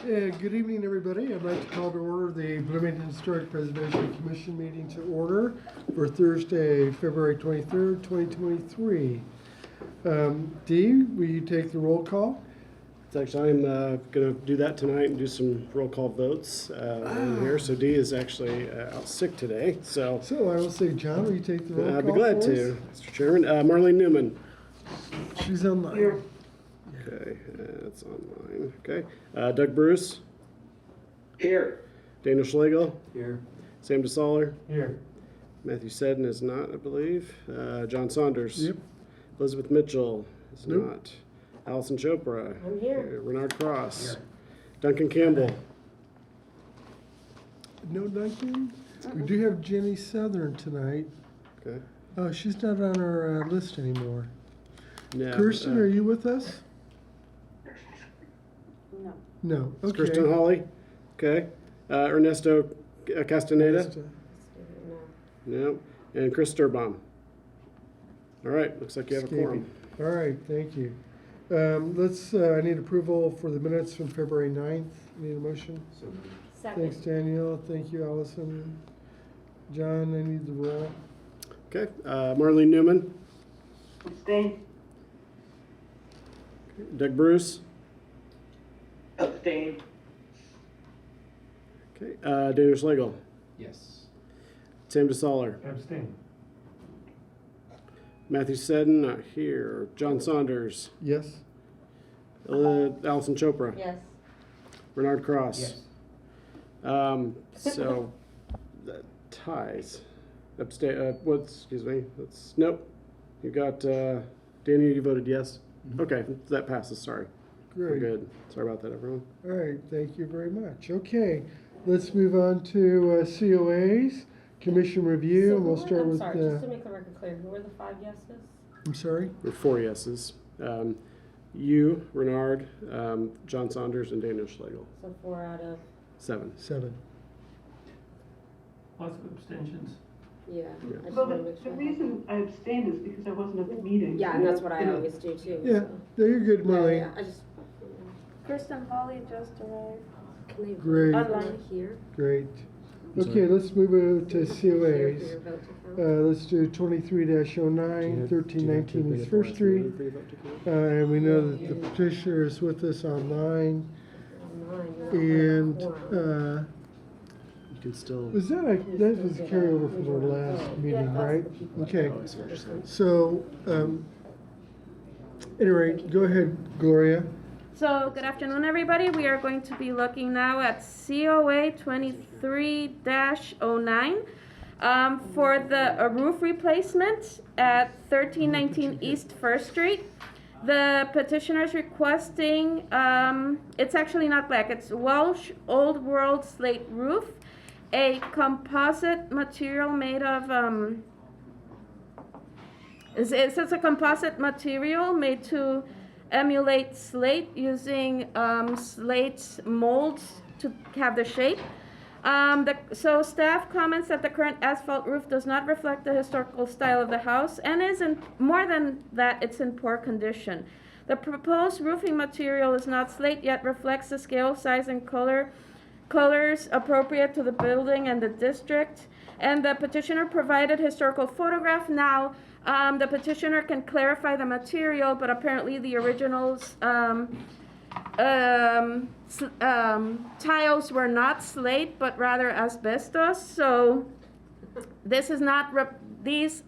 Good evening, everybody. I'd like to call to order the Bloomington Historic Preservation Commission meeting to order for Thursday, February 23rd, 2023. Dee, will you take the roll call? I'm going to do that tonight and do some roll call votes in here. So Dee is actually out sick today. So I will say, John, will you take the roll call? I'd be glad to, Mr. Chairman. Marlene Newman. She's online. Here. Okay, that's online. Okay. Doug Bruce. Here. Daniel Schlegel. Here. Sam DeSaller. Here. Matthew Seddon is not, I believe. John Saunders. Yep. Elizabeth Mitchell is Nope. not. Allison Chopra. I'm here. Renard Cross. Here. Duncan Campbell. No Duncan? We do have Jenny Southern tonight. Okay. Oh, she's not on our list anymore. No, Kirsten, are you with us? No. No. It's Okay. Kirsten Hawley. Okay. Ernesto Castaneda. No. And Chris Sturbaum. All right. Looks like you have a quorum. All right, thank you. I need approval for the minutes from February 9th. Need a motion? Second. Thanks, Danielle. Thank you, Allison. John, I need the roll. Okay. Marlene Newman. Abstain. Doug Bruce. Abstain. Okay. Daniel Schlegel. Yes. Sam DeSaller. Abstain. Matthew Seddon, not here. John Saunders. Yes? Allison Chopra. Yes. Renard Cross. Yes. So that ties. Abstain. Excuse me. Nope. You got Daniel. You voted yes. Mm-hmm. Okay, that passes. Sorry. We're Great. good. Sorry about that, everyone. All right, thank you very much. Okay, let's move on to COAs, commission review, and we'll start with, I'm sorry, just to make the record clear, who were the 5 yeses? I'm sorry? We're 4 yeses. You, Renard, John Saunders, and Daniel Schlegel. So 4 out of, 7. 7. Lots of abstentions. yeah. Yeah. I just Well, wanna make the sure. reason I abstained is because I wasn't at the meeting. Yeah, and that's what I always do too. Yeah, so. there you're good, Marlene. Yeah, I just, Kristen Holly just arrived. can they Great. vote online here? Great. Okay, let's move over to Here for your COAs. vote to count? Let's do 23-09, 1319 East First Street. And we know that the petitioner is with us online. Online, you're not And on a quorum. You can still. that was a carryover from our last meeting, Yeah, right? that's the people. Okay, Oh, I see what you're saying. so, anyway, go ahead, Gloria. So, good afternoon, everybody. We are going to be looking now at COA 23-09 for the roof replacement at 1319 East First Street. The petitioner is requesting, it's actually not black, it's Welsh Old World slate roof, a composite material made of, it's a composite material made to emulate slate using slate molds to have the shape. So staff comments that the current asphalt roof does not reflect the historical style of the house and is in, more than that, it's in poor condition. The proposed roofing material is not slate yet reflects the scale, size, and colors appropriate to the building and the district. And the petitioner provided historical photograph. Now, the petitioner can clarify the material, but apparently the originals tiles were not slate, but rather asbestos. So this is not, these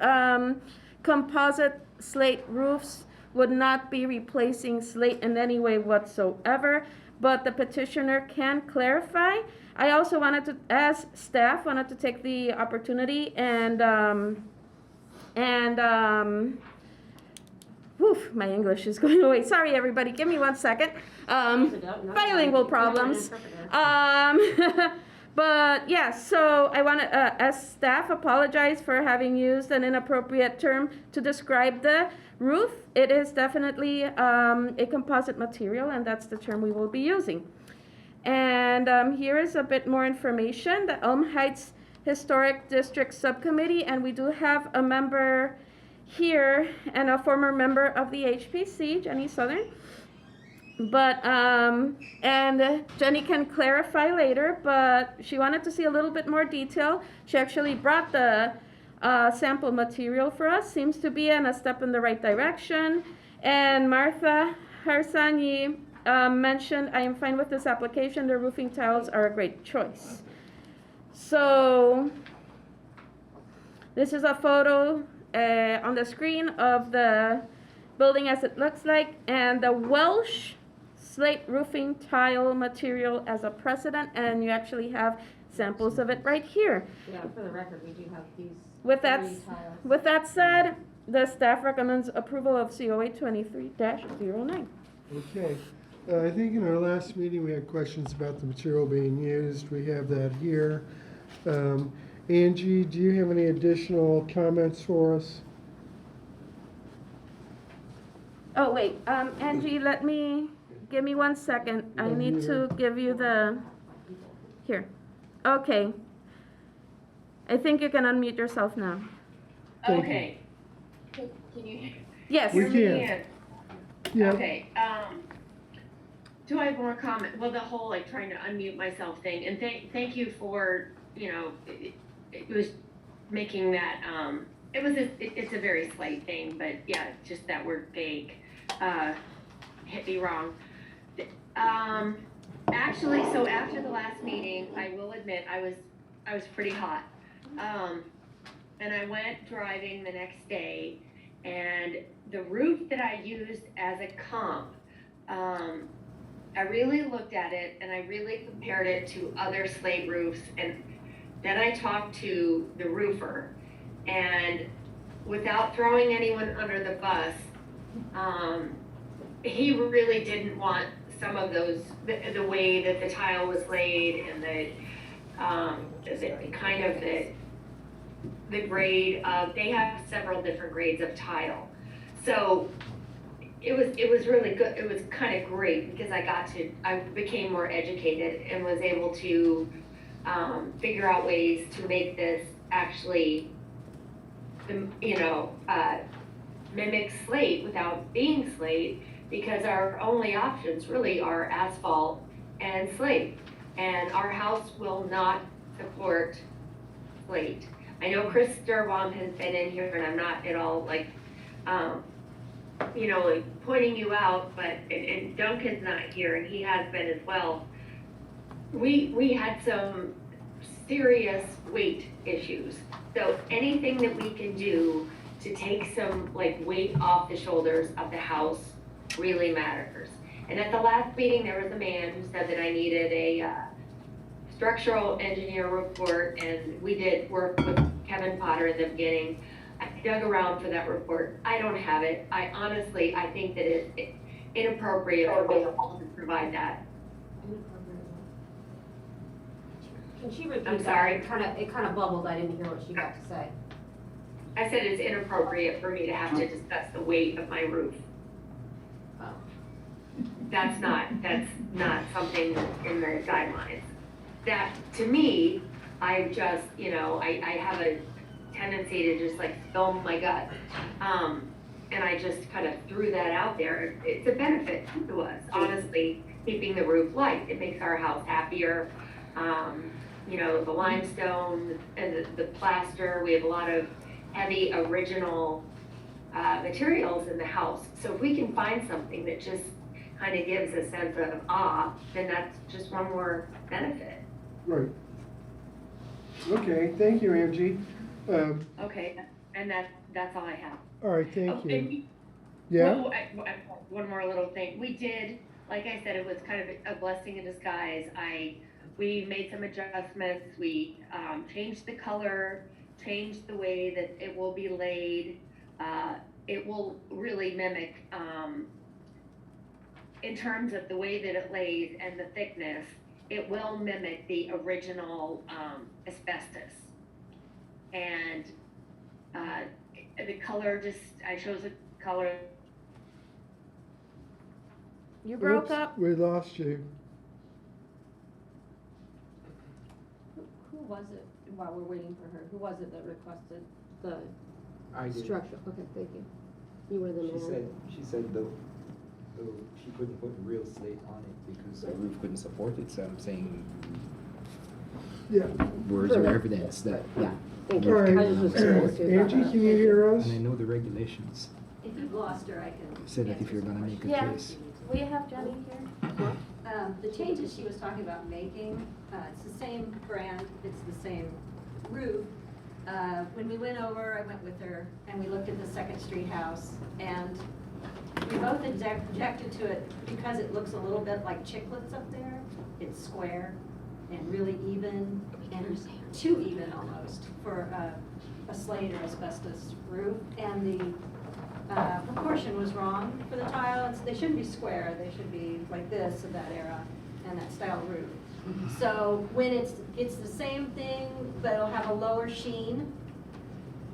composite slate roofs would not be replacing slate in any way whatsoever, but the petitioner can clarify. I also wanted to, as staff, wanted to take the opportunity and my English is going away. Sorry, everybody. Give me 1 second. Bilingual problems. But yeah, so I want to, as staff, apologize for having used an inappropriate term to describe the roof. It is definitely a composite material, and that's the term we will be using. And here is a bit more information. The Elm Heights Historic District Subcommittee, and we do have a member here and a former member of the HPC, Jenny Southern. But, and Jenny can clarify later, but she wanted to see a little bit more detail. She actually brought the sample material for us. Seems to be a step in the right direction. And Martha Harsani mentioned, I am fine with this application. The roofing tiles are a great choice. So this is a photo on the screen of the building as it looks like, and the Welsh slate roofing tile material as a precedent, and you actually have samples of it right here. Yeah, for the record, we do have these With that, three tiles. with that said, the staff recommends approval of COA 23-09. Okay. I think in our last meeting, we had questions about the material being used. We have that here. Angie, do you have any additional comments for us? Oh, wait, Angie, give me 1 second. I need to give you here. Okay. I think you can unmute yourself now. Thank Okay. Can you Yes. We hear me can. in? Yeah. Okay, do I have more comment? Well, the whole like trying to unmute myself thing, and thank you for, it was making that, it's a very slight thing, but yeah, just that word vague, hit me wrong. Actually, so after the last meeting, I will admit, I was pretty hot. And I went driving the next day, and the roof that I used as a comp, I really looked at it and I really compared it to other slate roofs, and then I talked to the roofer, and without throwing anyone under the bus, he really didn't want some of those, the way that the tile was laid and the grade of, they have several different grades of tile. So it was really good. It was kind of great because I became more educated and was able to figure out ways to make this actually, mimic slate without being slate, because our only options really are asphalt and slate. And our house will not support slate. I know Chris Sturbaum has been in here, and I'm not at all like pointing you out, but, and Duncan's not here, and he has been as well. We had some serious weight issues. So anything that we can do to take some weight off the shoulders of the house really matters. And at the last meeting, there was a man who said that I needed a structural engineer report, and we did work with Kevin Potter in the beginning. I dug around for that report. I don't have it. I think that it's inappropriate for me to provide that. Can she repeat I'm that? sorry. It kind of bubbled. I didn't hear what she got to say. I said it's inappropriate for me to have to discuss the weight of my roof. Oh. That's not something in the guidelines. That, to me, I just, I have a tendency to just film my gut. And I just kind of threw that out there. It's a benefit to us, honestly, keeping the roof light. It makes our house happier. The limestone and the plaster, we have a lot of heavy original materials in the house. So if we can find something that just kind of gives a sense of then that's just one more benefit. Right. Okay, thank you, Angie. Okay, and that's all I have. All right, thank Oh, you. and Yeah? one more little thing. We did, like I said, it was kind of a blessing in disguise. We made some adjustments. We changed the color, changed the way that it will be laid. It will really mimic, in terms of the way that it lays and the thickness, it will mimic the original asbestos. And the color I chose a color. You broke Oops, up. we lost you. Who was it, while we're waiting for her, who was it that requested the I did. structure? Okay, thank you. You were the man. She said though she couldn't put real slate on it because the roof couldn't support it, so I'm saying Yeah. words are evidence that, yeah. Thank All you. right. I was just curious too. Angie, can you hear us? And I know the regulations If you've lost her, I can. say that if answer you're some gonna make a Yeah. case. We have Jenny here. The changes she was talking about making, it's the same brand, it's the same roof. When we went over, I went with her, and we looked at the Second Street house, and we both objected to it because it looks a little bit like Chiclets up there. It's square and really even, and too even almost for a slate or asbestos roof. And the proportion was wrong for the tile. They shouldn't be square, they should be like this of that era and that style roof. So when it's the same thing, but it'll have a lower sheen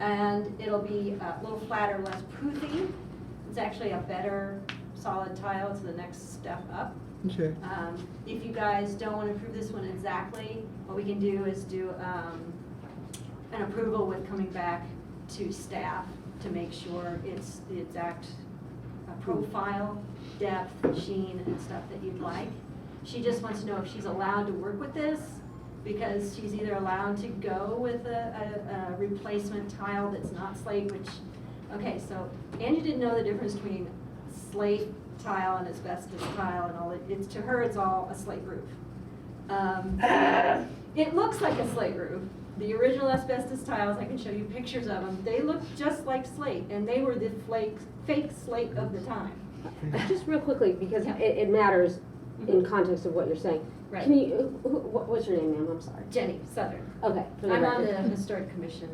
and it'll be a little flatter, less poofy. It's actually a better solid tile. It's the next step up. Okay. If you guys don't want to approve this one exactly, what we can do is do an approval with coming back to staff to make sure it's the exact profile, depth, sheen, and stuff that you'd like. She just wants to know if she's allowed to work with this, because she's either allowed to go with a replacement tile that's not slate, which, okay, so Angie didn't know the difference between slate tile and asbestos tile and all. It's to her, it's all a slate roof. It looks like a slate roof. The original asbestos tiles, I can show you pictures of them. They look just like slate, and they were the fake slate of the time. Just real quickly, because it matters in context of what you're saying. Right. Can you, what's your name, ma'am? I'm sorry. Jenny Southern. Okay. for the I'm on record. the historic commission.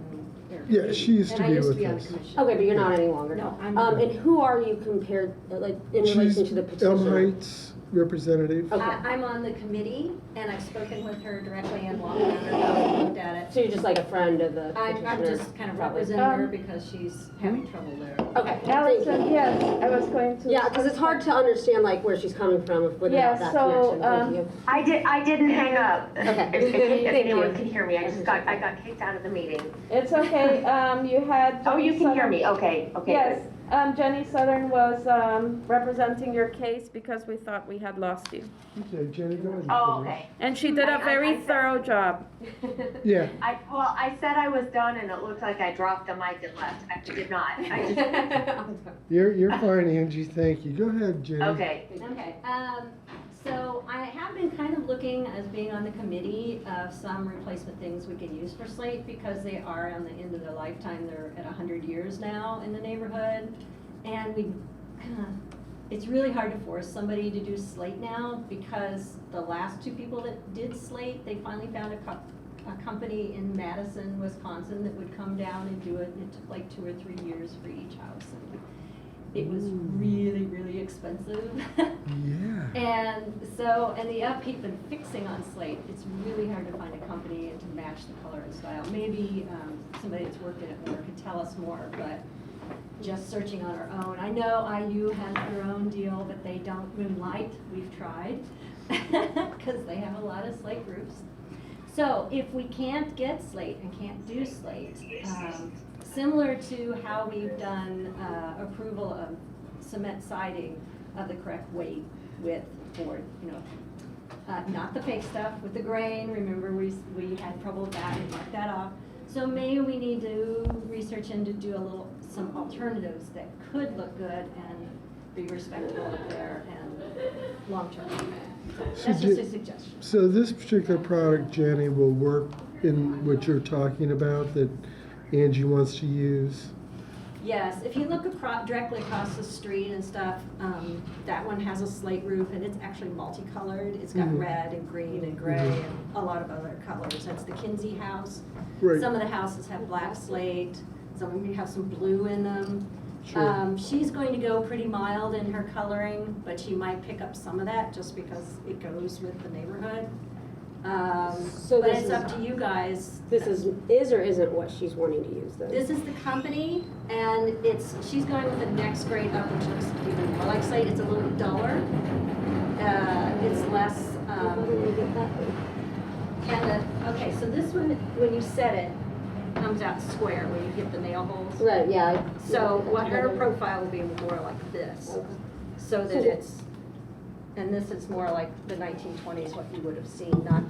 Yeah, she used to And I be used to with be on the us. commission. Okay, but you're not any longer. No, I'm And who are you compared, like, in relation She's to the Elm petitioner? Heights representative. Okay. I'm on the committee, and I've spoken with her directly and walked down her house and looked at So it. you're just like a friend of the I'm petitioner? just kind of probably. representing her because she's having trouble there. Okay, thank Allison, you. yes, I was going to. Yeah, because it's hard to understand like where she's coming from without Yeah, that so, connection. Thank you. I didn't hang up. Okay. If Thank anyone you. can hear me, I got kicked out of the meeting. It's okay, you had. Oh, you Jenny can hear Southern- me, okay, okay. Yes, Jenny Southern was representing your case because we thought we had lost you. Okay, Jenny, go ahead. Oh, okay. And she did a very thorough job. Yeah. I said I was done and it looked like I dropped the mic and left. I did not. I just, You're fine, Angie, thank you. Go ahead, Jenny. okay. Okay, so I have been kind of looking as being on the committee of some replacement things we could use for slate because they are on the end of their lifetime. They're at 100 years now in the neighborhood. And it's really hard to force somebody to do slate now because the last two people that did slate, they finally found a company in Madison, Wisconsin that would come down and do it. And it took like 2 or 3 years for each house. And it was really, really expensive. Yeah. And so, and the upkeep and fixing on slate, it's really hard to find a company and to match the color and style. Maybe somebody that's worked in it more could tell us more, but just searching on our own. I know IU has their own deal, but they don't moonlight. We've tried because they have a lot of slate roofs. So if we can't get slate and can't do slate, similar to how we've done approval of cement siding of the correct weight, width, board, not the fake stuff with the grain. Remember, we had trouble with that and marked that off. So maybe we need to research into do some alternatives that could look good and be respectable up there and long-term. So That's just a suggestion. So this particular product, Jenny, will work in what you're talking about that Angie wants to use? Yes, if you look directly across the street and stuff, that one has a slate roof and it's actually multicolored. It's got Mhm. red and green and gray Mhm. and a lot of other colors. That's the Kinsey house. Right. Some of the houses have black slate, some of them have some blue in them. Sure. She's going to go pretty mild in her coloring, but she might pick up some of that just because it goes with the neighborhood. So But this it's is- up to you guys. This is or isn't what she's wanting to use then? This is the company, and she's going with the next grade up, which looks even more like slate. It's a little duller. It's less, How do we get that? okay, so this one, when you set it, comes out square when you hit the nail holes. Right, yeah. So what her profile will be more like this. Okay. so that it's, and this is more like the 1920s, what you would have seen, not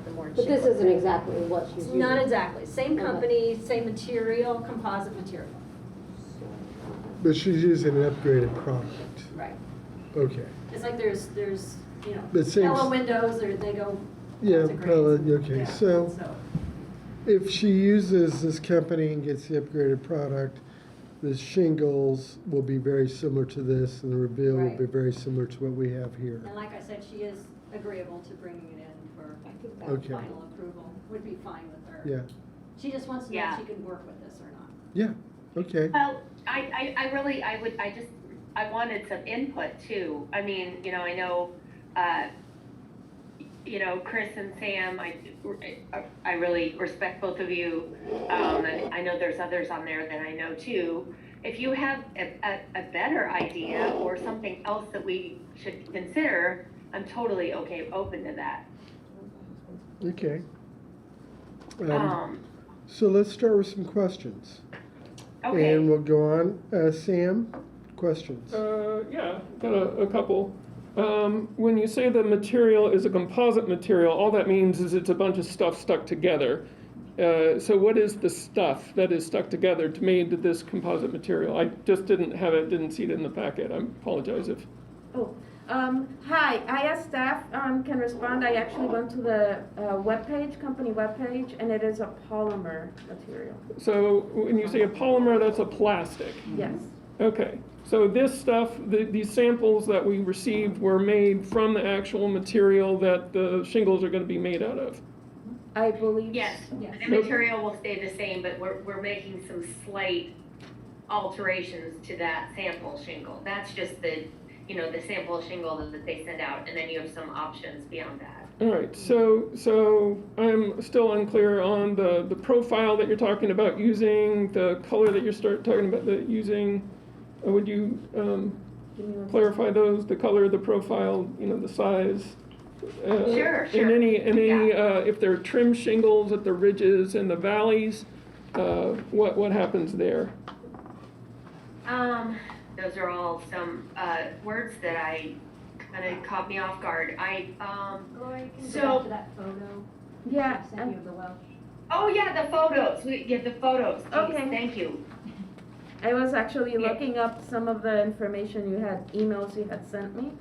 the more cheap. But this isn't exactly what she's using. Not exactly, same Okay. company, same material, composite material. But she's using an upgraded product. Right. Okay. It's like there's, you know, It seems- yellow windows, or they go. Yeah, lots of grades. probably, okay, Yeah, so if she uses this company and gets the upgraded product, the shingles will be very similar to this, and the reveal will Right. be very similar to what we have here. And like I said, she is agreeable to bringing it in for Okay. final approval, would be fine with her. Yeah, She just wants to know Yeah. if she can work with this or not. yeah, okay. Well, I wanted some input too. I mean, you know, I know, you know, Chris and Sam, I really respect both of you. And I know there's others on there that I know too. If you have a better idea or something else that we should consider, I'm totally open to that. Okay. Um, So let's start with some questions. okay. And we'll go on. Sam, questions? Yeah, got a couple. When you say the material is a composite material, all that means is it's a bunch of stuff stuck together. So what is the stuff that is stuck together to made this composite material? I just didn't see it in the packet. I apologize if. Oh, hi, I as staff can respond. I actually went to the webpage, company webpage, and it is a polymer material. So when you say a polymer, that's a plastic. Yes, Okay, so this stuff, these samples that we received were made from the actual material that the shingles are going to be made out of. I believe. Yes, Yes. the material will stay the same, but we're making some slight alterations to that sample shingle. That's just the sample shingle that they send out, and then you have some options beyond that. All right, so I'm still unclear on the profile that you're talking about using, the color that you're talking about using. Would you Give me one clarify those, the color, the profile, the size? Sure. And any Yeah. if there are trim shingles at the ridges and the valleys, what happens there? Those are all some words that I kind of caught me off guard. Lori, can you So- go back to that photo? Yeah, I sent you of the Welsh. Oh yeah, the photos. We get the photos. Jeez, Okay. Thank you. I was actually Yeah. looking up some of the information you had, emails you had sent me.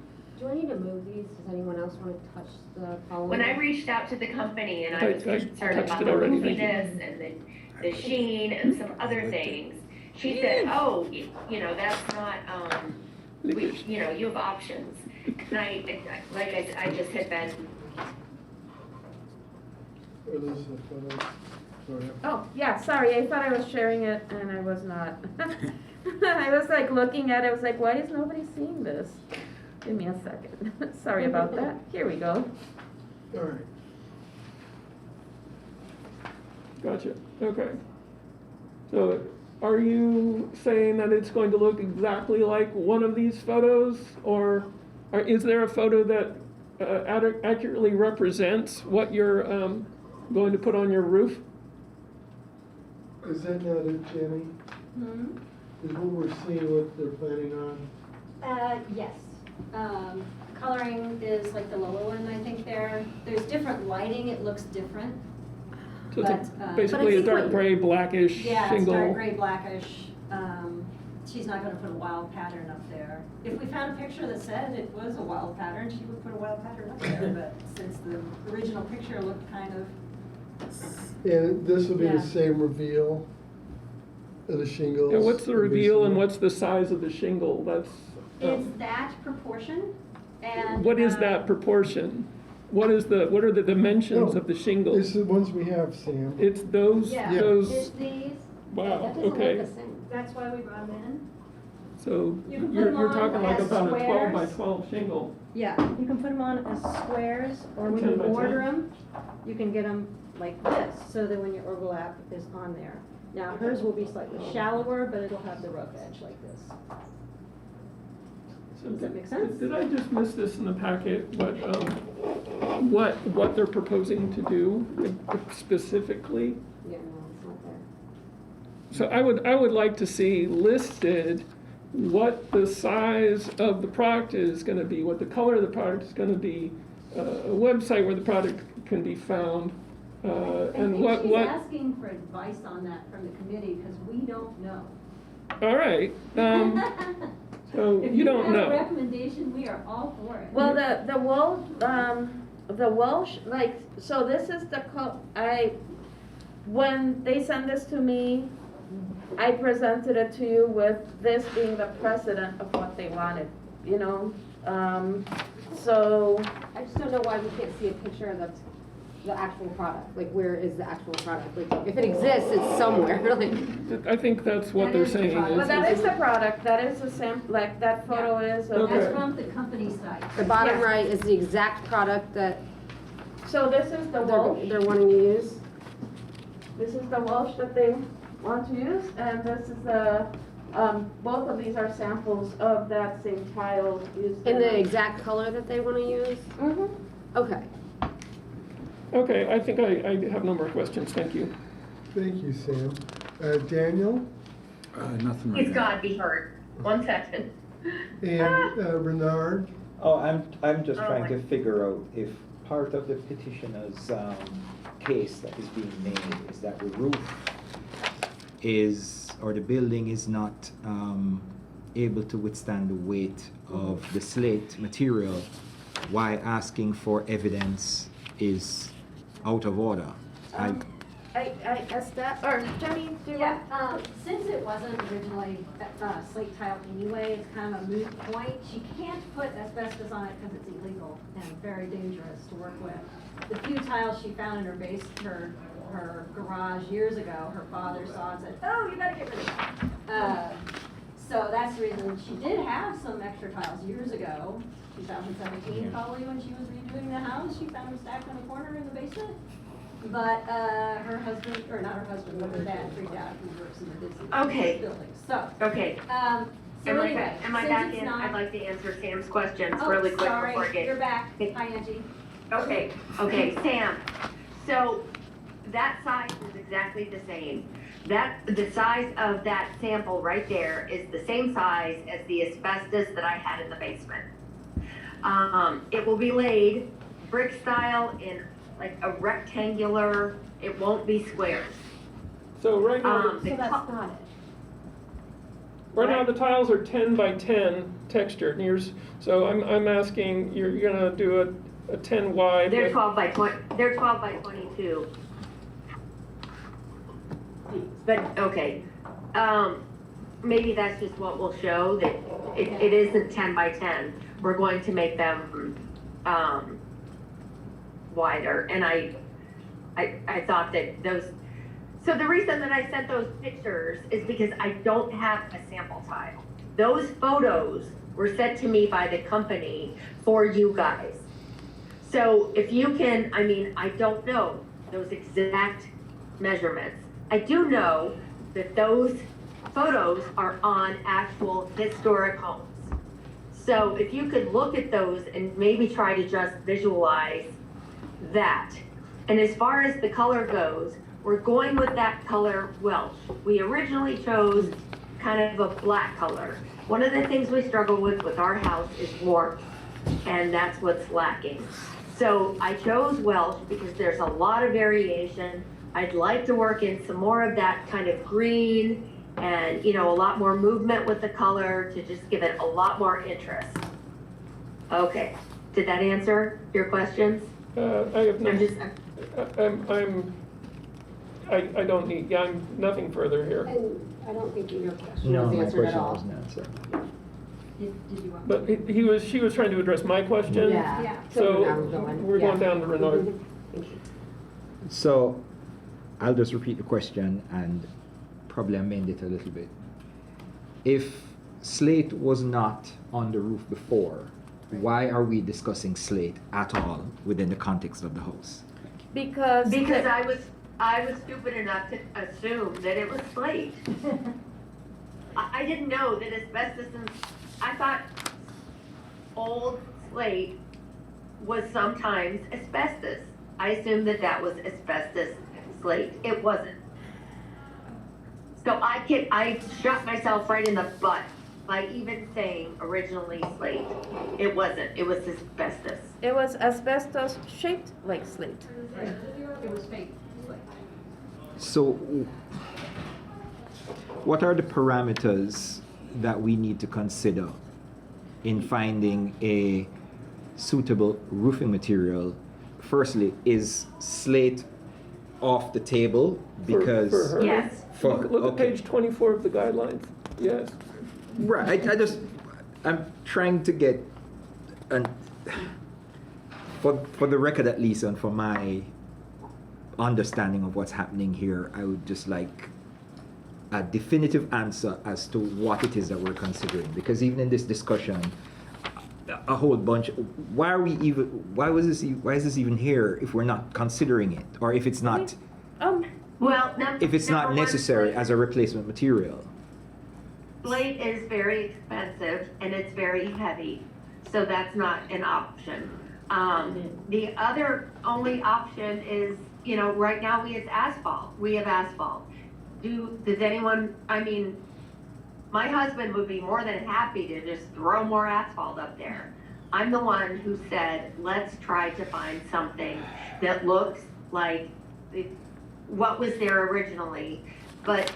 Do I need to move these? Does anyone else want to touch the polymer? When I reached out to the company and I was I concerned touched about it the already, thank you. roofiness and the sheen and some other things, she said, "Oh, that's not. You have options." And I just had been. Are those the photos? Sorry. Oh, yeah, sorry, I thought I was sharing it and I was not. I was like looking at it, I was like, why is nobody seeing this? Give me a second. Sorry about that. Here we go. All right. Gotcha, okay. So are you saying that it's going to look exactly like one of these photos? Or is there a photo that accurately represents what you're going to put on your roof? Is that not it, Jenny? Hmm? Is what we're seeing what they're planning on? Yes. Coloring is like the lower one, I think there's different lighting, it looks different. So it's But I basically a think dark what- gray, blackish Yeah, it's shingle? dark gray, blackish. She's not gonna put a wild pattern up there. If we found a picture that said it was a wild pattern, she would put a wild pattern up there, but since the original picture looked kind of, And this will be Yeah. the same reveal of the shingles? And what's the It'll be reveal and similar? what's the size of the shingle? That's, it's that proportion, and. what is that proportion? What are the dimensions Oh, of the shingle? It's the ones we have, Sam. It's those, Yeah, those, it's these, wow, That doesn't okay. look the same. that's why we brought them in. So You can put you're them on talking like as about a 12 by squares. 12 shingle. Yeah, you can put them on as squares, or when 10 you by 10. order them, you can get them like this, so that when your overlap is on there. Now, hers will be slightly shallower, but it'll have the rough edge like this. So Does that make sense? Did I just miss this in the packet, what they're proposing to do specifically? Yeah, no, it's not there. So I would like to see listed what the size of the product is gonna be, what the color of the product is gonna be, a website where the product can be found, I and think what, she's asking for advice on that from the committee, because we don't know. all right, so If you don't have a know. recommendation, we are all for it. Well, the Welsh, like, so this is the when they sent this to me, I presented it to you with this being the precedent of what they wanted, you know? So, I just don't know why we can't see a picture of the actual product, like where is the actual product? Like, if it exists, it's somewhere, like. I think that's what That they're is the saying. product. but that is the product, that is the same, like, that photo is. of Okay. That's from the company site. The bottom Yeah. right is the exact product that So this is the Welsh. they're wanting to use. This is the Welsh that they want to use, and this is the, both of these are samples of that same tile used. In the exact color that they want to use? Mm-hmm. Okay. Okay, I think I have no more questions, thank you. Thank you, Sam. Daniel Nothing right Please now. God be heard. 1 second. and Renard. Oh, I'm just Oh trying my- to figure out if part of the petitioner's case that is being made is that the roof is, or the building is not able to withstand the weight of the slate material, why asking for evidence is out of order. I asked that, or Jenny, do you Yeah, want? since it wasn't originally slate tile anyway, it's kind of a moot point. She can't put asbestos on it because it's illegal and very dangerous to work with. The few tiles she found in her garage years ago, her father saw and said, "Oh, you gotta get rid of that." So that's the reason she did have some extra tiles years ago, 2017 probably, when she was redoing the house. She found them stacked in the corner in the basement. But her husband, or not her husband, but her dad freaked out, who works in the business Okay. building. So, Okay. so Am I anyway, back, am I since back it's in? not. I'd like to answer Sam's questions Oh, really quick sorry, before I get. you're back. Hi, Angie. Okay, Sam. So that size is exactly the same. The size of that sample right there is the same size as the asbestos that I had in the basement. It will be laid brick style in like a rectangular, it won't be squares. So right now, The So that's co- not it. right now the tiles are 10 by 10 textured, and so I'm asking, you're gonna do a 10 wide. They're with- 12 by 20, they're 12 by 22. But, okay, maybe that's just what we'll show, that it isn't 10 by 10. We're going to make them, wider, and I thought that those, so the reason that I sent those pictures is because I don't have a sample tile. Those photos were sent to me by the company for you guys. So if you can, I mean, I don't know those exact measurements. I do know that those photos are on actual historic homes. So if you could look at those and maybe try to just visualize that. And as far as the color goes, we're going with that color Welsh. We originally chose kind of a black color. One of the things we struggle with our house is warmth, and that's what's lacking. So I chose Welsh because there's a lot of variation. I'd like to work in some more of that kind of green and, you know, a lot more movement with the color to just give it a lot more interest. Okay, did that answer your questions? I have no, I'm just, I don't need, I'm nothing further here. And I don't think your question No, was my answered at question all. wasn't answered. Did you want? But she was trying to address my question. Yeah. Yeah. So now we're going. we're going Yeah. down to Renard. Thank you. So I'll just repeat the question and probably amend it a little bit. If slate was not on the roof before, why are we discussing slate at all within the context of the house? Because. because I was stupid enough to assume that it was slate. I didn't know that asbestos and, I thought old slate was sometimes asbestos. I assumed that that was asbestos slate. It wasn't. So I shot myself right in the butt by even saying originally slate. It wasn't, it was asbestos. It was asbestos shaped like slate. It was fake. So, what are the parameters that we need to consider in finding a suitable roofing material? Firstly, is slate off the table? Because For her. Yes. for- Look at okay. page 24 of the guidelines. Yes. Right, I'm trying to get, an, for the record at least, and for my understanding of what's happening here, I would just like a definitive answer as to what it is that we're considering. Because even in this discussion, a whole bunch, why is this even here if we're not considering it? Or if it's not, Well, if it's not number one, necessary slate- as a replacement material? Slate is very expensive and it's very heavy, so that's not an option. The other only option is, you know, right now we have asphalt. Does anyone, I mean, my husband would be more than happy to just throw more asphalt up there. I'm the one who said, let's try to find something that looks like what was there originally, but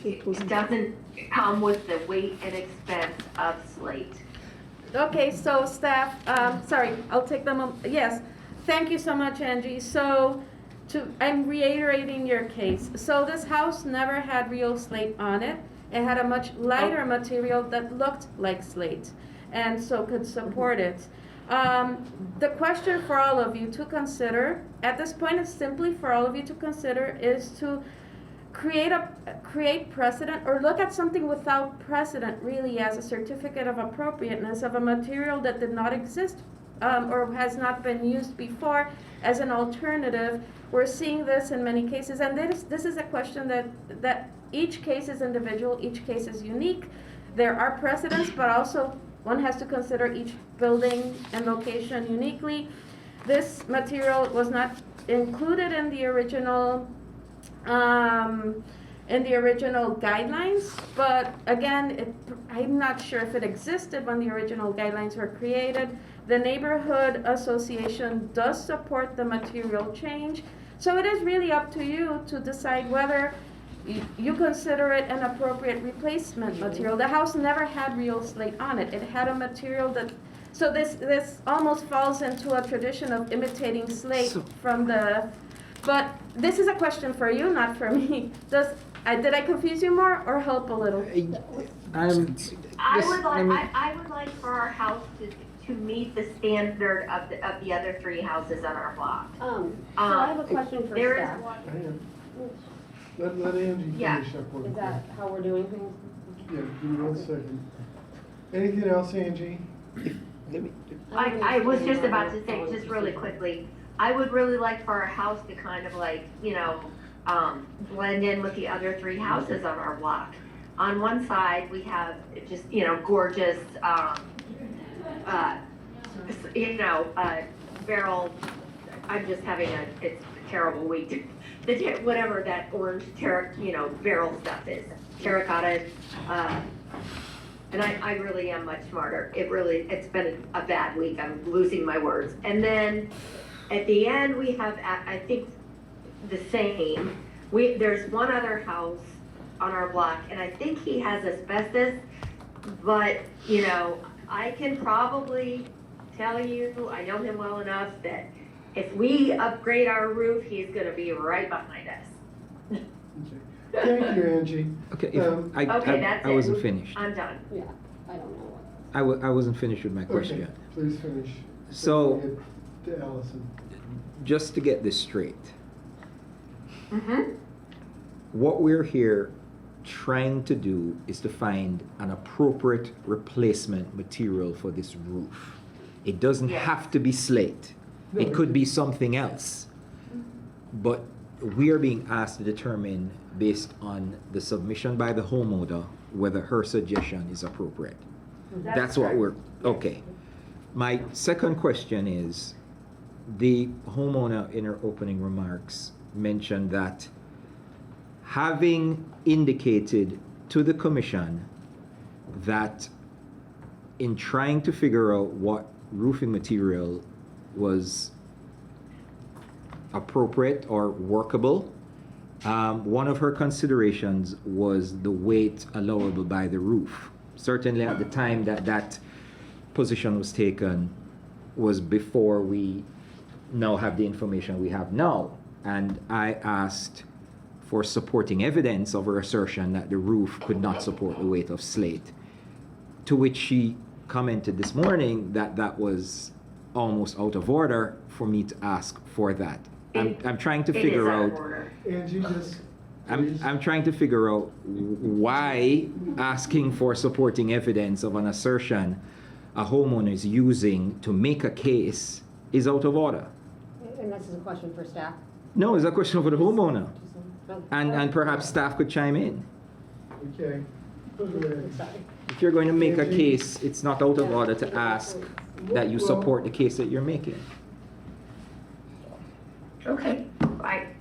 it doesn't come with the weight and expense of slate. Okay, so staff, sorry, I'll take them, yes. Thank you so much, Angie. So, I'm reiterating your case. So this house never had real slate on it. It had a much lighter material that looked like slate, and so could support it. The question for all of you to consider, at this point, it's simply for all of you to consider, is to create precedent, or look at something without precedent, really, as a certificate of appropriateness of a material that did not exist or has not been used before as an alternative. We're seeing this in many cases, and this is a question that each case is individual, each case is unique. There are precedents, but also one has to consider each building and location uniquely. This material was not included in the original guidelines, but again, I'm not sure if it existed when the original guidelines were created. The neighborhood association does support the material change, so it is really up to you to decide whether you consider it an appropriate replacement material. The house never had real slate on it. It had a material that, so this almost falls into a tradition of imitating slate but this is a question for you, not for me. Did I confuse you more or help a little? I would like for our house to meet the standard of the other three houses on our block. So I have a question for there is staff. one- Let Angie Yeah. finish up one. Is that how we're doing things? Yeah, give me 1 second. Anything else, Angie? I was just about to say, just really quickly, I would really like for our house to kind of like, you know, blend in with the other three houses on our block. On one side, we have just, you know, gorgeous, barrel, I'm just having it's a terrible week. Whatever that orange barrel stuff is, terracotta, and I really am much smarter. It's been a bad week. I'm losing my words. And then at the end, we have, I think, the same. There's one other house on our block, and I think he has asbestos, but, you know, I can probably tell you, I know him well enough, that if we upgrade our roof, he's gonna be right behind us. Okay. Thank you, Angie. Okay, Okay, that's I it. wasn't finished. I'm done. Yeah, I don't know what. I wasn't finished with my question. Okay, please finish. So- Get to Allison. Just to get this straight, Mm-hmm. what we're here trying to do is to find an appropriate replacement material for this roof. It doesn't Yes. have to be slate. No, It could be something else. But we are being asked to determine, based on the submission by the homeowner, whether her suggestion is appropriate. That's what we're, okay. My second question is, the homeowner in her opening remarks mentioned that having indicated to the commission that in trying to figure out what roofing material was appropriate or workable, one of her considerations was the weight allowable by the roof. Certainly at the time that that position was taken was before we now have the information we have now. And I asked for supporting evidence of her assertion that the roof could not support the weight of slate, to which she commented this morning that that was almost out of order for me to ask for that. I'm trying to figure out. Angie, just. I'm trying to figure out why asking for supporting evidence of an assertion a homeowner is using to make a case is out of order. And this is a question for staff. No, it's a question for the homeowner. And perhaps staff could chime in. Okay. Go ahead. If you're going to make a case, it's not out of order to ask that you support the case that you're making. Okay, I'm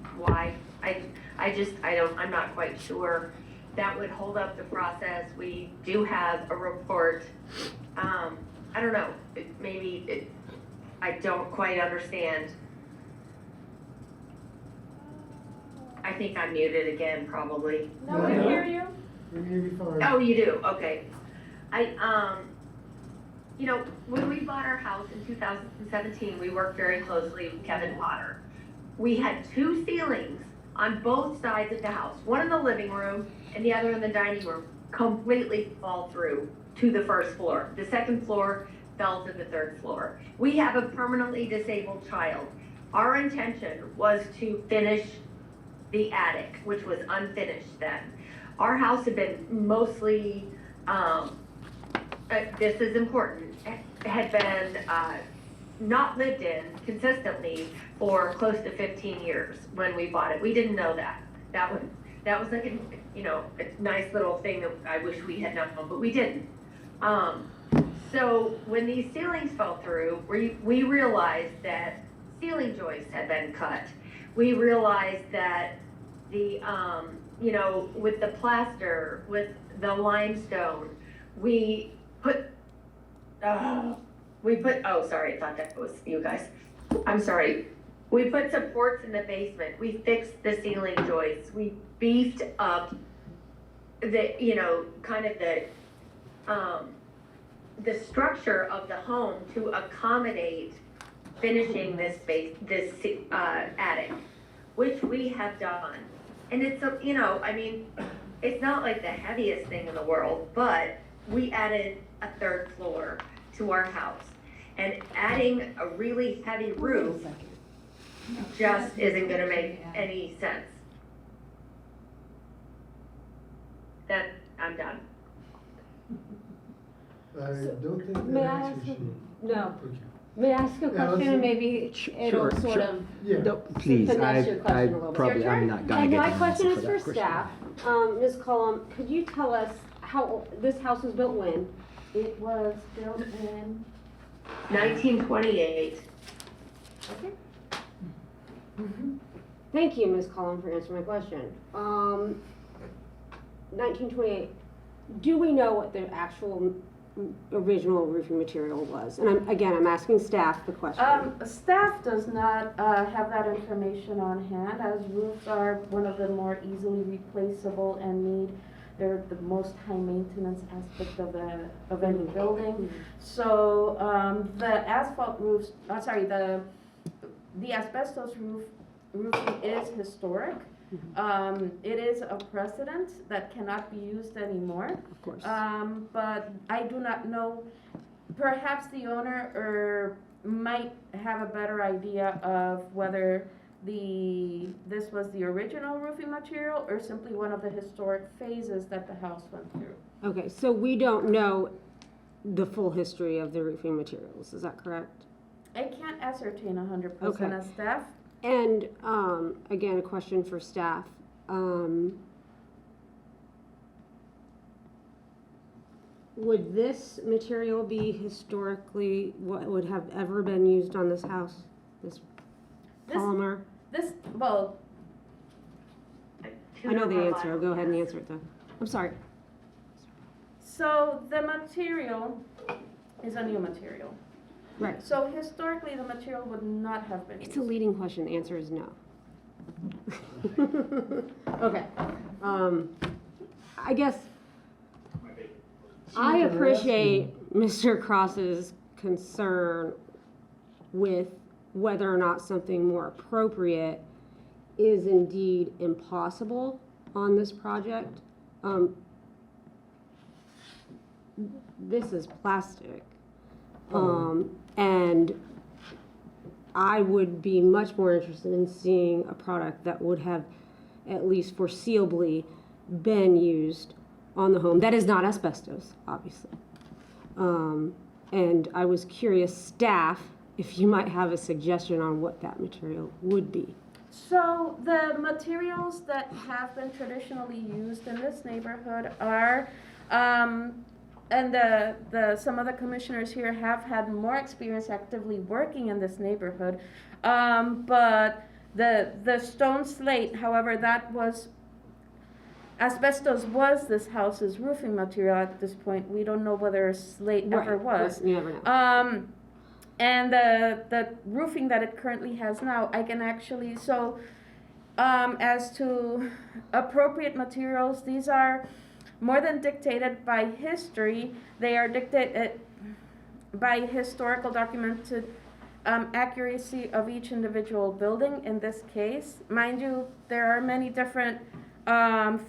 not quite sure. That would hold up the process. We do have a report. I don't know, I don't quite understand. I think I'm muted again, probably. No, I hear you. You're gonna be fine. Oh, you do, okay. When we bought our house in 2017, we worked very closely with Kevin Potter. We had 2 ceilings on both sides of the house, one in the living room and the other in the dining room, completely fall through to the first floor. The second floor fell to the third floor. We have a permanently disabled child. Our intention was to finish the attic, which was unfinished then. Our house had been mostly, this is important, had been not lived in consistently for close to 15 years when we bought it. We didn't know that. That was like a nice little thing that I wish we had known, but we didn't. So when these ceilings fell through, we realized that ceiling joists had been cut. We realized that the, with the plaster, with the limestone, we put, oh, sorry, I thought that was you guys. I'm sorry. We put supports in the basement. We fixed the ceiling joists. We beefed up the, the structure of the home to accommodate finishing this attic, which we have done. And it's, it's not like the heaviest thing in the world, but we added a 3rd floor to our house. And adding a really heavy roof just isn't gonna make any sense. I'm done. I don't think May that I answers ask you. No. Okay. May I ask a question Allison? and maybe it'll Sure, sort sure. of Yeah. No, please, finesse your question a little bit. probably, I'm not gonna And get my an question answer is for for that question. staff. Ms. Cullum, could you tell us how this house was built when? It was built in, 1928. Okay. Thank you, Ms. Cullum, for answering my question. 1928. Do we know what the actual original roofing material was? And I'm asking staff the question. staff does not have that information on hand, as roofs are one of the more easily replaceable and they're the most high maintenance aspect of any building. So the asphalt roofs, the asbestos roofing is historic. It is a precedent that cannot be used anymore. Of course. But I do not know, perhaps the owner might have a better idea of whether this was the original roofing material or simply one of the historic phases that the house went through. Okay, so we don't know the full history of the roofing materials, is that correct? I can't ascertain 100% Okay. as staff. And, again, a question for staff. Would this material be historically what would have ever been used on this house? This polymer? Well, I know the answer, go ahead and answer it though. I'm sorry. So the material is a new material. Right. So historically, the material would not have been It's a used. leading question. The answer is no. Okay. I guess I appreciate Mr. Cross's concern with whether or not something more appropriate is indeed impossible on this project. This is plastic. And I would be much more interested in seeing a product that would have at least foreseeably been used on the home. That is not asbestos, obviously. And I was curious, staff, if you might have a suggestion on what that material would be. So the materials that have been traditionally used in this neighborhood are, and some of the commissioners here have had more experience actively working in this neighborhood. But the stone slate, however, asbestos was this house's roofing material at this point. We don't know whether slate ever was. Right, you never know. And the roofing that it currently has now, I can actually, as to appropriate materials, these are more than dictated by history. They are dictated by historical documented accuracy of each individual building in this case. Mind you, there are many different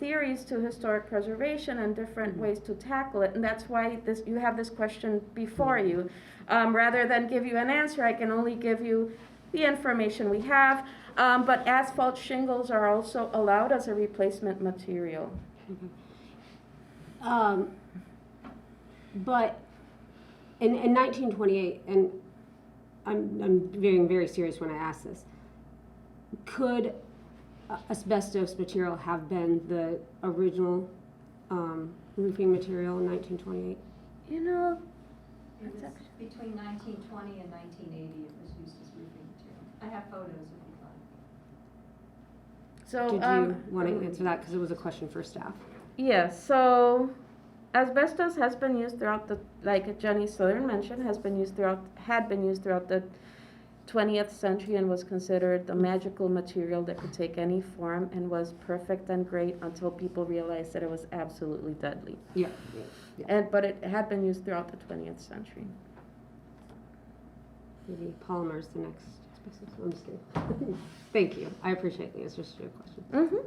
theories to historic preservation and different ways to tackle it, and that's why you have this question before you. Rather than give you an answer, I can only give you the information we have, but asphalt shingles are also allowed as a replacement material. But in 1928, and I'm being very serious when I ask this, could asbestos material have been the original roofing material in 1928? You know, It was between 1920 and 1980, it was used as roofing material. I have photos if you'd like. so Did you want to answer that? Because it was a question for staff. yeah, so asbestos has been used throughout like Jenny Southern mentioned, had been used throughout the 20th century and was considered the magical material that could take any form and was perfect and great until people realized that it was absolutely deadly. Yeah. But it had been used throughout the 20th century. Maybe polymer's the next asbestos. I'm just kidding. Thank you. I appreciate the answers to your question. Mm-hmm.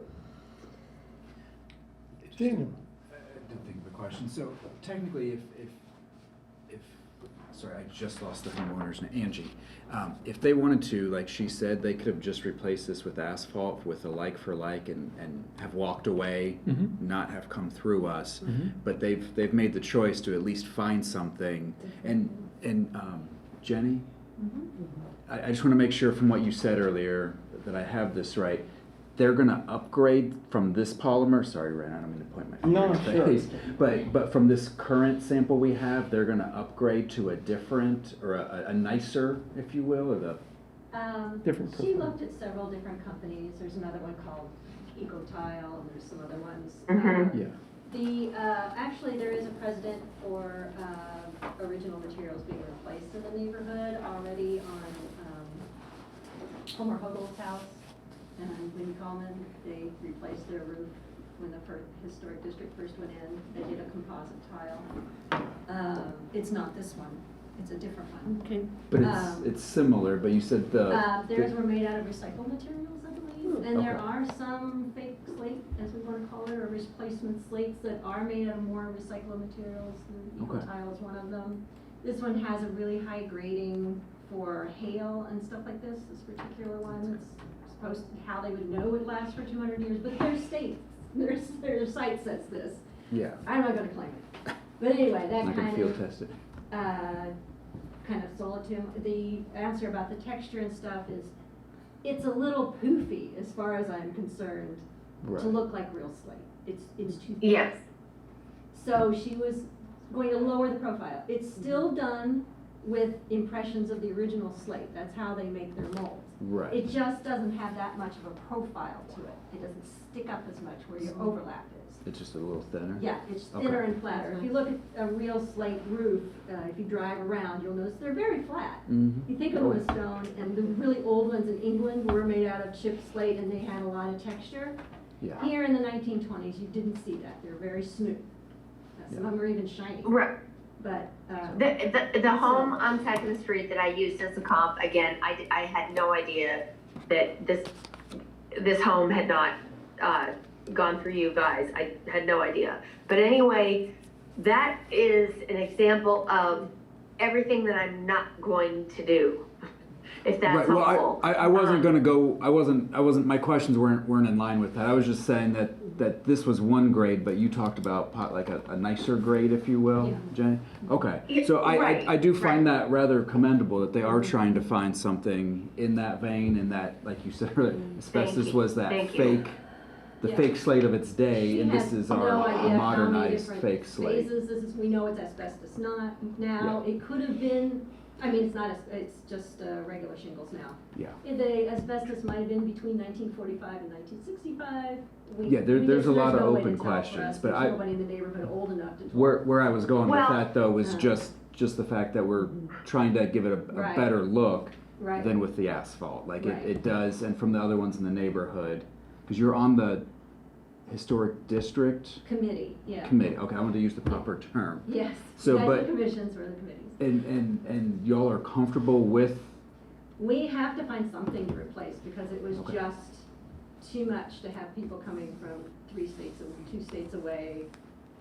Daniel. I did think of a question. So technically, if sorry, I just lost the homeowner's name, Angie. If they wanted to, like she said, they could have just replaced this with asphalt with a like for like and have walked away, not have come through us. But they've made the choice to at least find something. And Jenny, I just want to make sure from what you said earlier that I have this right. They're going to upgrade from this polymer. Sorry, Ren, I don't mean to point my finger in your face. But from this current sample we have, they're going to upgrade to a different or a nicer, if you will, or the Different She profile. looked at several different companies. There's another one called EcoTile, and there's some other ones. yeah. Actually, there is a precedent for original materials being replaced in the neighborhood already on Homer Hogel's house. And Winnie Coleman, they replaced their roof when the historic district first went in. They did a composite tile. It's not this one, it's a different one. Okay. But it's similar. But you said Theirs were made out of recycled materials, I believe, and there Okay. are some fake slate, as we want to call it, or replacement slates that are made out of more recycled materials. The Okay. EcoTile is one of them. This one has a really high grading for hail and stuff like this particular one. It's supposed to, how they would know it lasts for 200 years, but their site says this. yeah. I'm not gonna claim it. But anyway, that Not gonna kind field of, test it. kind of sold it to him. The answer about the texture and stuff is, it's a little poofy as far as I'm concerned, Right. to look like real slate. It's too thick. Yes. So she was going to lower the profile. It's still done with impressions of the original slate. That's how they make their molds. Right. It just doesn't have that much of a profile to it. It doesn't stick up as much where your overlap is. It's just a little thinner? Yeah, it's Okay. thinner and flatter. If you look at a real slate roof, if you drive around, you'll notice they're very flat. Mm-hmm. You think of them as stone, and the really old ones in England were made out of chipped slate and they had a lot of texture. Yeah. Here in the 1920s, you didn't see that. They're very smooth. Some of them are even shiny. Right. But, The home on Second Street that I used as a comp, again, I had no idea that this home had not, gone through you guys. I had no idea. But anyway, that is an example of everything that I'm not going to do, if that's Right, helpful. well, I wasn't gonna go, I wasn't, my questions weren't in line with that. I was just saying that this was one grade, but you talked about like a nicer grade, if you will, Yeah. Jenny? Okay, Yeah, so right, I do find right. that rather commendable, that they are trying to find something in that vein, and that, like you said earlier, asbestos you. was that Thank you. the Yeah. fake slate of its day, she and this has is no our idea how many modernized different fake slate. phases this is. We know it's asbestos now. It could have been, I mean, it's not, it's just regular shingles now. Yeah. The asbestos might have been between 1945 and 1965. Yeah, there's a lot of no way to open tell for us. questions, but There's I- nobody in the neighborhood old enough to. Where I was going Well- with that though was Uh. just the fact that we're trying to give it a Right. better look Right. than with the asphalt. Like Right. it does, and from the other ones in the neighborhood, because you're on the historic district Committee, yeah. committee. Okay, I wanted to use the proper term. Yes. So, You guys are but- commissions or the committees. And y'all are comfortable with, We have to find something to replace because it was Okay. just too much to have people coming from 2 states away,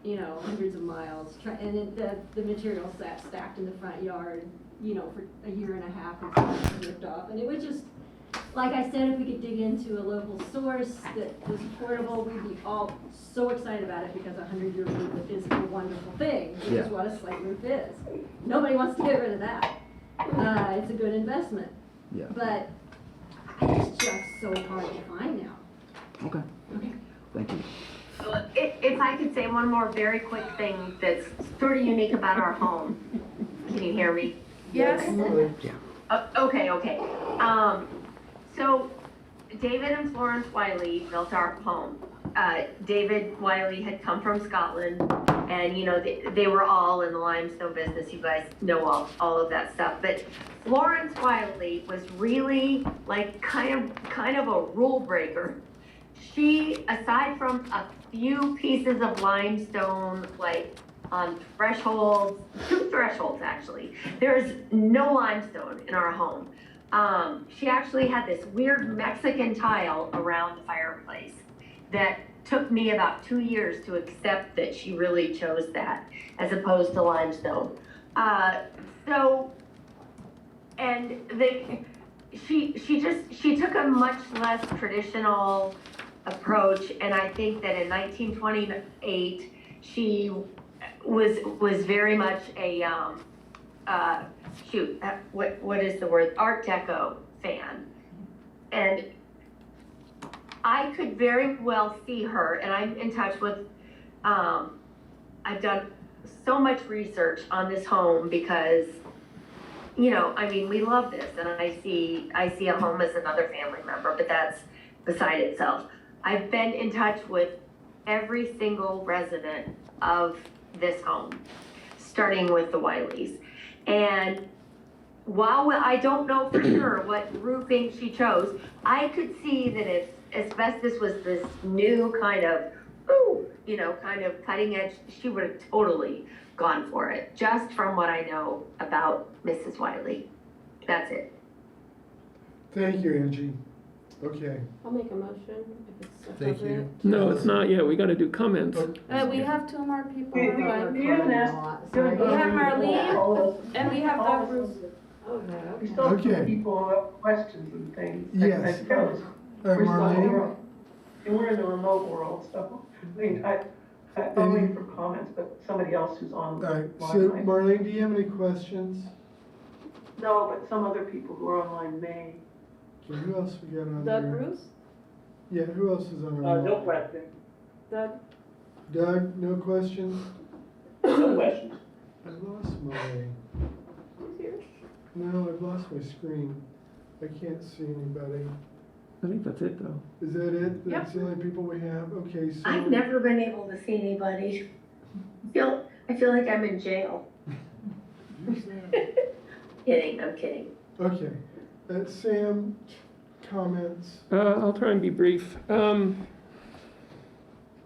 you know, hundreds of miles. And the material sat stacked in the front yard, you know, for a year and a half until it was ripped off. And it was just, like I said, if we could dig into a local source that was affordable, we'd be all so excited about it because a 100-year roof is a wonderful thing, which Yeah. is what a slate roof is. Nobody wants to get rid of that. It's a good investment. yeah. But it's just so hard to find now. Okay, Okay. thank you. If I could say one more very quick thing that's sort of unique about our home. Can you hear me? Yes. Okay. So David and Florence Wiley built our home. David Wiley had come from Scotland, and you know they were all in the limestone business. You guys know all of that stuff. But Florence Wiley was really like kind of a rule breaker. She, aside from a few pieces of limestone, like on thresholds, 2 thresholds actually, there's no limestone in our home. She actually had this weird Mexican tile around the fireplace that took me about 2 years to accept that she really chose that as opposed to limestone. She took a much less traditional approach, and I think that in 1928 she was very much a what is the word, Art Deco fan. And I could very well see her, and I'm in touch with, I've done so much research on this home because, you know, I mean, we love this, and I see a home as another family member, but that's beside itself. I've been in touch with every single resident of this home, starting with the Wileys. And while I don't know for sure what roofing she chose, I could see that if asbestos was this new kind of, kind of cutting edge, she would have totally gone for it, just from what I know about Mrs. Wiley. That's it. Thank you, Angie. Okay, I'll make a motion if it's thank appropriate. you. No, it's not yet. We got to do comments. We have 2 more people. We online. haven't asked. We have Marlene and we have Doug Bruce. We still have Okay. people who have questions and things. Yes. I suppose. All right, We're still in the Marlene? remote- And we're in the remote world, so, I mean, I'm waiting for comments, but somebody else who's on. All right, line so might- Marlene, do you have any questions? No, but some other people who are online may. Okay, who else we got on Doug there? Bruce? Yeah, who else is on our No line? question. Doug? Doug, no questions? No questions. I lost my, Who's here? no, I've lost my screen. I can't see anybody. I think that's it, though. Is that it? That's the only people we have? Okay, so. I've never been able to see anybody. I feel like I'm in jail. Who's that? Kidding, I'm kidding. Okay, Sam, comments? I'll try and be brief.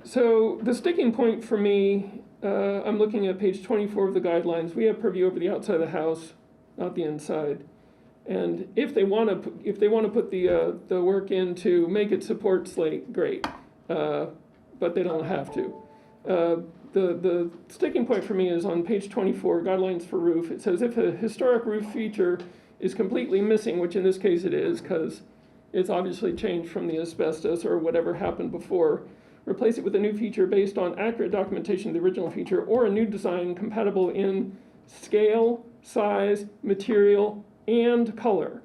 So the sticking point for me, I'm looking at page 24 of the guidelines. We have purview over the outside of the house, not the inside. And if they want to put the work in to make it support slate, great. But they don't have to. The sticking point for me is on page 24, guidelines for roof. It says if a historic roof feature is completely missing, which in this case it is, because it's obviously changed from the asbestos or whatever happened before, replace it with a new feature based on accurate documentation of the original feature or a new design compatible in scale, size, material, and color.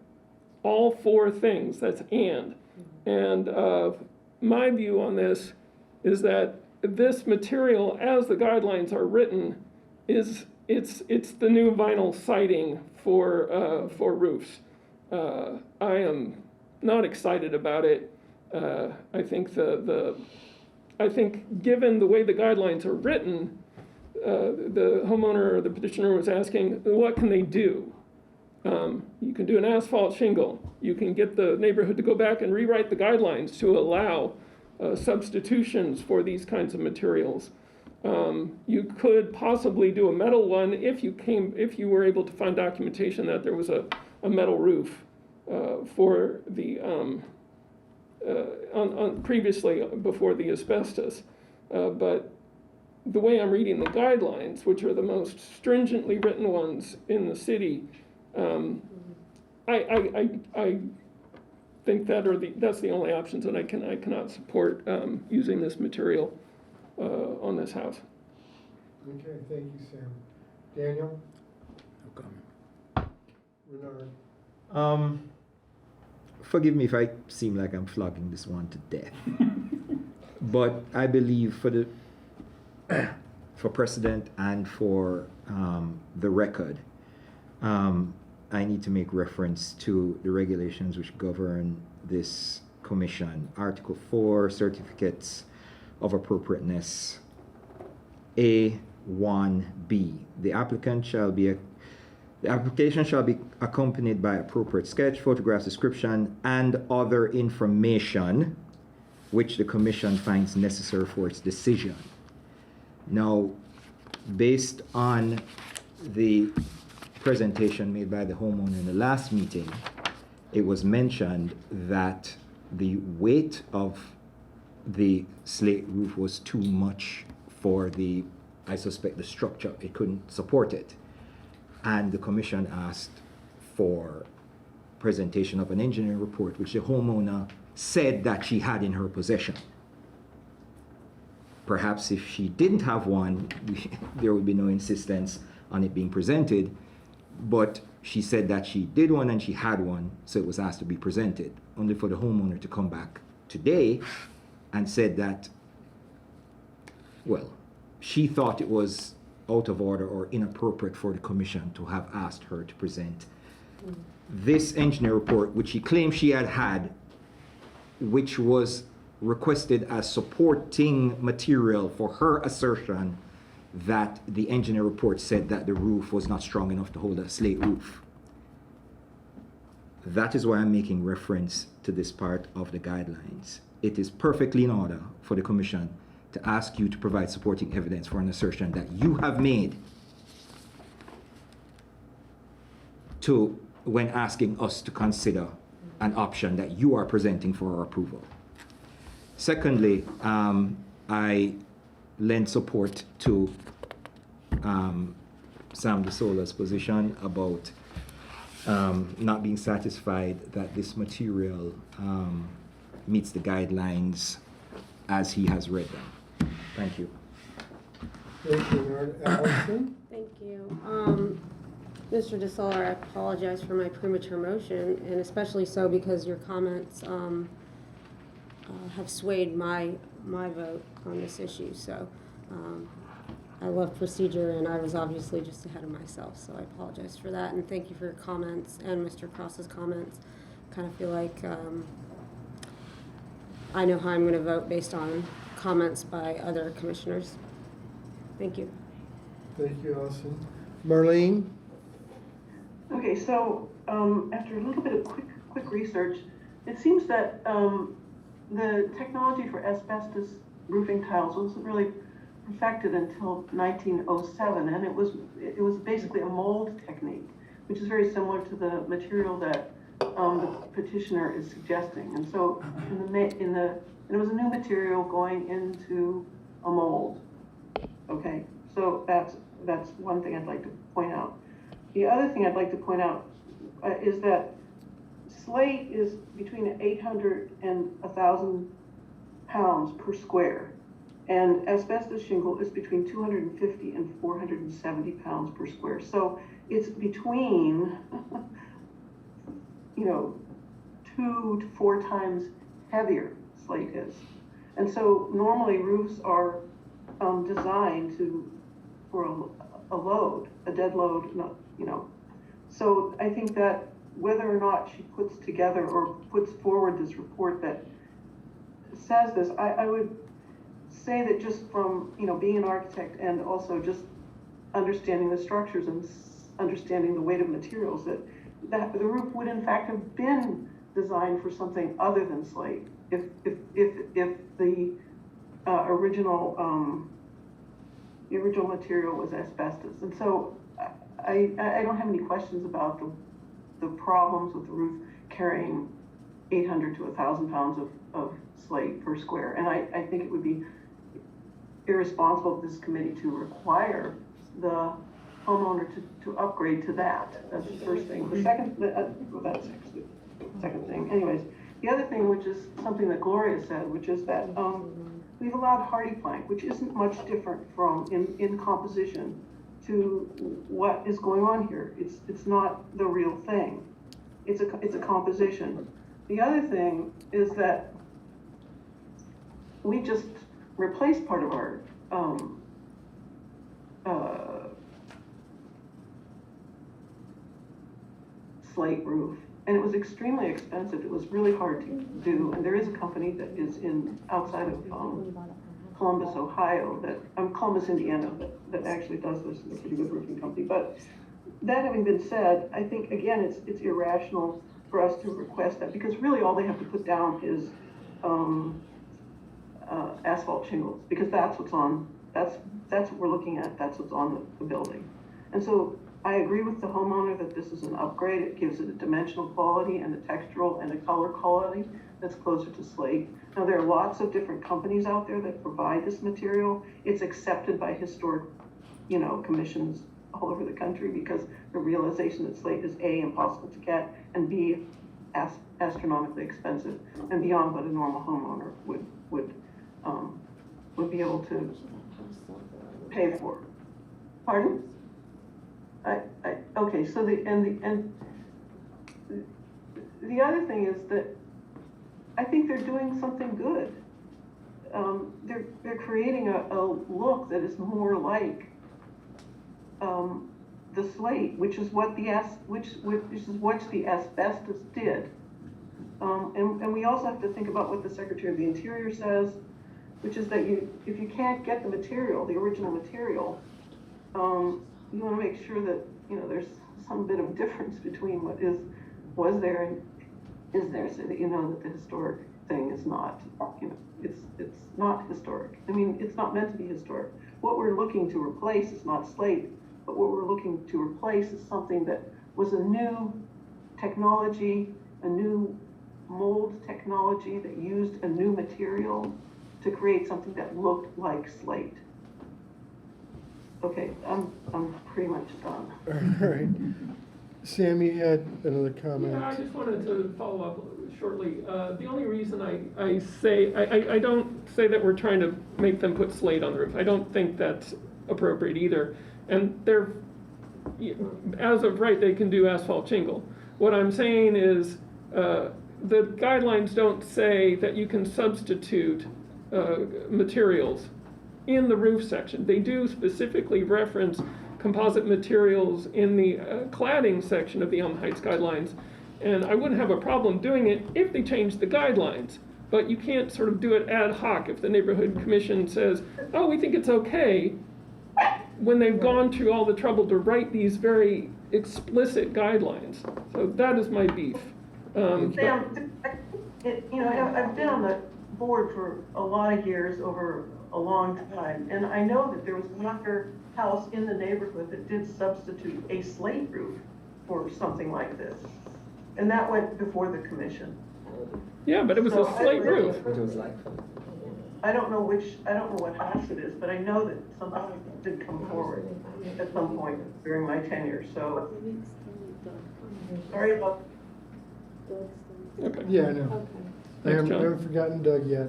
All four things, that's and. And my view on this is that this material, as the guidelines are written, it's the new vinyl siding for roofs. I am not excited about it. I think I think given the way the guidelines are written, the homeowner or the petitioner was asking, what can they do? You can do an asphalt shingle. You can get the neighborhood to go back and rewrite the guidelines to allow substitutions for these kinds of materials. You could possibly do a metal one if you were able to find documentation that there was a metal roof for the on previously before the asbestos. But the way I'm reading the guidelines, which are the most stringently written ones in the city, I think that's the only options, and I cannot support using this material on this house. Okay, thank you, Sam. Daniel? No comment. Renard? Forgive me if I seem like I'm flogging this one to death. But I believe for precedent and for the record, I need to make reference to the regulations which govern this commission. Article 4, certificates of appropriateness. A1B. The application shall be accompanied by appropriate sketch, photograph, description, and other information which the commission finds necessary for its decision. Now, based on the presentation made by the homeowner in the last meeting, it was mentioned that the weight of the slate roof was too much for I suspect the structure, it couldn't support it. And the commission asked for presentation of an engineering report, which the homeowner said that she had in her possession. Perhaps if she didn't have one, there would be no insistence on it being presented, but she said that she did one and she had one, so it was asked to be presented, only for the homeowner to come back today and said that, well, she thought it was out of order or inappropriate for the commission to have asked her to present this engineer report, which she claimed she had, which was requested as supporting material for her assertion that the engineer report said that the roof was not strong enough to hold a slate roof. That is why I'm making reference to this part of the guidelines. It is perfectly in order for the commission to ask you to provide supporting evidence for an assertion that you have made when asking us to consider an option that you are presenting for our approval. Secondly, I lend support to Sam DeSola's position about not being satisfied that this material meets the guidelines as he has read them. Thank you. Thank you, Renard. Allison? Thank you. Mr. DeSola, I apologize for my premature motion, and especially so because your comments have swayed my vote on this issue. So I love procedure, and I was obviously just ahead of myself, so I apologize for that. And thank you for your comments and Mr. Cross's comments. kind of feel like I know how I'm going to vote based on comments by other commissioners. Thank you. Thank you, Allison. Marlene? Okay, so after a little bit of quick research, it seems that the technology for asbestos roofing tiles wasn't really perfected until 1907, and it was basically a mold technique, which is very similar to the material that the petitioner is suggesting. And so it was a new material going into a mold. Okay, so that's one thing I'd like to point out. The other thing I'd like to point out is that slate is between 800 and 1,000 pounds per square, and asbestos shingle is between 250 and 470 pounds per square. So it's between, 2 to 4 times heavier slate is. And so normally roofs are designed for a load, a dead load, So I think that whether or not she puts together or puts forward this report that says this, I would say that just from, being an architect and also just understanding the structures and understanding the weight of materials, that the roof would in fact have been designed for something other than slate if the original material was asbestos. And so I don't have any questions about the problems with the roof carrying 800 to 1,000 pounds of slate per square. And I think it would be irresponsible of this committee to require the homeowner to upgrade to that. That's the first thing. The second, that's the second thing. Anyways, the other thing, which is something that Gloria said, which is that we've allowed hardy plank, which isn't much different from in composition to what is going on here. It's not the real thing. It's a composition. The other thing is that we just replaced part of our slate roof, and it was extremely expensive. It was really hard to do, and there is a company that is outside of Columbus, Ohio, Columbus, Indiana, that actually does this. It's a pretty good roofing company. But that having been said, I think again it's irrational for us to request that, because really all they have to put down is asphalt shingles, because that's what we're looking at. That's what's on the building. And so I agree with the homeowner that this is an upgrade. It gives it a dimensional quality and a textural and a color quality that's closer to slate. Now, there are lots of different companies out there that provide this material. It's accepted by historic, commissions all over the country, because the realization that slate is A, impossible to get, and B, astronomically expensive and beyond what a normal homeowner would be able to pay for. Pardon? Okay, so the other thing is that I think they're doing something good. They're creating a look that is more like the slate, which is what the asbestos did. And we also have to think about what the Secretary of the Interior says, which is that if you can't get the material, the original material, you want to make sure that there's some bit of difference between what was there and is there, so that that the historic thing is not, it's not historic. I mean, it's not meant to be historic. What we're looking to replace is not slate, but what we're looking to replace is something that was a new technology, a new mold technology that used a new material to create something that looked like slate. Okay, I'm pretty much done. All right. Sam, you had another comment. Yeah, I just wanted to follow up shortly. The only reason I say, I don't say that we're trying to make them put slate on the roof. I don't think that's appropriate either. And they're, as of right, they can do asphalt shingle. What I'm saying is the guidelines don't say that you can substitute materials in the roof section. They do specifically reference composite materials in the cladding section of the Heights guidelines. And I wouldn't have a problem doing it if they changed the guidelines. But you can't sort of do it ad hoc if the neighborhood commission says, oh, we think it's okay, when they've gone through all the trouble to write these very explicit guidelines. So that is my beef. Sam, I've been on the board for a lot of years, over a long time, and I know that there was another house in the neighborhood that did substitute a slate roof for something like this. And that went before the commission. Yeah, but it was So a slate roof. I don't know what house it is, but I know that something did come forward at some point during my tenure, so. Sorry about. Okay. Yeah, I know. I Thanks, John. haven't forgotten Doug yet.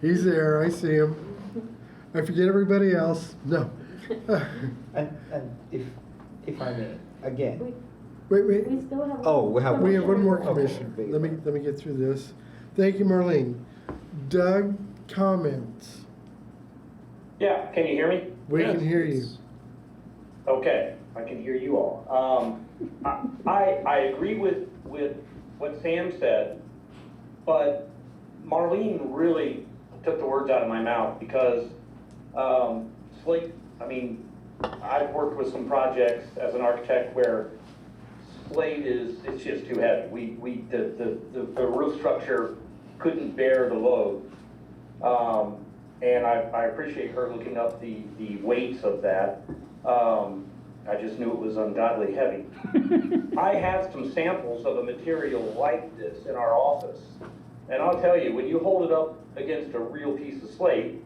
He's there, I see him. I forget everybody else. No. And if I may, again, Wait. oh, we have. We have one more Okay, commission. very Let me get through this. Thank you, Marlene. Doug, comments? Yeah, can you hear me? We Yes. can hear you. Okay, I can hear you all. I agree with what Sam said, but Marlene really took the words out of my mouth because slate, I've worked with some projects as an architect where slate it's just too heavy. The roof structure couldn't bear the load. And I appreciate her looking up the weights of that. I just knew it was ungodly heavy. I have some samples of a material like this in our office. And I'll tell you, when you hold it up against a real piece of slate,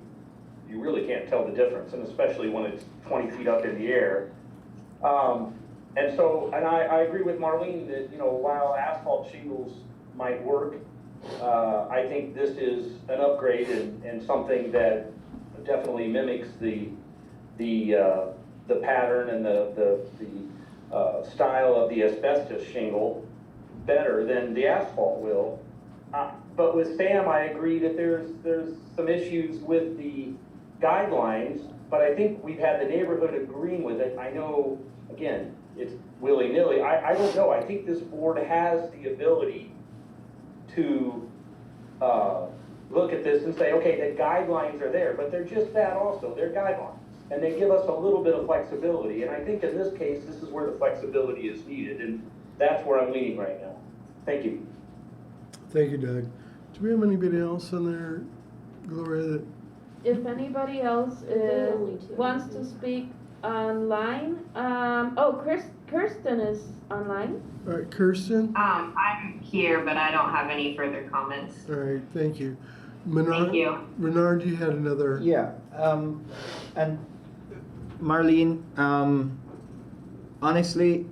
you really can't tell the difference, and especially when it's 20 feet up in the air. And I agree with Marlene that, while asphalt shingles might work, I think this is an upgrade and something that definitely mimics the pattern and the style of the asbestos shingle better than the asphalt will. But with Sam, I agree that there's some issues with the guidelines, but I think we've had the neighborhood agreeing with it. I know, again, it's willy-nilly. I don't know. I think this board has the ability to look at this and say, okay, the guidelines are there, but they're just that also. They're guidelines. And they give us a little bit of flexibility. And I think in this case, this is where the flexibility is needed. And that's where I'm leaning right now. Thank you. Thank you, Doug. Do we have anybody else on there, Gloria? That If anybody else wants to speak online, Kirsten is online. All right, Kirsten? I'm here, but I don't have any further comments. All right, thank you. Menard, Thank you. Renard, you had another. Yeah, and Marlene, honestly,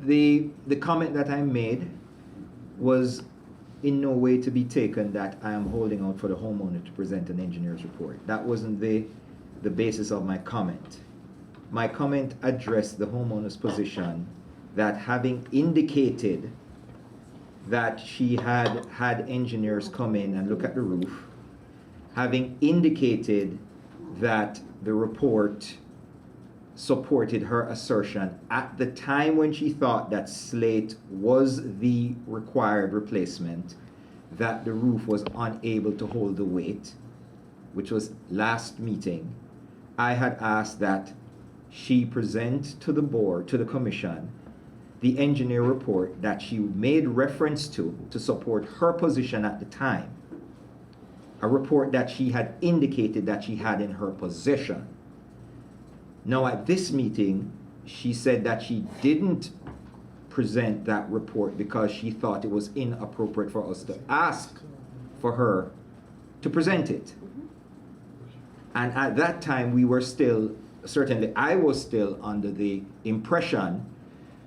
the comment that I made was in no way to be taken that I am holding out for the homeowner to present an engineer's report. That wasn't the basis of my comment. My comment addressed the homeowner's position that, having indicated that she had engineers come in and look at the roof, having indicated that the report supported her assertion at the time when she thought that slate was the required replacement, that the roof was unable to hold the weight, which was last meeting, I had asked that she present to the board, to the commission, the engineer report that she made reference to support her position at the time, a report that she had indicated that she had in her possession. Now at this meeting, she said that she didn't present that report because she thought it was inappropriate for us to ask for her to present it. And at that time, we were still, certainly I was still under the impression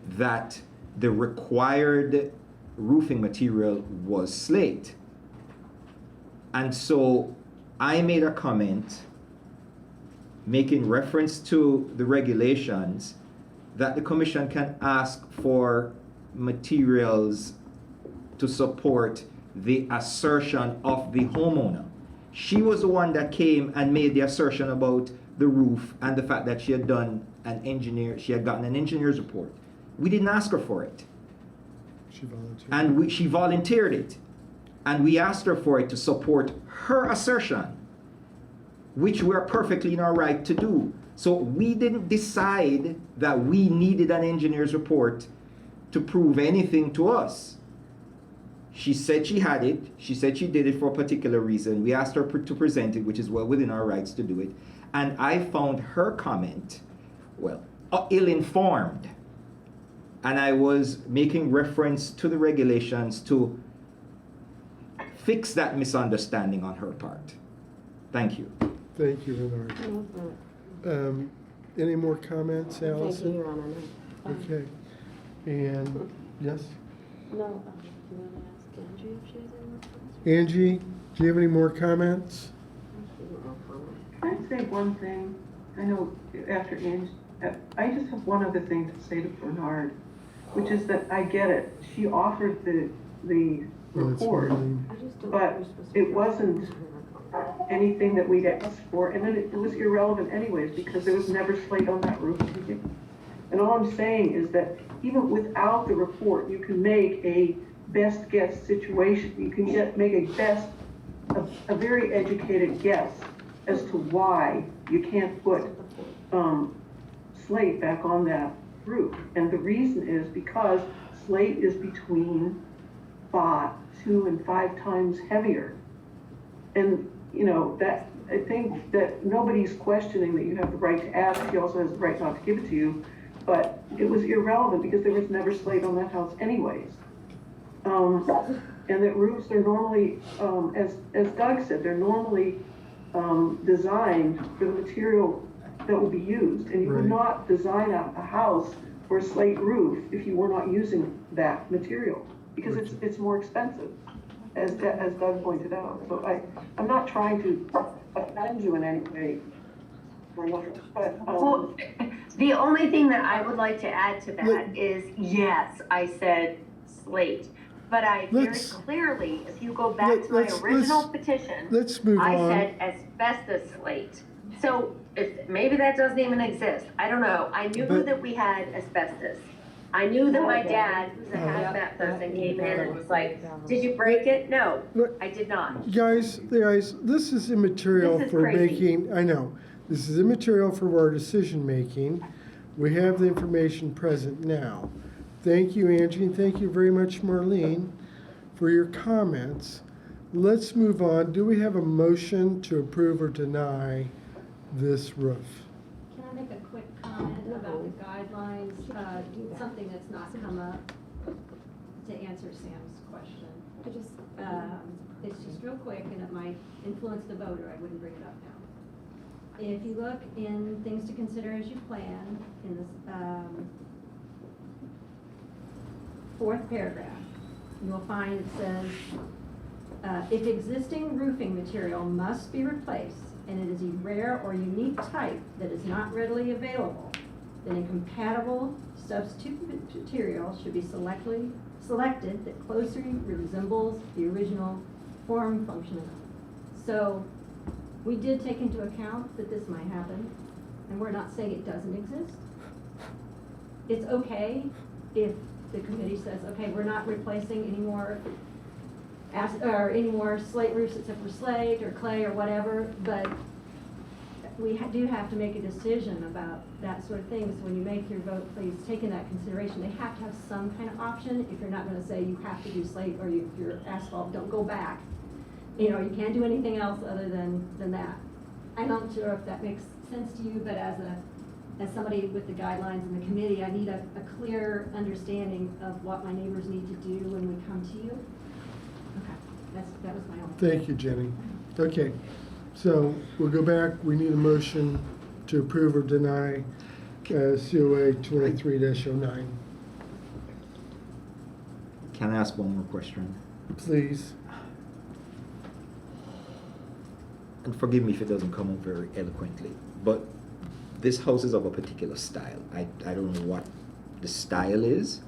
that the required roofing material was slate. And so I made a comment making reference to the regulations that the commission can ask for materials to support the assertion of the homeowner. She was the one that came and made the assertion about the roof and the fact that she had gotten an engineer's report. We didn't ask her for it. She volunteered. And she volunteered it. And we asked her for it to support her assertion, which we're perfectly in our right to do. So we didn't decide that we needed an engineer's report to prove anything to us. She said she had it. She said she did it for a particular reason. We asked her to present it, which is well within our rights to do it. And I found her comment, well, ill-informed. And I was making reference to the regulations to fix that misunderstanding on her part. Thank you. Thank you, Bernard. Any more comments, Allison? Thank you, Your Honor. No. Okay. And, yes? No, do you want to ask Angie if she has any more comments? Angie, do you have any more comments? I'd say one thing. I know after Angie, I just have one other thing to say to Bernard, which is that I get it. She offered the report, but it wasn't anything that we'd asked for, and then it was irrelevant anyways because there was never slate on that roof. And all I'm saying is that even without the report, you can make a best guess situation. You can make a very educated guess as to why you can't put slate back on that roof. And the reason is because slate is between 2 and 5 times heavier. And you know, that I think that nobody's questioning that you have the right to ask. He also has the right not to give it to you, but it was irrelevant because there was never slate on that house anyways. And that roofs are normally, as Doug said, they're normally designed for the material that will be used. And you would not design a house for a slate roof if you were not using that material because it's more expensive, as Doug pointed out. So I'm not trying to offend you in any way. But, Well, the only thing that I would like to add to that is, yes, I said slate. But I very clearly, if you go back to my original petition, let's move I on. said asbestos slate. So maybe that doesn't even exist. I don't know. I knew that we had asbestos. I knew that my dad, who's a hazmat person, came in and was like, did you break it? No, I did not. Guys, this is immaterial This is for crazy. making, I know, this is immaterial for our decision making. We have the information present now. Thank you, Angie, and thank you very much, Marlene, for your comments. Let's move on. Do we have a motion to approve or deny this roof? Can I make a quick comment about the guidelines? Something that's not come up to answer Sam's question. It's just real quick, and it might influence the voter. I wouldn't bring it up now. If you look in things to consider as you plan, in this 4th paragraph, you'll find it says, if existing roofing material must be replaced and it is a rare or unique type that is not readily available, then a compatible substitute material should be selected that closely resembles the original form, function, and all. So we did take into account that this might happen, and we're not saying it doesn't exist. It's okay if the committee says, okay, we're not replacing any more slate roofs except for slate or clay or whatever, but we do have to make a decision about that sort of thing. So when you make your vote, please take in that consideration. They have to have some kind of option. If you're not going to say you have to do slate or if you're asphalt, don't go back. You know, you can't do anything else other than that. I'm not sure if that makes sense to you, but as somebody with the guidelines in the committee, I need a clear understanding of what my neighbors need to do when we come to you. Okay, that was my only. Thank you, Jenny. Okay, so we'll go back. We need a motion to approve or deny COA 23-09. Can I ask one more question? Please. And forgive me if it doesn't come out very eloquently, but this house is of a particular style. I don't know what the style is,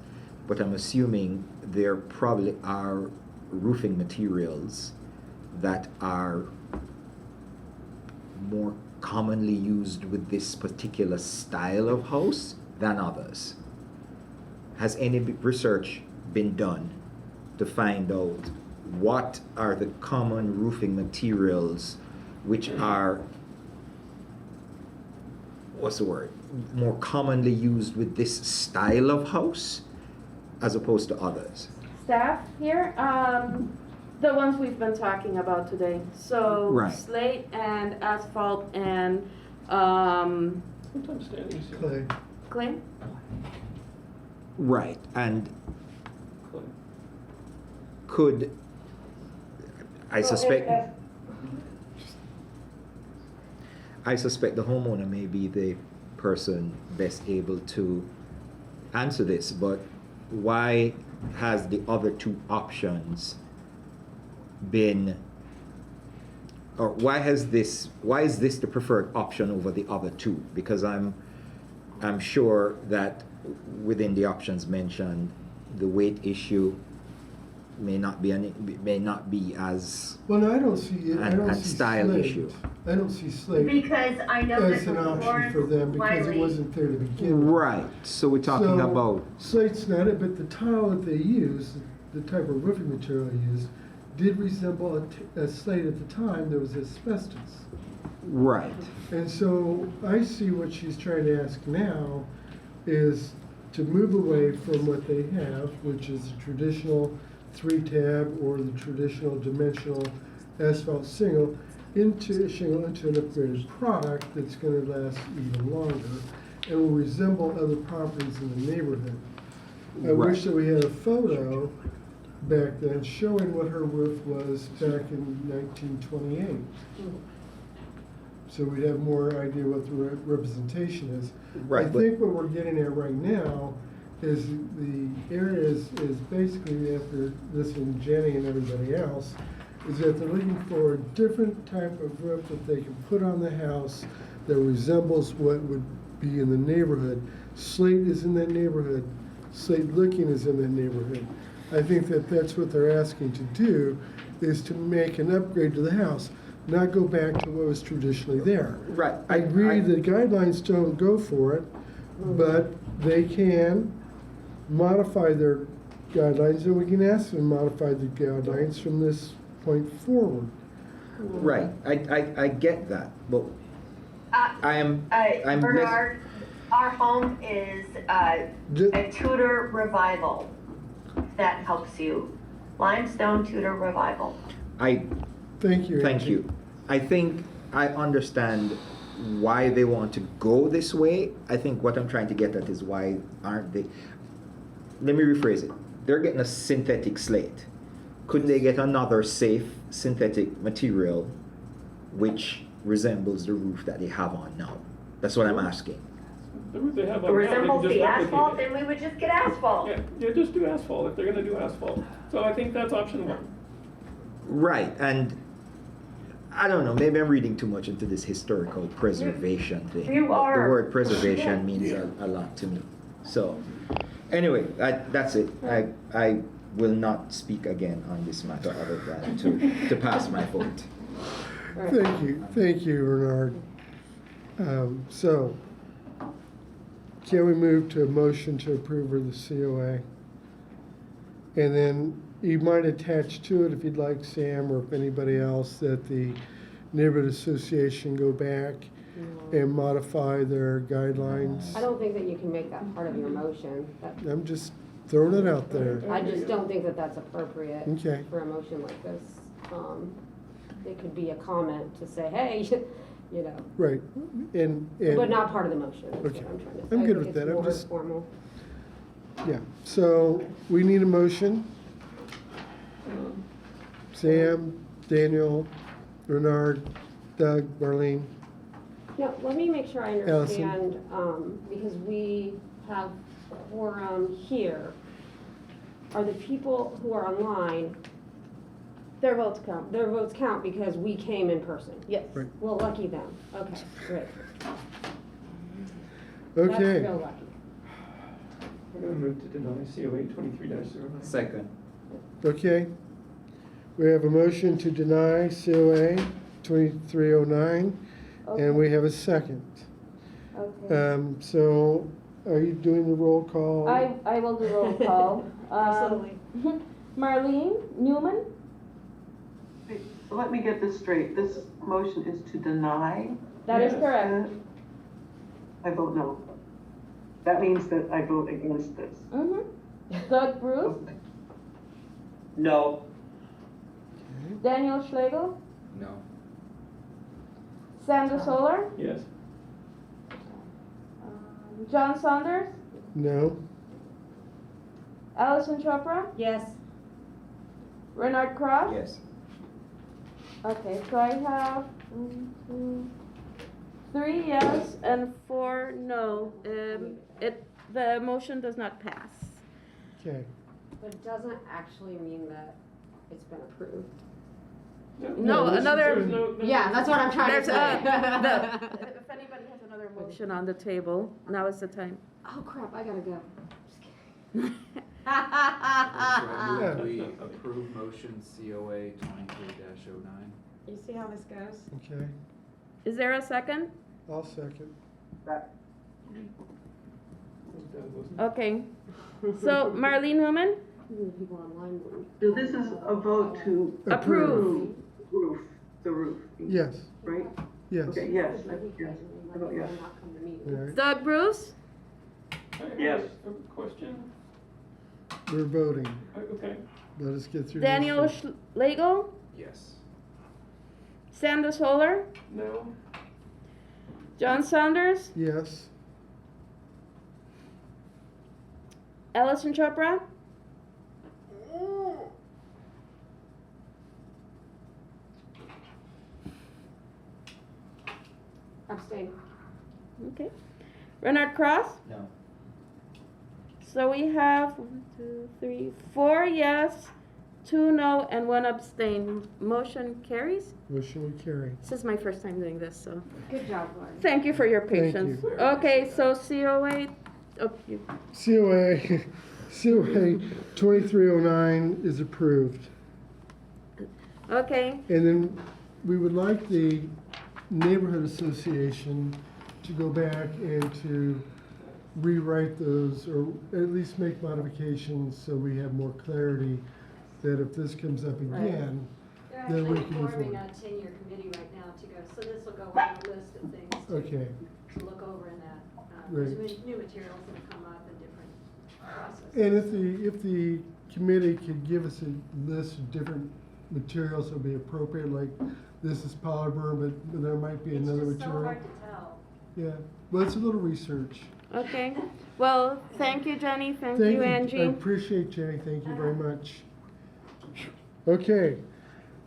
but I'm assuming there probably are roofing materials that are more commonly used with this particular style of house than others. Has any research been done to find out what are the common roofing materials which are, what's the word, more commonly used with this style of house as opposed to others? Staff here, the ones we've been talking about today. So Right. slate and asphalt and Sometimes standing is Clay. clay. Right, and clay. could, I suspect, the homeowner may be the person best able to answer this, but why has the other two options been, or why is this the preferred option over the other two? Because I'm sure that within the options mentioned, the weight issue may not be as Well, no, I don't see it. I don't and see style slate. issue. I don't see slate Because I know that as an option Florence for them because it Wiley- wasn't there to begin with. right. So we're talking So, about slate's not it, but the tile that they use, the type of roofing material they use, did resemble a slate at the time. There was asbestos. right. And so I see what she's trying to ask now is to move away from what they have, which is a traditional 3-tab or the traditional dimensional asphalt shingle into an upgraded product that's going to last even longer and will resemble other properties in the neighborhood. I Right. wish that we had a photo back then showing what her roof was back in 1928. So we'd have more idea what the representation is. Right, I but- think what we're getting at right now is the area is basically, after listening to Jenny and everybody else, is that they're looking for a different type of roof that they can put on the house that resembles what would be in the neighborhood. Slate is in that neighborhood. Slate looking is in that neighborhood. I think that that's what they're asking to do, is to make an upgrade to the house, not go back to what was traditionally there. Right. I agree the guidelines don't go for it, but they can modify their guidelines, and we can ask them to modify the guidelines from this point forward. Right. I get that, but I'm Bernard, our home is a Tudor revival. If that helps you. Limestone Tudor revival. Thank you. Thank Angie. you. I think I understand why they want to go this way. I think what I'm trying to get at is why aren't they, let me rephrase it. They're getting a synthetic slate. Couldn't they get another safe synthetic material which resembles the roof that they have on now? That's what I'm asking. The roof they have It on now, they can resembles just the replicate asphalt, it. then we would just get asphalt. Yeah, just do asphalt if they're gonna do asphalt. So I think that's option one. Right, and I don't know, maybe I'm reading too much into this historical preservation thing. You are. The word preservation means a lot to me. So, anyway, that's it. I will not speak again on this matter other than to pass my vote. Thank you, Bernard. So, can we move to a motion to approve of the COA? And then you might attach to it, if you'd like, Sam, or if anybody else, that the neighborhood association go back and modify their guidelines. I don't think that you can make that part of your motion. I'm just throwing it out there. I just don't think that that's appropriate Okay. for a motion like this. It could be a comment to say, hey, you know, Right, and. but not part of the motion, is what Okay. I'm trying to say. I'm I good think with that. it's I'm more just- formal. Yeah, so we need a motion. Sam, Daniel, Bernard, Doug, Marlene. Now, let me make sure I Allison. understand, because we have quorum here. Are the people who are online, Their votes count. their votes count because we came in person? Yes. Right. Well, lucky them. Okay, great. Okay, That's real lucky. We're gonna move to deny COA 23-09. Second. okay. We have a motion to deny COA 2309, and we have a second. Okay. So are you doing the roll call? I will do roll call. Absolutely. Marlene Newman? Wait, let me get this straight. This motion is to deny? That is Yes. correct. I vote no. That means that I vote against this. Doug Bruce? No. Daniel Schlegel? No. Sandra Solar? Yes. John Saunders? No. Allison Chopra? Yes. Renard Cross? Yes. Okay, so I have 1, 2, 3 yes and 4 no. The motion does not pass. Okay. But it doesn't actually mean that it's been approved. No, another. There's no- Yeah, that's what I'm trying There's to say. if anybody has another motion on the table, now is the time. Oh crap, I gotta go. So I Yeah. move we approve motion COA 23-09. You see how this goes? Okay. Is there a second? I'll second. Okay. So Marlene Newman, People online wouldn't. So this is a vote to approve. roof, the roof, Yes. right? Yes. Okay, yes, yes, I vote yes. Not come to me. All right. Doug Bruce, I have Yes. a question. We're voting. Okay. Let us get through Daniel this. Schlegel, Yes. Sandra Solar, No. John Saunders, Yes. Allison Chopra, Abstain. okay, Renard Cross. No. So we have 1, 2, 3, 4 yes, 2 no, and 1 abstain. Motion carries. Motion will carry. This is my first time doing this, so Good job, Lauren. thank you for your Thank patience. you. Okay, so COA, oh, you, COA, COA 2309 is approved. okay, And then we would like the neighborhood association to go back and to rewrite those, or at least make modifications so we have more clarity that if this comes up again, They're then we actually can move forming a forward. 10-year committee right now to go, so this will go on the list of things Okay, to look over in that. There's Right. new materials that have come up and different processes. and if the committee could give us a list of different materials that would be appropriate, like this is polymer, but there might be another It's just so material. hard to tell. Yeah, well, it's a little research. okay. Well, thank you, Jenny, thank you, I Angie. appreciate Jenny, thank you very much. Okay,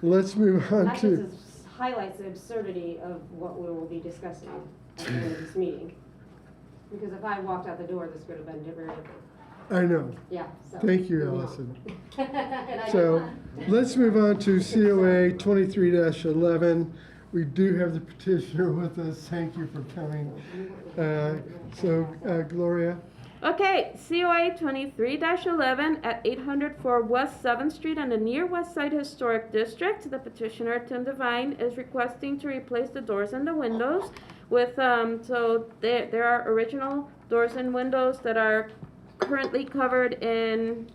let's move on That to, just highlights the absurdity of what we will be discussing at the end of this meeting. Because if I walked out the door, this would have been very different. I know, Yeah, so. thank you, moving on. Allison. And I So, did not. let's move on to COA 23-11. We do have the petitioner with us, thank you for coming. Gloria, Okay, COA 23-11 at 804 West 7th Street in the near West Side Historic District. The petitioner, Tim Devine, is requesting to replace the doors and the windows with, so there are original doors and windows that are currently covered in,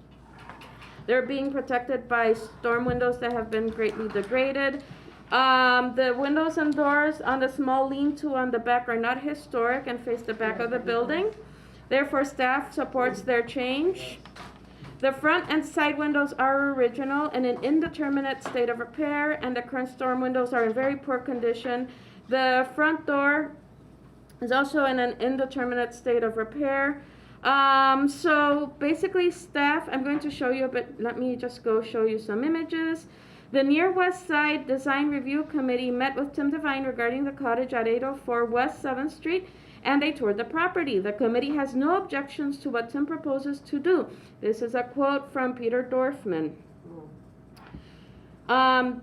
they're being protected by storm windows that have been greatly degraded. The windows and doors on the small lean-to on the back are not historic and face the back of the building. Therefore, staff supports their change. The front and side windows are original and in indeterminate state of repair, and the current storm windows are in very poor condition. The front door is also in an indeterminate state of repair. So basically, staff, I'm going to show you a bit, let me just go show you some images. The Near West Side Design Review Committee met with Tim Devine regarding the cottage at 804 West 7th Street, and they toured the property. The committee has no objections to what Tim proposes to do. This is a quote from Peter Dorfman.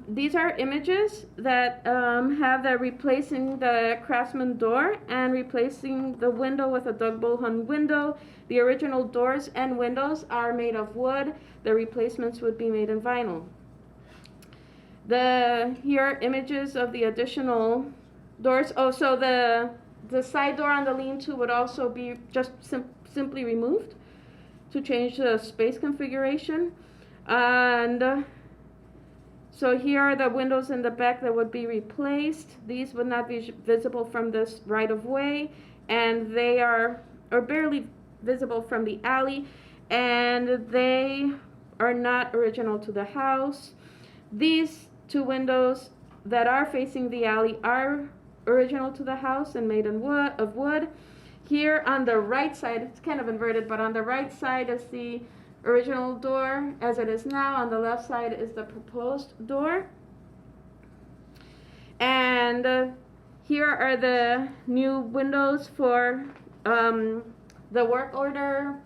These are images that have the replacing the Craftsman door and replacing the window with a Doug Bullhorn window. The original doors and windows are made of wood. The replacements would be made in vinyl. Here are images of the additional doors. Oh, so the side door on the lean-to would also be just simply removed. to change the space configuration. And so here are the windows in the back that would be replaced. These would not be visible from this right of way, and they are barely visible from the alley, and they are not original to the house. These two windows that are facing the alley are original to the house and made in wood. Here on the right side, it's kind of inverted, but on the right side is the original door as it is now. On the left side is the proposed door. And here are the new windows for the work order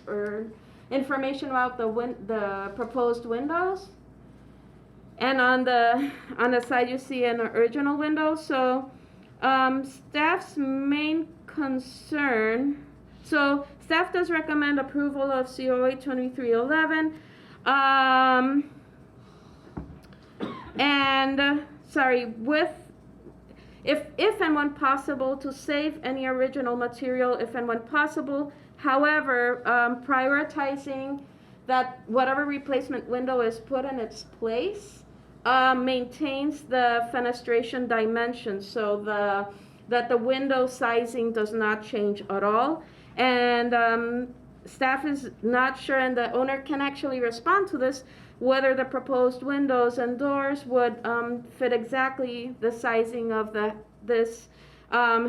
or information about the proposed windows. And on the side you see an original window. So staff's main concern, so staff does recommend approval of COA 2311. If and when possible, to save any original material, if and when possible. However, prioritizing that whatever replacement window is put in its place maintains the fenestration dimensions, so that the window sizing does not change at all. And staff is not sure, and the owner can actually respond to this, whether the proposed windows and doors would fit exactly the sizing of this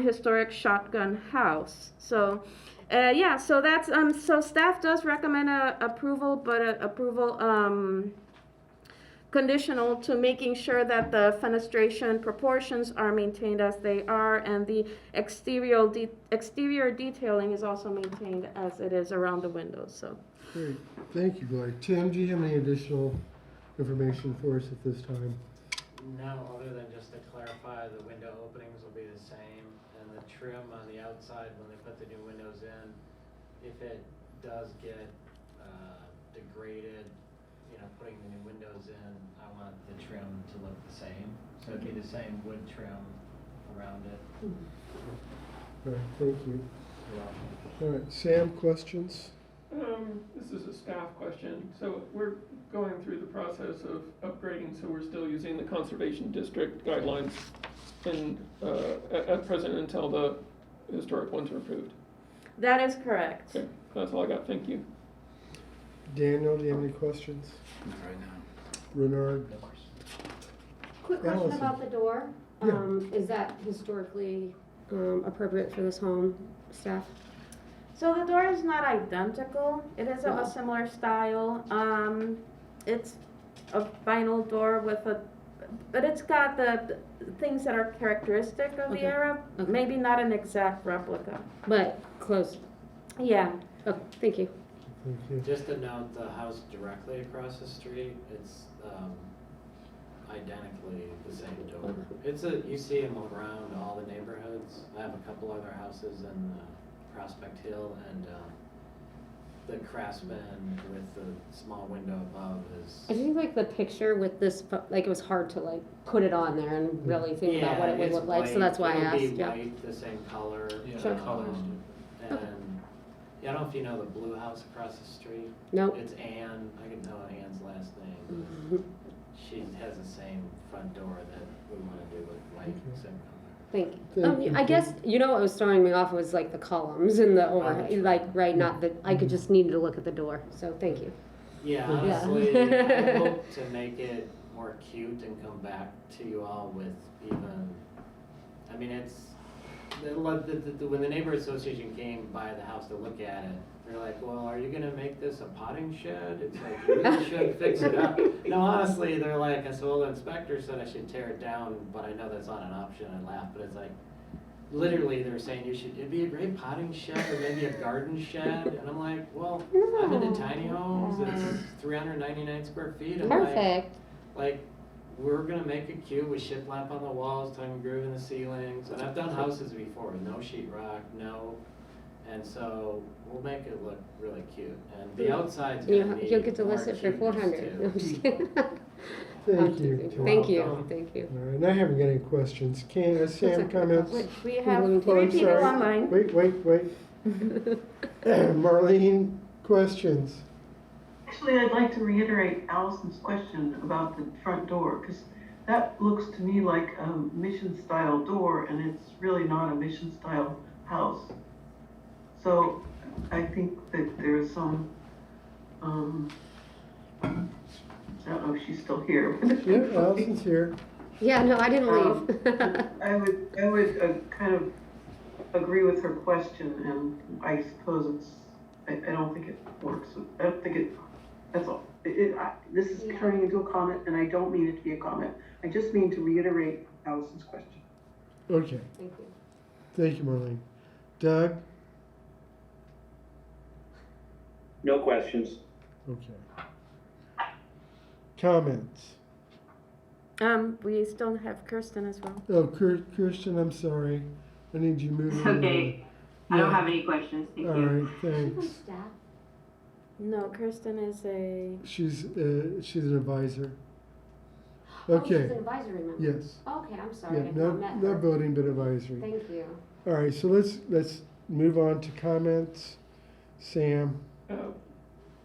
historic shotgun house. So yeah, so that's so staff does recommend approval, but approval conditional to making sure that the fenestration proportions are maintained as they are, and the exterior detailing is also maintained as it is around the windows. So Great, thank you, Gloria. Tim, do you have any additional information for us at this time? No, other than just to clarify, the window openings will be the same, and the trim on the outside when they put the new windows in, if it does get degraded, you know, putting the new windows in, I want the trim to look the same. So it'd be the same wood trim around it. All right, thank you. All right, Sam, questions? This is a staff question. So we're going through the process of upgrading, so we're still using the Conservation District guidelines at present until the historic ones are approved. that is correct. Okay, that's all I got. Thank you. Daniel, do you have any questions? Not right now. Renard? Quick question Allison. about the door. Yeah. Is that historically appropriate for this home, staff? So the door is not identical. It is a similar style. It's a vinyl door but it's got the things that are characteristic of the Okay. era. Okay. Maybe not an exact replica. But close. Yeah. Okay, thank you. Thank you. Just to note, the house directly across the street, it's identically the same door. It's you see them around all the neighborhoods. I have a couple other houses in Prospect Hill, and the craftsman with the small window above is. I think like the picture with this, like it was hard to like put it on there and really think about what it would it's look like, so white. that's why I It'll asked, be yeah. white, the same color. Yeah, Sure. colors. And yeah, I don't know if you know the blue house across the street. Nope. It's Ann. I can know Ann's last name. Mhm. She has the same front door that we want to do with white, Okay. same color. Thank you. Thank you. I guess, you know what was throwing me off was like the columns and the overhead, like, right, not the, I could just needed to look at the door, so thank you. Yeah, Yeah. honestly, I hope to make it more cute and come back to you all with even, I mean, it's, when the neighborhood association came by the house to look at it, they're like, well, are you gonna make this a potting shed? It's like, you really should fix it up. No, honestly, they're like, I said, well, the inspector said I should tear it down, but I know that's not an option. I laughed, but it's like, literally, they're saying it'd be a great potting shed or maybe a garden shed. And I'm like, well, I'm into tiny homes. It's 399 square feet. I'm Perfect. like, we're gonna make it cute with shiplap on the walls, tongue and groove in the ceilings. And I've done houses before with no sheetrock, and so we'll make it look really cute. And the outside's gonna need You'll get to more list it for cuteness, 400. No, I'm too. just kidding. Thank you. Tim. Thank you, welcome. thank you. All right, and I haven't got any questions. Sam, comments? We have Oh, three I'm people sorry. online. Wait. Marlene, questions? Actually, I'd like to reiterate Allison's question about the front door, because that looks to me like a mission-style door, and it's really not a mission-style house. So I think that there's some, I don't know if she's still here. Yeah, Allison's here. Yeah, no, I didn't leave. I would kind of agree with her question, and I suppose I don't think it works. I don't think it, that's all. This is turning into a comment, and I don't mean it to be a comment. I just mean to reiterate Allison's question. Okay. Thank you. Thank you, Marlene. Doug? No questions. Okay. Comments? We still have Kirsten as well. Oh, Kirsten, I'm sorry. I need you moving. It's okay. I don't Yeah. have any questions, thank All you. right, thanks. No, Kirsten is a. She's an advisor. Oh, Okay. she's an advisory member? Yes. Okay, I'm sorry, Yeah, I've not met her. not voting, but advisory. Thank you. All right, so let's move on to comments. Sam?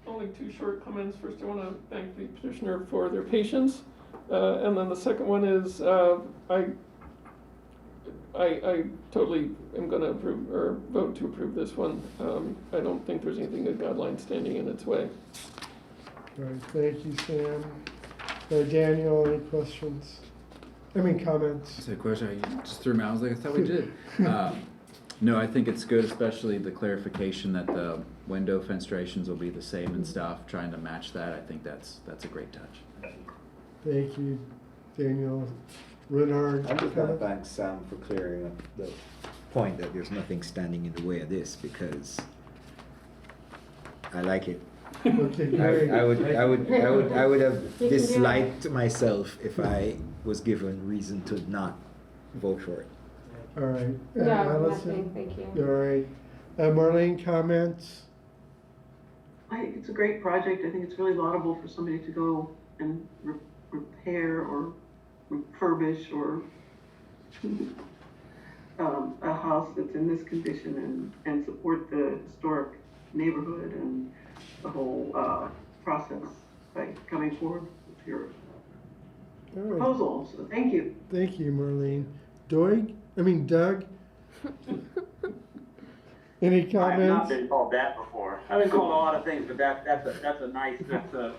Only two short comments. First, I want to thank the petitioner for their patience. And then the second one is, I totally am going to approve or vote to approve this one. I don't think there's anything in guideline standing in its way. All right, thank you, Sam. Daniel, any questions? I mean, comments? That's a question. You just threw me out. I was like, I thought we did. No, I think it's good, especially the clarification that the window fenestrations will be the same and stuff, trying to match that. I think that's a great touch. Thank you, Daniel. Renard? I just want to thank Sam for clearing up the point that there's nothing standing in the way of this, because I like it. Okay, great. I would have disliked myself if I was given reason to not vote for it. All right. No, Allison? nothing, thank you. All right. Marlene, comments? I think it's a great project. I think it's really laudable for somebody to go and repair or refurbish or a house that's in this condition and support the historic neighborhood and the whole process by coming forward with your All right. proposal. So thank you. Thank you, Marlene. Doug? Any I have not comments? been called that before. I've been called a lot of things, but that's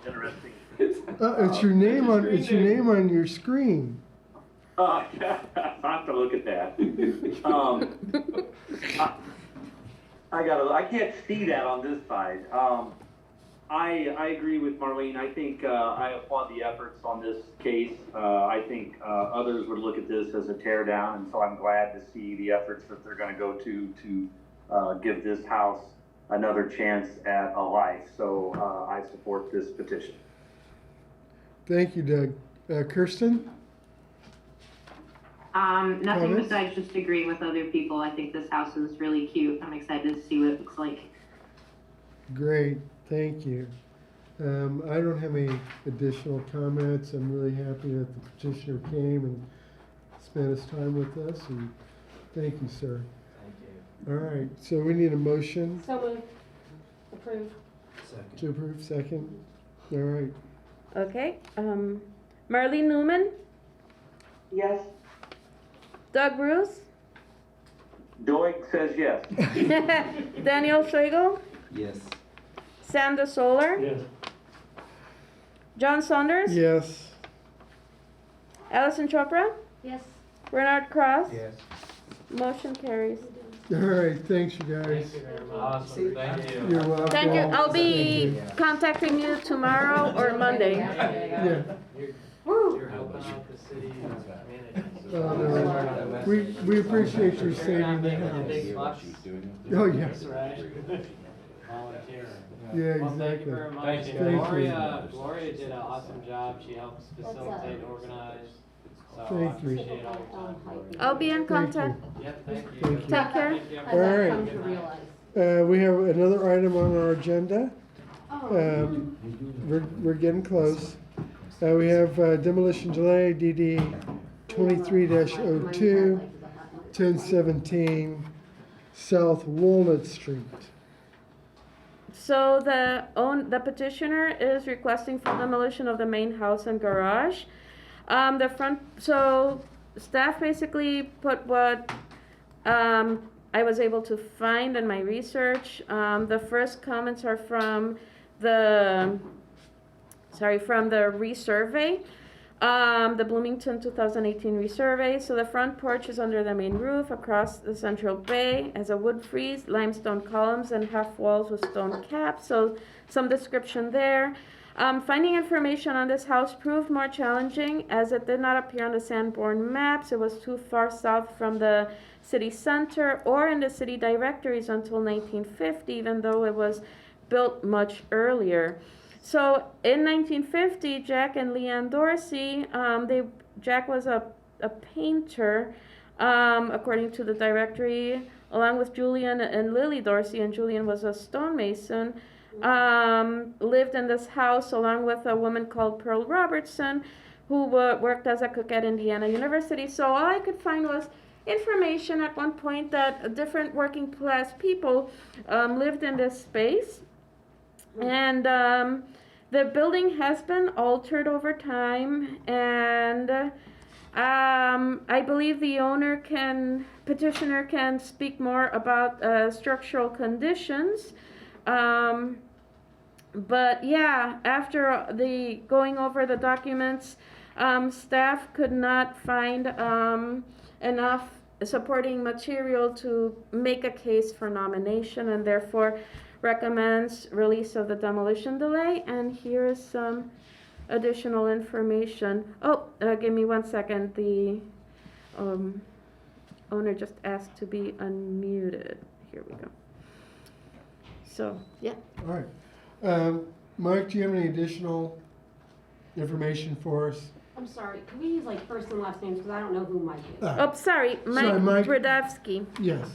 interesting. It's your name on your screen. I have to look at that. I can't see that on this side. I agree with Marlene. I think I applaud the efforts on this case. I think others would look at this as a tear down, and so I'm glad to see the efforts that they're going to go to give this house another chance at a life. So I support this petition. Thank you, Doug. Kirsten? Nothing Comments? besides just agreeing with other people. I think this house is really cute. I'm excited to see what it looks like. Great, thank you. I don't have any additional comments. I'm really happy that the petitioner came and spent his time with us, and thank you, sir. Thank you. All right, so we need a motion So moved. Approved. to approve, second. All right, Okay. Marlene Newman, Yes. Doug Bruce, Doig says yes. Daniel Schlegel, Yes. Sam the Solar, Yes. John Saunders, yes. Allison Chopra, Yes. Bernard Cross. Yes. Motion carries. All right, thanks, you guys. Thank you very much. Awesome, thank you. You're welcome. Thank you. I'll be Thank contacting you tomorrow or Monday. Yeah. You're helping out the city and community. No, we appreciate your saving the Making big house. bucks. Oh, yeah. That's right. Volunteer. Yeah, Well, thank exactly. you very much. Thank you. And Gloria did an awesome job. She helps facilitate, organize. So I Thank you. appreciate all your time. Gloria. I'll be in Thank contact. Yep, thank you. Thank you. Take care. Thank you. All right. Come to realize. We have another item on our agenda. Oh. We're getting close. We have demolition delay, DD 23-02, 1017 South Walnut Street. So the petitioner is requesting for demolition of the main house and garage. So staff basically put what I was able to find in my research. The first comments are from the resurvey. The Bloomington 2018 resurvey. So the front porch is under the main roof across the central bay, has a wood frieze, limestone columns, and half walls with stone caps. So some description there. Finding information on this house proved more challenging as it did not appear on the Sanborn maps. It was too far south from the city center or in the city directories until 1950, even though it was built much earlier. So in 1950, Jack and Leanne Dorsey, Jack was a painter, according to the directory, along with Julian and Lily Dorsey, and Julian was a stonemason, lived in this house along with a woman called Pearl Robertson, who worked as a cook at Indiana University. So all I could find was information at one point that different working class people lived in this space. And the building has been altered over time, and I believe the petitioner can speak more about structural conditions. But yeah, after going over the documents, staff could not find enough supporting material to make a case for nomination, and therefore recommends release of the demolition delay. And here is some additional information. Give me 1 second. The owner just asked to be unmuted. Here we go. So, yeah. All right. Mike, do you have any additional information for us? I'm sorry, can we use like first and last names, because I don't know who Mike is. Sorry, Mike Brodowski. Yes.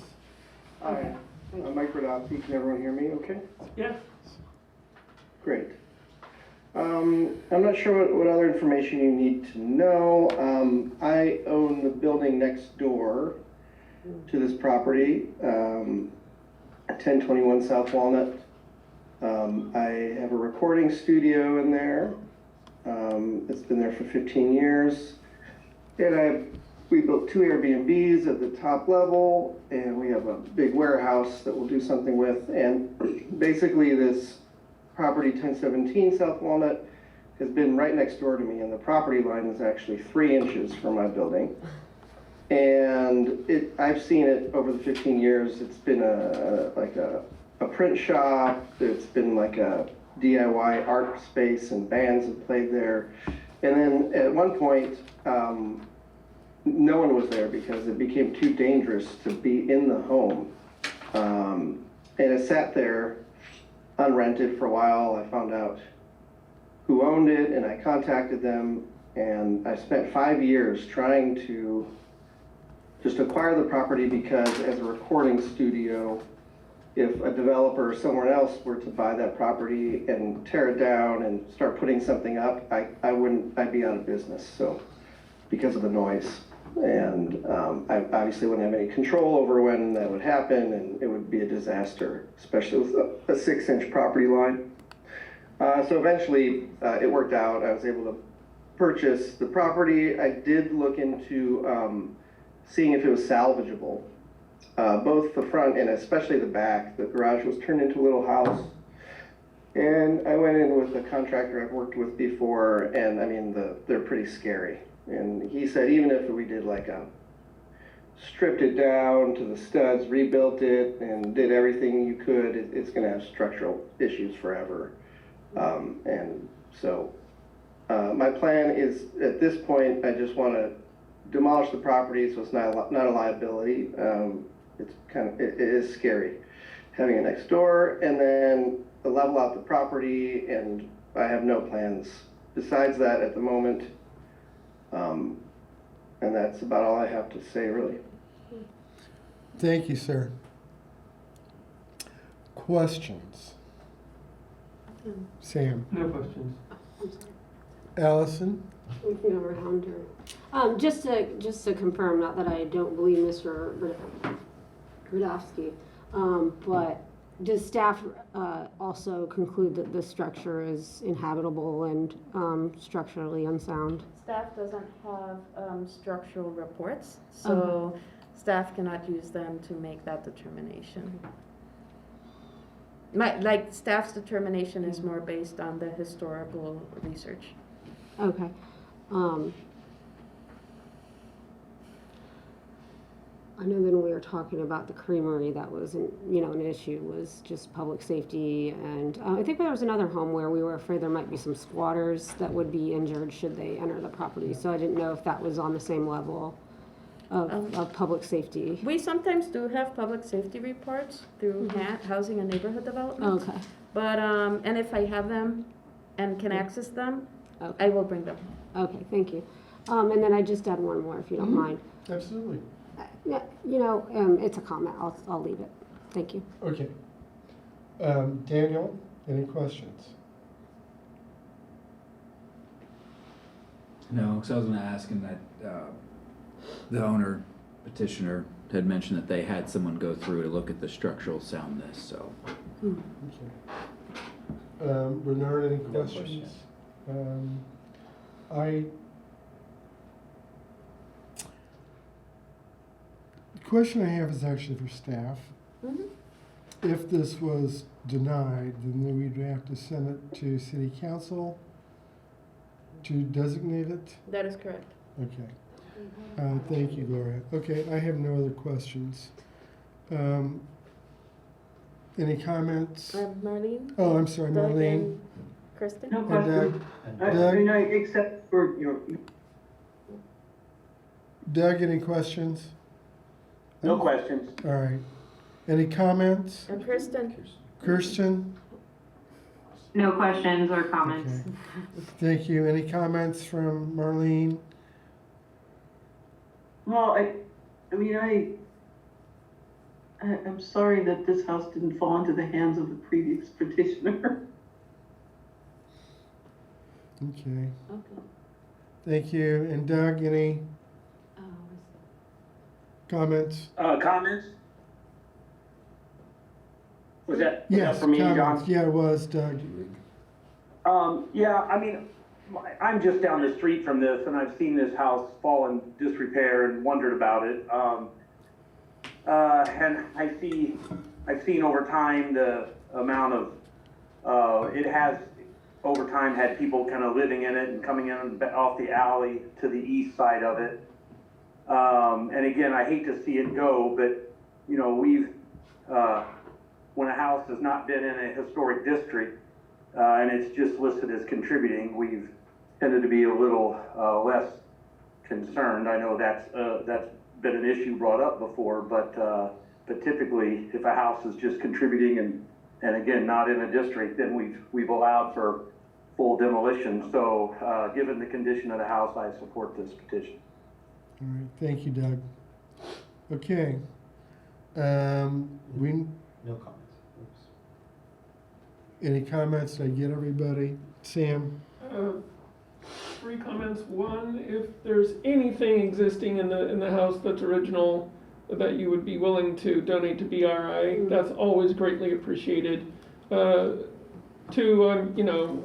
Hi, I'm Mike Brodowski. Can everyone hear me okay? Yeah. Great. I'm not sure what other information you need to know. I own the building next door to this property, 1021 South Walnut. I have a recording studio in there. It's been there for 15 years. And we built 2 Airbnbs at the top level, and we have a big warehouse that we'll do something with. And basically this property 1017 South Walnut has been right next door to me, and the property line is actually 3 inches from my building. And I've seen it over the 15 years. It's been a print shop. It's been like a DIY art space, and bands have played there. And then at one point, no one was there because it became too dangerous to be in the home. And it sat there unrented for a while. I found out who owned it, and I contacted them, and I spent 5 years trying to just acquire the property, because as a recording studio, if a developer or someone else were to buy that property and tear it down and start putting something up, I'd be out of business. So, because of the noise. And I obviously wouldn't have any control over when that would happen, and it would be a disaster, especially with a 6-inch property line. So eventually it worked out. I was able to purchase the property. I did look into seeing if it was salvageable. Both the front and especially the back. The garage was turned into a little house. And I went in with a contractor I've worked with before, and I mean, they're pretty scary. And he said even if we did stripped it down to the studs, rebuilt it, and did everything you could, it's going to have structural issues forever. And so my plan is, at this point, I just want to demolish the property so it's not a liability. It is scary having it next door, and then level out the property, and I have no plans besides that at the moment. And that's about all I have to say, really. Thank you, sir. Questions? Sam? No questions. Allison? We can go around her. Just to confirm, not that I don't believe Mr. Grudowski, but does staff also conclude that this structure is inhabitable and structurally unsound? Staff doesn't have structural reports, so staff cannot use them to make that determination. Like staff's determination is more based on the historical research. Okay. I know then we were talking about the creamery that was, an issue was just public safety, and I think there was another home where we were afraid there might be some squatters that would be injured should they enter the property. So I didn't know if that was on the same level of public safety. We sometimes do have public safety reports through Housing and Neighborhood Development. Okay. But, and if I have them and can access them, I will bring them. Okay, thank you. And then I just had one more, if you don't mind. Absolutely. Yeah, it's a comment. I'll leave it. Thank you. Okay. Daniel, any questions? No, because I was going to ask him that the owner petitioner had mentioned that they had someone go through to look at the structural soundness, so. Okay. Bernard, any questions? The question I have is actually for staff. If this was denied, then we'd have to send it to city council to designate it? That is correct. Okay. Thank you, Gloria. Okay, I have no other questions. Any comments? Marlene? Oh, I'm sorry, Doug Marlene. and Kristen? No And question. Doug? Except for your. Doug, any questions? No questions. All right. Any comments? And Kristen? Kirsten? No questions or comments. Okay. Thank you. Any comments from Marlene? Well, I'm sorry that this house didn't fall into the hands of the previous petitioner. Okay. Thank you. And Doug, any comments? Comments? Was that Yes, for me, comments. John? Yeah, it was, Doug. Yeah, I mean, I'm just down the street from this, and I've seen this house fall in disrepair and wondered about it. And I've seen over time the amount of, it has over time had people kind of living in it and coming in off the alley to the east side of it. And again, I hate to see it go, but when a house has not been in a historic district, and it's just listed as contributing, we've tended to be a little less concerned. I know that's been an issue brought up before, but typically, if a house is just contributing and again not in a district, then we've allowed for full demolition. So, given the condition of the house, I support this petition. All right. Thank you, Doug. Okay. No comments. Oops. Any comments? Did I get everybody? Sam? 3 comments. One, if there's anything existing in the house that's original that you would be willing to donate to BRI, that's always greatly appreciated. 2,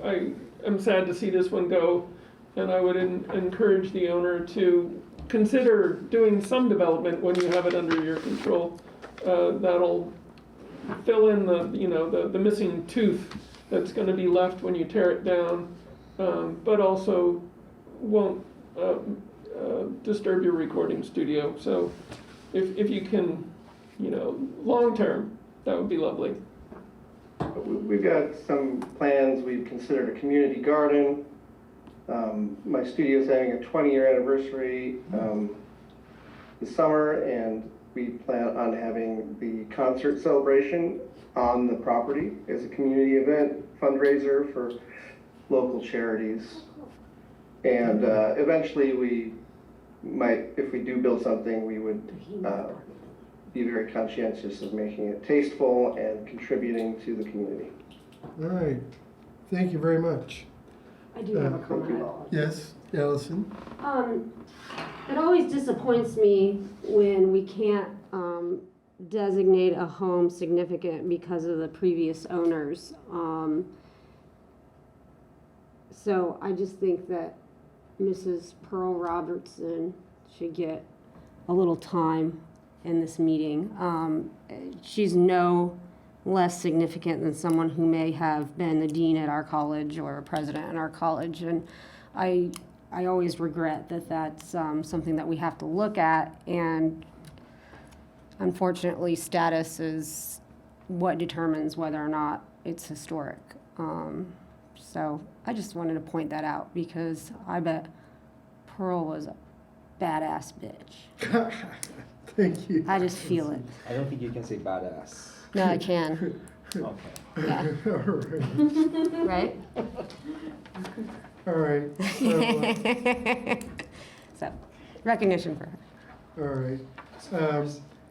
I am sad to see this one go, and I would encourage the owner to consider doing some development when you have it under your control. That'll fill in the missing tooth that's going to be left when you tear it down, but also won't disturb your recording studio. So if you can, long term, that would be lovely. We've got some plans. We've considered a community garden. My studio's having a 20-year anniversary this summer, and we plan on having the concert celebration on the property as a community event, fundraiser for local charities. And eventually we might, if we do build something, we would be very conscientious of making it tasteful and contributing to the community. All right. Thank you very much. I do have a comment. Yes, Allison? It always disappoints me when we can't designate a home significant because of the previous owners. So I just think that Mrs. Pearl Robertson should get a little time in this meeting. She's no less significant than someone who may have been the dean at our college or a president at our college. And I always regret that that's something that we have to look at. And unfortunately, status is what determines whether or not it's historic. So I just wanted to point that out because I bet Pearl was a badass bitch. Thank you. I just feel it. I don't think you can say badass. No, I can. Okay. Yeah. All right. Right? All right. So, recognition for her. All right.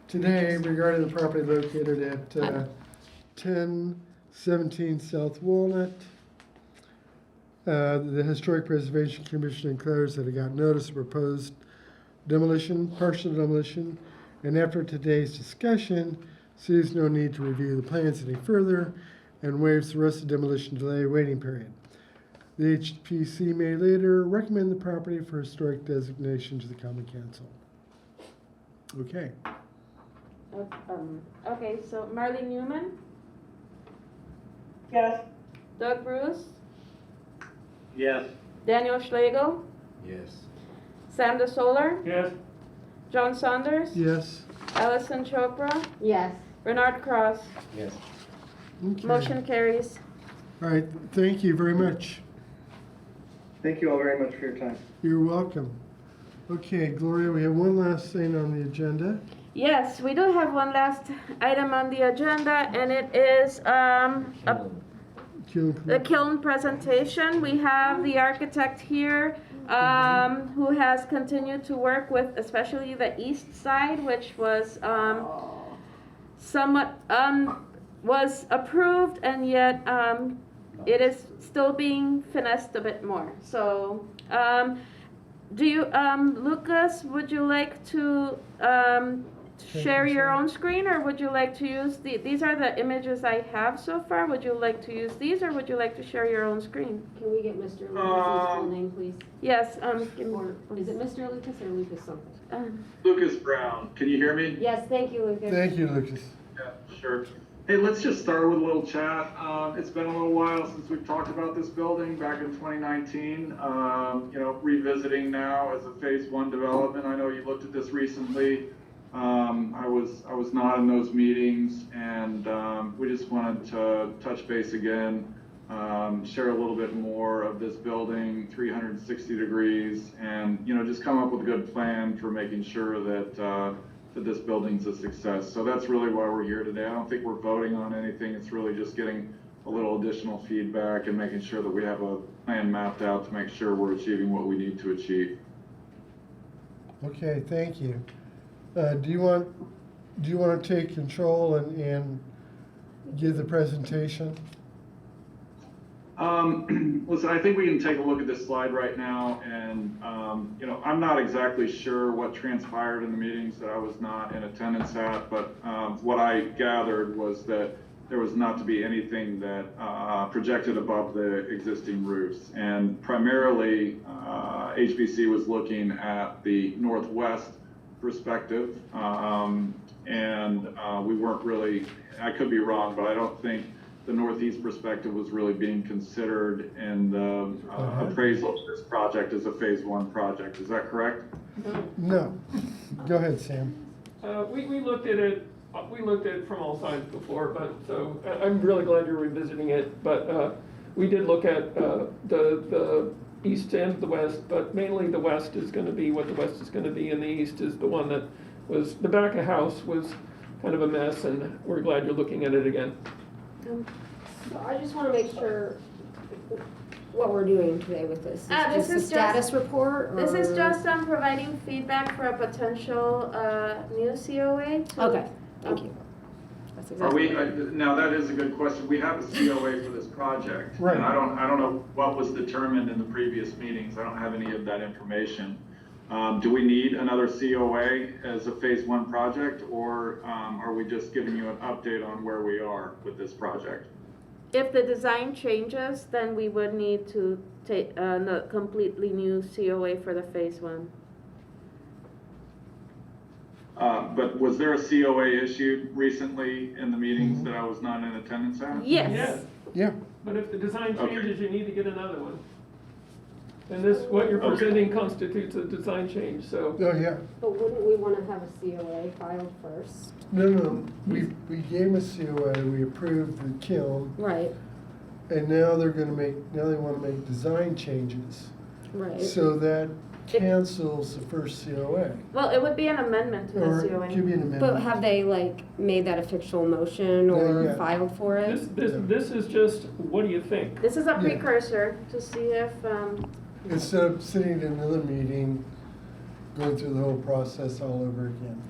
Today, regarding the property located at 1017 South Walnut, the Historic Preservation Commission declares that it got notice of proposed demolition, partial demolition, and after today's discussion, sees no need to review the plans any further and waives the rest of the demolition delay waiting period. The HPC may later recommend the property for historic designation to the Common Council. Okay. Okay, so Marlene Newman, Yes. Doug Bruce, Yes. Daniel Schlegel, Yes. Sam DeSolar, Yes. John Saunders, Yes. Allison Chopra, Yes. Bernard Cross. Yes. Okay. Motion carries. All right. Thank you very much. Thank you all very much for your time. You're welcome. Okay, Gloria, we have one last thing on the agenda. Yes, we do have one last item on the agenda, and it is the kiln presentation. We have the architect here who has continued to work with especially the east side, which was somewhat was approved, and yet it is still being finessed a bit more. So do you, Lucas, would you like to share your own screen, or would you like to use these are the images I have so far. Would you like to use these, or would you like to share your own screen? Can we get Mr. Lucas's full name, please? Yes, give me, Or is it Mr. Lucas or Lucas something? Lucas Brown, can you hear me? Yes, thank you, Lucas. Thank you, Lucas. Yeah, sure. Hey, let's just start with a little chat. It's been a little while since we've talked about this building back in 2019. Revisiting now as a phase 1 development. I know you looked at this recently. I was not in those meetings, and we just wanted to touch base again, share a little bit more of this building, 360 degrees, and just come up with a good plan for making sure that this building's a success. So that's really why we're here today. I don't think we're voting on anything. It's really just getting a little additional feedback and making sure that we have a plan mapped out to make sure we're achieving what we need to achieve. Okay, thank you. Do you want to take control and give the presentation? Listen, I think we can take a look at this slide right now, and I'm not exactly sure what transpired in the meetings that I was not in attendance at, but what I gathered was that there was not to be anything that projected above the existing roofs, and primarily HBC was looking at the northwest perspective, and we weren't really, I could be wrong, but I don't think the northeast perspective was really being considered in the appraisal of this project as a phase 1 project. Is that correct? No. Go ahead, Sam. We looked at it. We looked at it from all sides before, but so I'm really glad you're revisiting it. But we did look at the east and the west, but mainly the west is going to be what the west is going to be, and the east is the one that was the back of house was kind of a mess, and we're glad you're looking at it again. So I just want to make sure what we're doing today with this. This This is a status report? This is or- just providing feedback for a potential new COA. Okay, thank you. That's Are we, exactly. now that is a good question. We have a COA for this project. Right. And I don't know what was determined in the previous meetings. I don't have any of that information. Do we need another COA as a phase 1 project, or are we just giving you an update on where we are with this project? If the design changes, then we would need to take a completely new COA for the phase 1. But was there a COA issued recently in the meetings that I was not in attendance at? Yes. Yeah. But if the design Okay. changes, you need to get another one. And this, what you're presenting constitutes a design change, so. Oh, yeah. But wouldn't we want to have a COA filed first? No, we gave a COA, we approved the kiln, Right, and now they want to make design changes. right. So that cancels the first COA. Well, it would be an amendment to the Or COA. it could be an amendment. But have they like made that official motion or Yeah. filed for it? This is just, what do you think? This is a Yeah. precursor to see if, Instead of sitting in another meeting, going through the whole process all over again.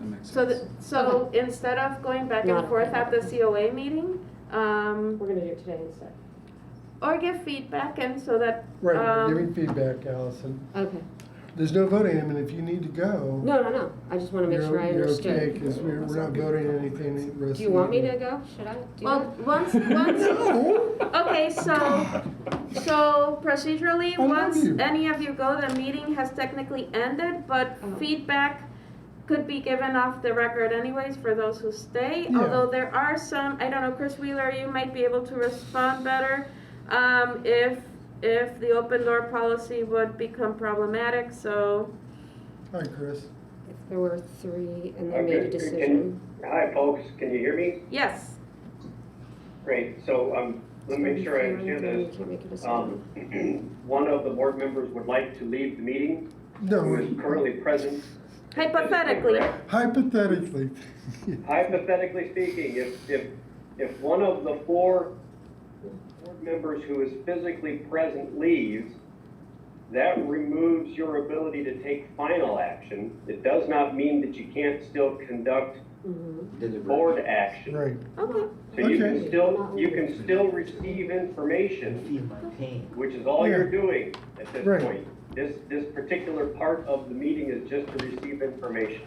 That makes so, sense. so instead of going back Not and forth okay. at the COA meeting, We're gonna do it today instead. or give feedback and so that, Right, we're giving feedback, Allison. Okay. There's no voting, I mean, if you need to go. No. I just want to make sure I You're okay, understood. because we're not voting anything. the rest Do you of want the me to meeting. go? Should I do well, that? once, okay, so procedurally, I love once you. any of you go, the meeting has technically ended, but feedback could be given off the record anyways for those who stay. Yeah. Although there are some, I don't know, Chris Wheeler, you might be able to respond better if the open door policy would become problematic. So Hi, Chris. If there were 3 and they made a decision. Hi, folks, can you hear me? yes, Great, so let me make sure I understand You this. can't make a decision. One of the board members would like to leave the meeting, who No, is currently present. hypothetically. hypothetically. Hypothetically speaking, if one of the 4 board members who is physically present leaves, that removes your ability to take final action. It does not mean that you can't still conduct board action. Right. Okay. So you Okay. can still receive information, Feel my pain. which is all Yeah. you're doing at this Right. point. This particular part of the meeting is just to receive information.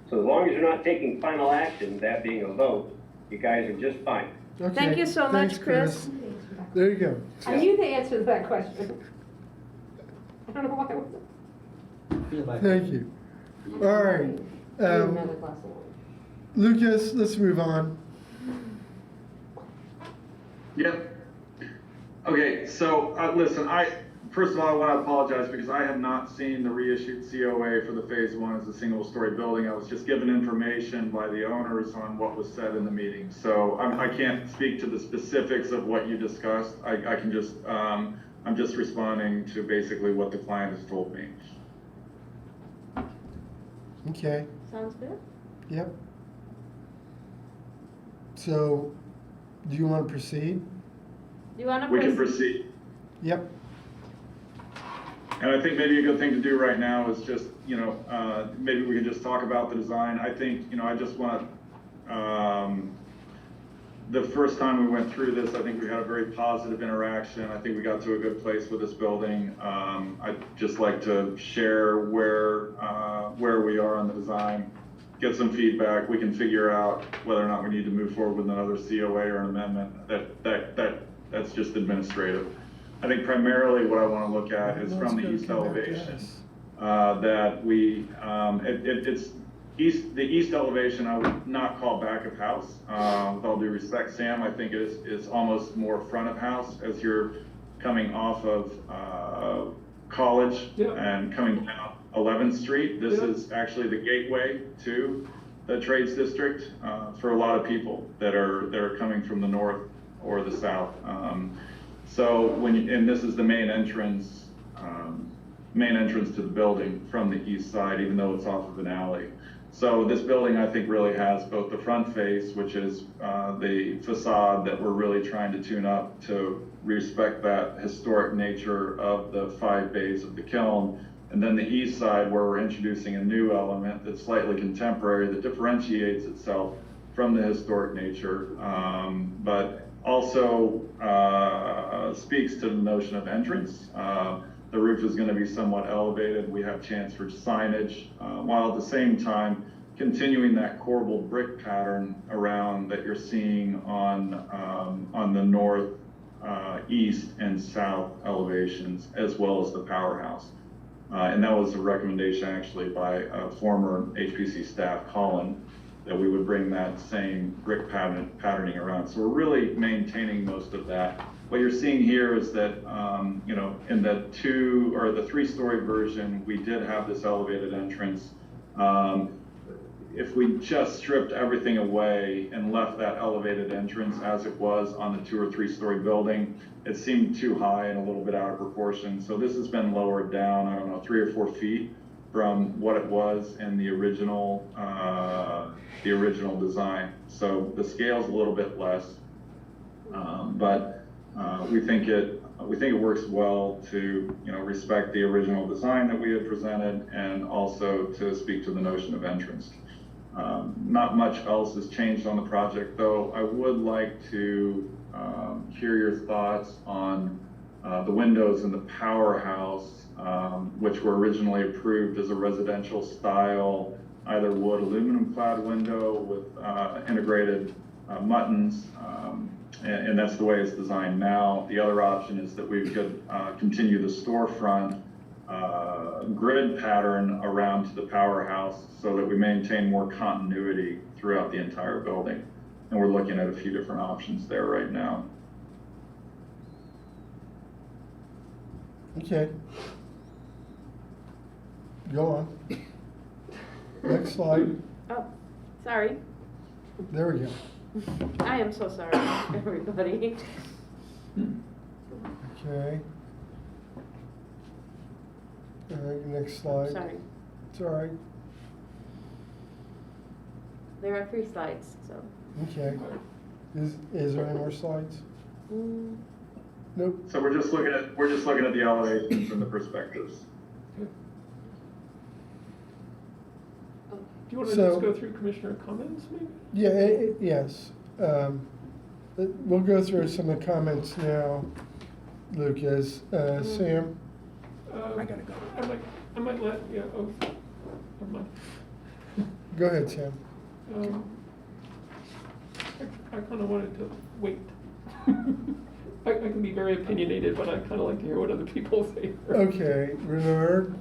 So as long as you're not taking final action, that being a vote, you guys are just fine. Okay. Thank you so Thanks, much, Chris. There you go. I knew the answer to that question. I don't know why I wasn't. Feel my Thank you. All right. I need another glass of wine. Lucas, let's move on. Yep. Okay, so listen, first of all, I want to apologize because I have not seen the reissued COA for the phase 1 as a single-story building. I was just given information by the owners on what was said in the meeting. So I can't speak to the specifics of what you discussed. I can just, I'm just responding to basically what the client has told me. Okay. Sounds good. Yep. So, do you want to proceed? You want to We can proceed. Yep. And I think maybe a good thing to do right now is just, maybe we can just talk about the design. I think, I just want to, the first time we went through this, I think we had a very positive interaction. I think we got to a good place with this building. I'd just like to share where we are on the design, get some feedback. We can figure out whether or not we need to move forward with another COA or an amendment. That's just administrative. I think primarily what I want to look at is from the east elevation. That we, the east elevation I would not call back of house. With all due respect, Sam, I think it's almost more front of house as you're coming off of College and coming down 11th Street. This is actually the gateway to the trades district for a lot of people that are coming from the north or the south. So and this is the main entrance to the building from the east side, even though it's off of an alley. So this building, I think, really has both the front face, which is the facade that we're really trying to tune up to respect that historic nature of the 5 bays of the kiln, and then the east side where we're introducing a new element that's slightly contemporary that differentiates itself from the historic nature, but also speaks to the notion of entrance. the roof is going to be somewhat elevated. We have chance for signage, while at the same time continuing that corbelled brick pattern around that you're seeing on the north, east, and south elevations, as well as the powerhouse. And that was a recommendation actually by a former HPC staff, Colin, that we would bring that same brick patterning around. So we're really maintaining most of that. What you're seeing here is that, you know, in the 2 or the 3-story version, we did have this elevated entrance. If we just stripped everything away and left that elevated entrance as it was on the 2 or 3-story building, it seemed too high and a little bit out of proportion. So this has been lowered down, I don't know, 3 or 4 feet from what it was in the original design. So the scale's a little bit less, but we think it works well to, you know, respect the original design that we had presented and also to speak to the notion of entrance. Not much else has changed on the project, though. I would like to hear your thoughts on the windows in the powerhouse, which were originally approved as a residential style, either wood aluminum clad window with integrated muttons, and that's the way it's designed now. The other option is that we could continue the storefront grid pattern around to the powerhouse so that we maintain more continuity throughout the entire building. And we're looking at a few different options there right now. Okay. Go on. Next slide. Oh, sorry. There we go. I am so sorry, everybody. Okay. Next slide. Sorry. It's all right. There are 3 slides, so. Okay. Is there any more slides? Nope. So we're just looking at the elevations and the perspectives. Do you want to So- just go through commissioner comments, maybe? Yeah, yes. We'll go through some of the comments now, Lucas. Sam? I gotta go. I might let, yeah, oh, never mind. Go ahead, Sam. I kind of wanted to wait. I can be very opinionated, but I kind of like to hear what other people say. Okay, Renard?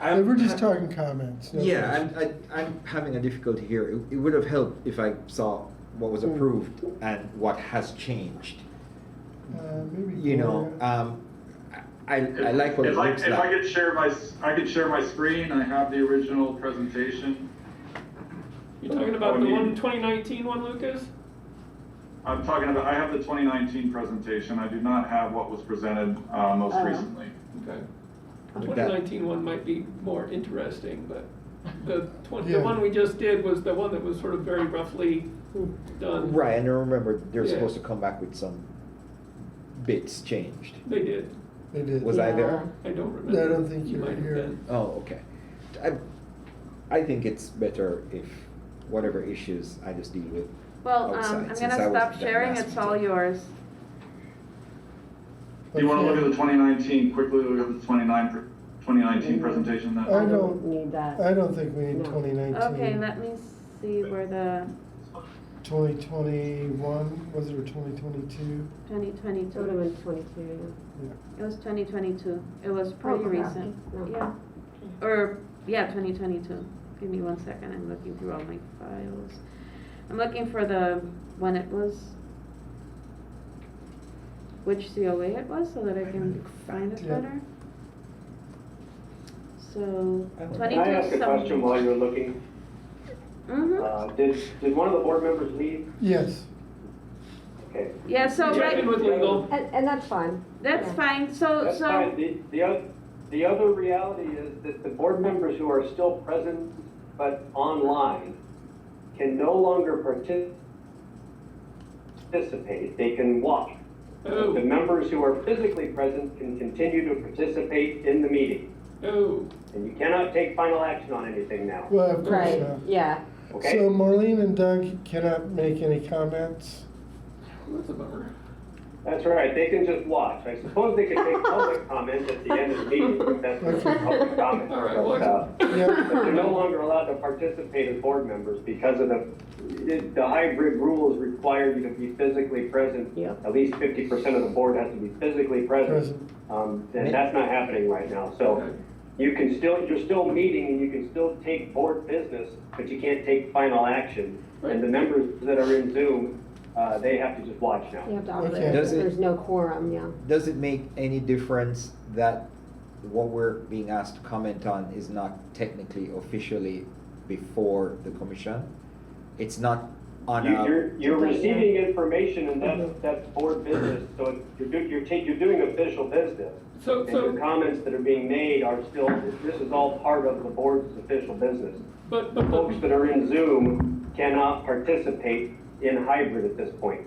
We're just talking comments. no Yeah, questions. I'm having a difficulty here. It would have helped if I saw what was approved and what has changed. Maybe You know, I like what it looks If I like. could share my screen, I have the original presentation. You talking about the 2019 one, Lucas? I'm talking about, I have the 2019 presentation. I do not have what was presented most recently. Okay. The 2019 one might be more interesting, but the Yeah. one we just did was the one that was sort of very roughly done. Right, and I remember they're Yeah. supposed to come back with some bits changed. They did. They did. Was I there? I don't remember. I don't think you were might have here. been. Oh, okay. I think it's better if whatever issues I just deal with Well, outside, I'm since gonna I stop wasn't there sharing, last it's all meeting. yours. Do you want to look at the 2019, quickly look at the 2019 presentation? That I don't need that. I don't think we need 2019. Okay, let me see where the 2021, was it, or 2022? 2022. It would have been 22, It was 2022. It was pretty okay. recent. No. Yeah. Or, yeah, 2022. Give me 1 second. I'm looking through all my files. I'm looking for the when it was, which COA it was, so that I can find it Yeah. better. So, I don't- 22. Can I ask a question while you're looking? Mm-hmm. Did one of the board members leave? Yes. Okay. Yeah, so Check in with legal. And that's fine. that's Yeah. fine. So, That's fine. The other reality is that the board members who are still present but online can no longer participate. They can watch. Oh. The members who are physically present can continue to participate in the meeting. Oh. And you cannot take final action on anything now. Well, of course Right, not. yeah. Okay? So Marlene and Doug cannot make any comments. That's a bummer. That's right, they can just watch. I suppose they could make public comment at the end of the meeting, but that's not public comment. All right, well, But they're no longer allowed to participate as board members because of the hybrid rules require you to be physically present. Yep. At least 50% of the board has to be physically present. And that's not happening right now. So you're still meeting and you can still take board business, but you can't take final action. And the members that are in Zoom, they have to just watch now. You have to operate, Okay. Does it- there's no quorum, yeah. Does it make any difference that what we're being asked to comment on is not technically officially before the commission? It's not on You're receiving information and that's board business, so you're doing official business. And your comments that are being made are still, this is all part of the board's official business. But The folks that are in Zoom cannot participate in hybrid at this point.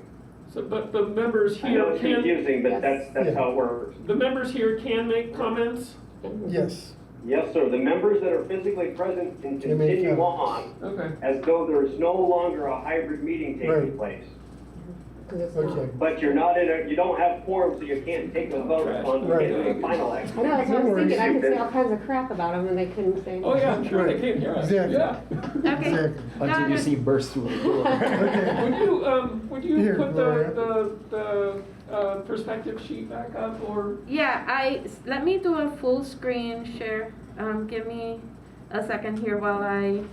So, but the members I know here it's can, confusing, but that's how it works. the members here can make comments? Yes. Yes, sir, the members that are physically present can Can make continue comments. on Okay. as though there is no longer a hybrid meeting taking Right. place. Okay. But you don't have quorum, so you can't take a vote on Right. the final action. I know, that's what I No was thinking, I worries. could say all kinds of crap about them and they couldn't say Oh, anything. yeah, I'm sure they can't hear us. Exactly. Yeah. Okay. Exactly. until you see burst through the door. Okay. Would you Here, put Gloria. the perspective sheet back up, or? Yeah, let me do a full screen share. Give me a second here while I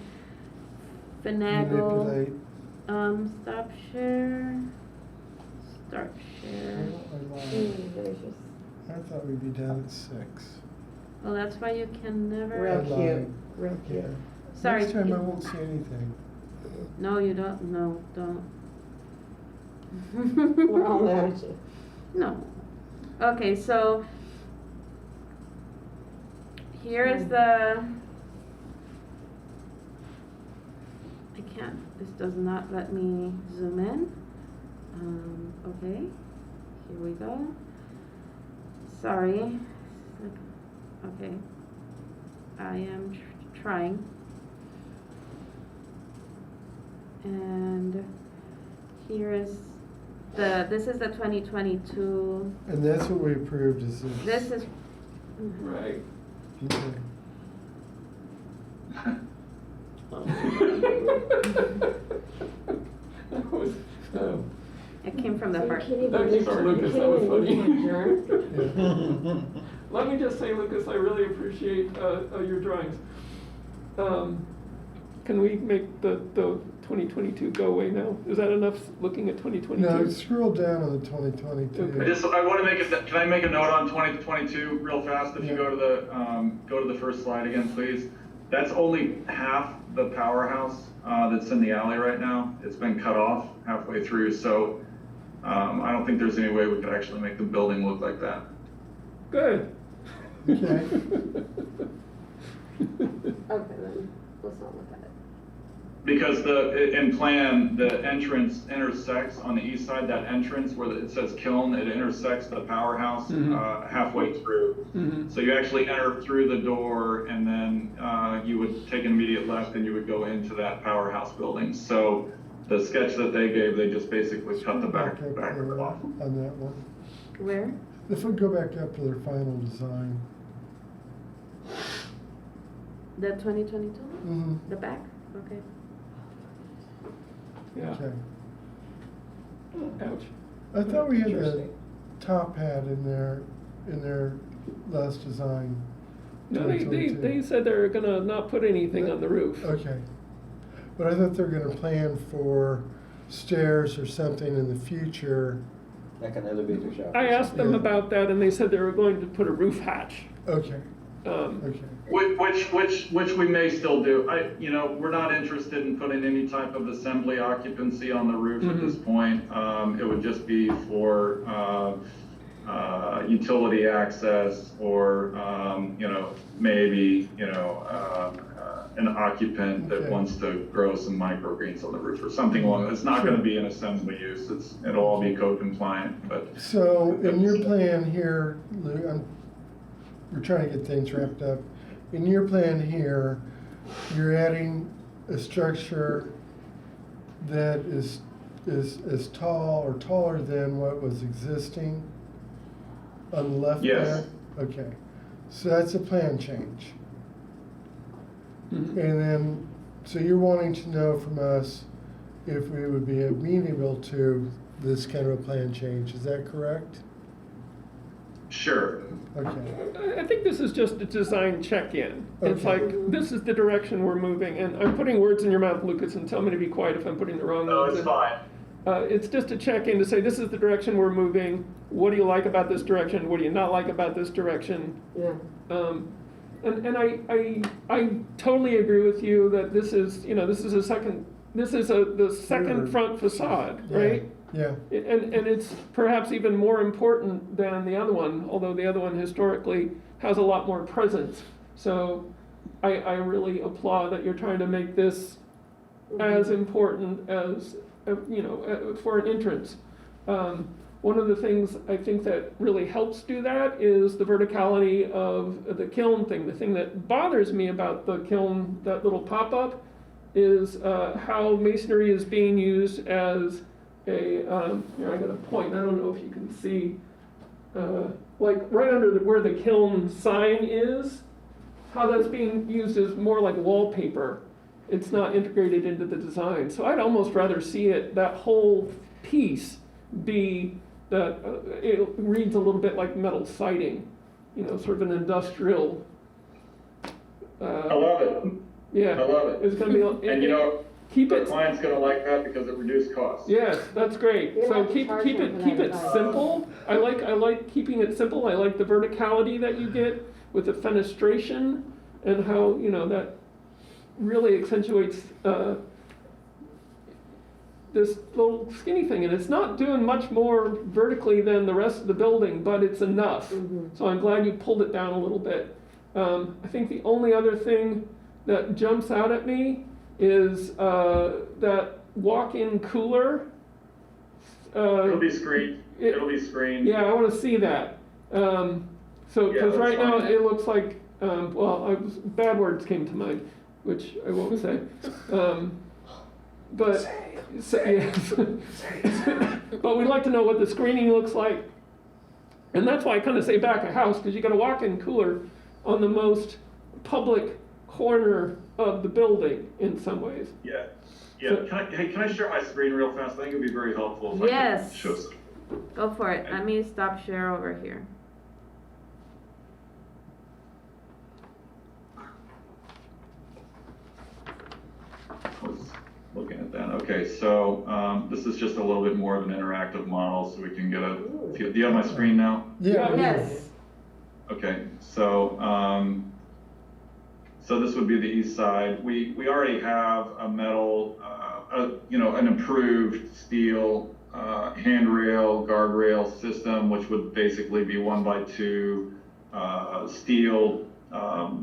finagle. Manipulate. Stop share. Start share. I lied. Delicious. I thought we'd be done at 6. Well, that's why you can never. Real I cute, lied. real cute. Yeah. Sorry. Next time I won't say anything. No, you don't. No, don't. We're all mad at you. No. Okay, so here is the. I can't. This does not let me zoom in. Okay. Here we go. Sorry. Okay. I am trying. And here is this is the 2022. And that's what we approved is This is. Right. Okay. That was, It came from the heart. that came from Lucas, that was funny. Yeah. Let me just say, Lucas, I really appreciate your drawings. Can we make the 2022 go away now? Is that enough looking at 2022? No, scroll down on the 2022. I want to make it, can I make a note on 2022 real fast? If you go to the first slide again, please. That's only half the powerhouse that's in the alley right now. It's been cut off halfway through, so I don't think there's any way we could actually make the building look like that. Good. Okay. Okay, then, let's not look at it. Because in plan, the entrance intersects on the east side, that entrance where it says kiln, it intersects the powerhouse halfway through. Mm-hmm. So you actually enter through the door and then you would take an immediate left and you would go into that powerhouse building. So the sketch that they gave, they just basically cut the back of it off. On that one. Where? If we go back up to their final design. The 2022? Mhm. The back? Okay. Yeah. Okay. Ouch. I thought we had the top hat in their last design. No, they 2022. said they're gonna not put anything on the roof. Okay. But I thought they were gonna plan for stairs or something in the future. Like an elevator shaft. I asked them Yeah. about that, and they said they were going to put a roof hatch. Okay, Um, okay. Which we may still do. We're not interested in putting any type of assembly occupancy on the roof at this point. It would just be for, utility access or, maybe, an occupant that Okay. wants to grow some microgreens on the roof or something along. It's not gonna be an assembly use. It'll all be code compliant, but. So in your plan here, Lou, we're trying to get things wrapped up. In your plan here, you're adding a structure that is is tall or taller than what was existing on the left Yes. there? Okay, so that's a plan change. Mhm. And then, so you're wanting to know from us if we would be amenable to this kind of a plan change, is that correct? Sure. Okay, I think this is just a design check-in. It's Okay. like, this is the direction we're moving, and I'm putting words in your mouth, Lucas, and tell me to be quiet if I'm putting the wrong No, words it's in. fine. It's just a check-in to say, this is the direction we're moving. What do you like about this direction? What do you not like about this direction? Yeah. And I totally agree with you that this is, the second front facade, Yeah. right? yeah, And it's perhaps even more important than the other one, although the other one historically has a lot more presence. So I really applaud that you're trying to make this as important as, for an entrance. One of the things I think that really helps do that is the verticality of the kiln thing. The thing that bothers me about the kiln, that little pop-up, is how masonry is being used as here I got a point, I don't know if you can see, like right under where the kiln sign is, how that's being used as more like wallpaper. It's not integrated into the design. So I'd almost rather see that whole piece be that, it reads a little bit like metal siding, sort of an industrial. I love it. Yeah. I love it. It's gonna be, And keep the it. client's gonna like that because it reduced costs. Yes, that's great. You're So not keep charging it for keep that it advice. simple. I like keeping it simple. I like the verticality that you get with the fenestration and how that really accentuates this little skinny thing. And it's not doing much more vertically than the rest of the building, but it's enough. So I'm glad you pulled it down a little bit. I think the only other thing that jumps out at me is that walk-in cooler. It'll be screened. It'll be screened. Yeah, I want to see that. So, Yeah, because that's right now fine. it looks like, bad words came to mind, which I won't say. But, yes. But we'd like to know what the screening looks like. And that's why I kind of say back of house, because you got a walk-in cooler on the most public corner of the building in some ways. Yeah. So- Can I share my screen real fast? I think it'd be very helpful if I Yes. could show some. Go for it. Let me stop share over here. I was looking at that. Okay, so this is just a little bit more of an interactive model, so we can get a. Do you have my screen now? yeah. Yes. Okay, so so this would be the east side. We already have a metal, an improved steel handrail, guardrail system, which would basically be 1x2 steel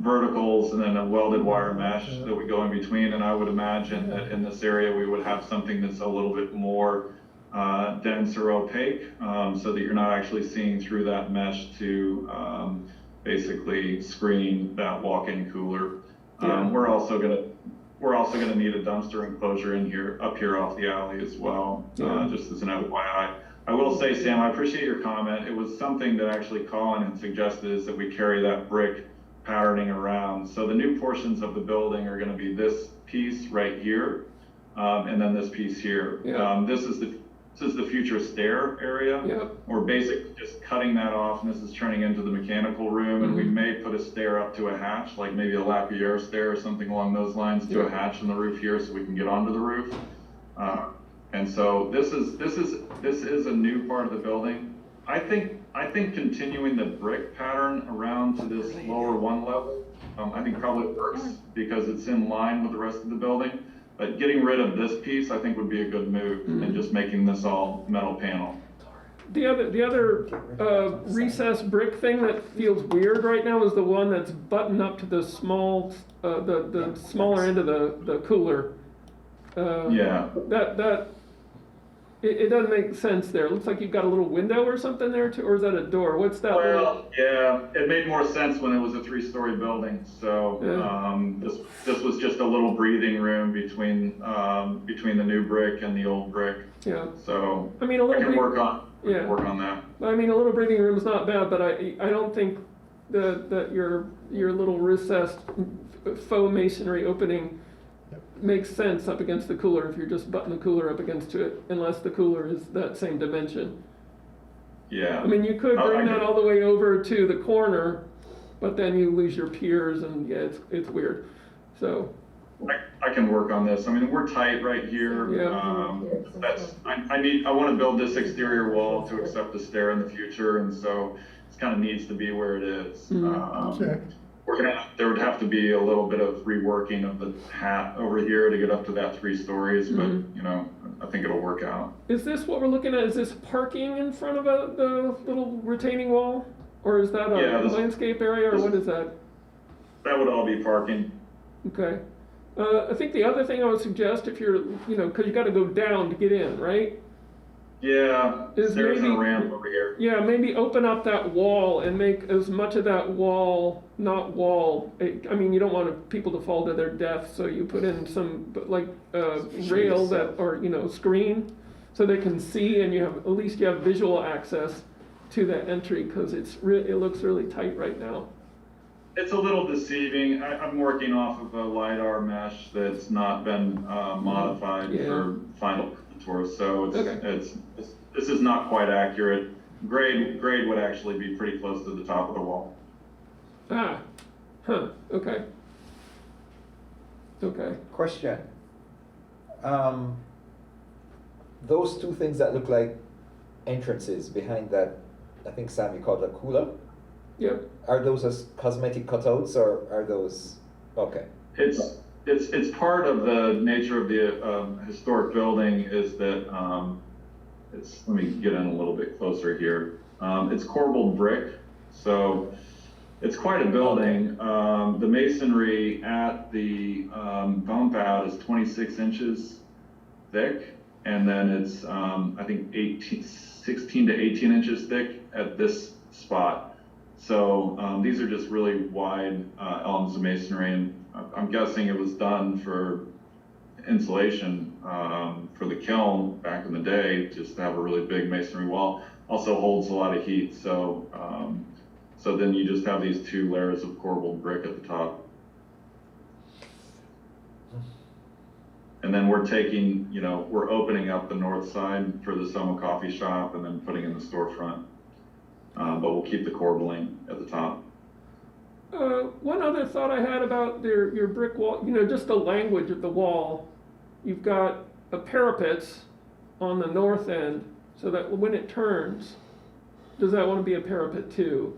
verticals and then a welded wire mesh that would go in between. And I would imagine that in this area we would have something that's a little bit more dense or opaque, so that you're not actually seeing through that mesh to basically screen that walk-in cooler. We're also gonna need a dumpster enclosure up here off the alley as well, just as an FYI. I will say, Sam, I appreciate your comment. It was something that actually Colin had suggested, is that we carry that brick patterning around. So the new portions of the building are gonna be this piece right here, and then this piece here. Yeah. This is the future stair area. Yep. We're basically just cutting that off, and this is turning into the mechanical room, and we may put a stair up to a hatch, like maybe a Lapierre stair or something along those lines, to a hatch in the roof here, so we can get onto the roof. And so this is a new part of the building. I think continuing the brick pattern around to this lower one level, I think probably works because it's in line with the rest of the building. But getting rid of this piece, I think, would be a good move, and just making this all metal panel. The other recessed brick thing that feels weird right now is the one that's buttoned up to the small, the smaller end of the cooler. Yeah. That it doesn't make sense there. It looks like you've got a little window or something there too, or is that a door? What's that? Well, yeah, it made more sense when it was a 3-story building. So this was just a little breathing room between the new brick and the old brick. Yeah. So I mean, a little can work on that. I mean, a little breathing room is not bad, but I don't think that your little recessed faux masonry opening makes sense up against the cooler if you're just butting the cooler up against it, unless the cooler is that same dimension. Yeah. I mean, you could bring that all the way over to the corner, but then you lose your piers, and yeah, it's weird. So I can work on this. I mean, we're tight right here. Yeah. I want to build this exterior wall to accept the stair in the future, and so it kind of needs to be where it is. Okay. There would have to be a little bit of reworking of the hat over here to get up to that 3 stories, but you know, I think it'll work out. is this what we're looking at? Is this parking in front of the little retaining wall? Or is that a landscape area, or what is that? That would all be parking. Okay. I think the other thing I would suggest, if you're, because you got to go down to get in, right? Yeah, Is there's a maybe- ramp over here. Yeah, maybe open up that wall and make as much of that wall, not wall. I mean, you don't want people to fall to their death, so you put in some rail that, or screen, so they can see, and at least you have visual access to that entry, because it looks really tight right now. It's a little deceiving. I'm working off of a LiDAR mesh that's not been modified for final tours, so this is not quite accurate. Grade would actually be pretty close to the top of the wall. Okay. Okay. Question. Those two things that look like entrances behind that, I think Sam, you called a cooler? Yep. Are those as cosmetic cutouts, or are those, okay? It's part of the nature of the historic building is that let me get in a little bit closer here. It's corbelled brick, so it's quite a building. The masonry at the bump out is 26 inches thick, and then it's I think 16 to 18 inches thick at this spot. So these are just really wide elements of masonry, and I'm guessing it was done for insulation for the kiln back in the day, just to have a really big masonry wall. Also holds a lot of heat, so so then you just have these 2 layers of corbelled brick at the top. And then we're taking, we're opening up the north side for the Soma coffee shop and then putting in the storefront. But we'll keep the corbelling at the top. One other thought I had about your brick wall, just the language of the wall. You've got a parapets on the north end, so that when it turns, does that want to be a parapet too?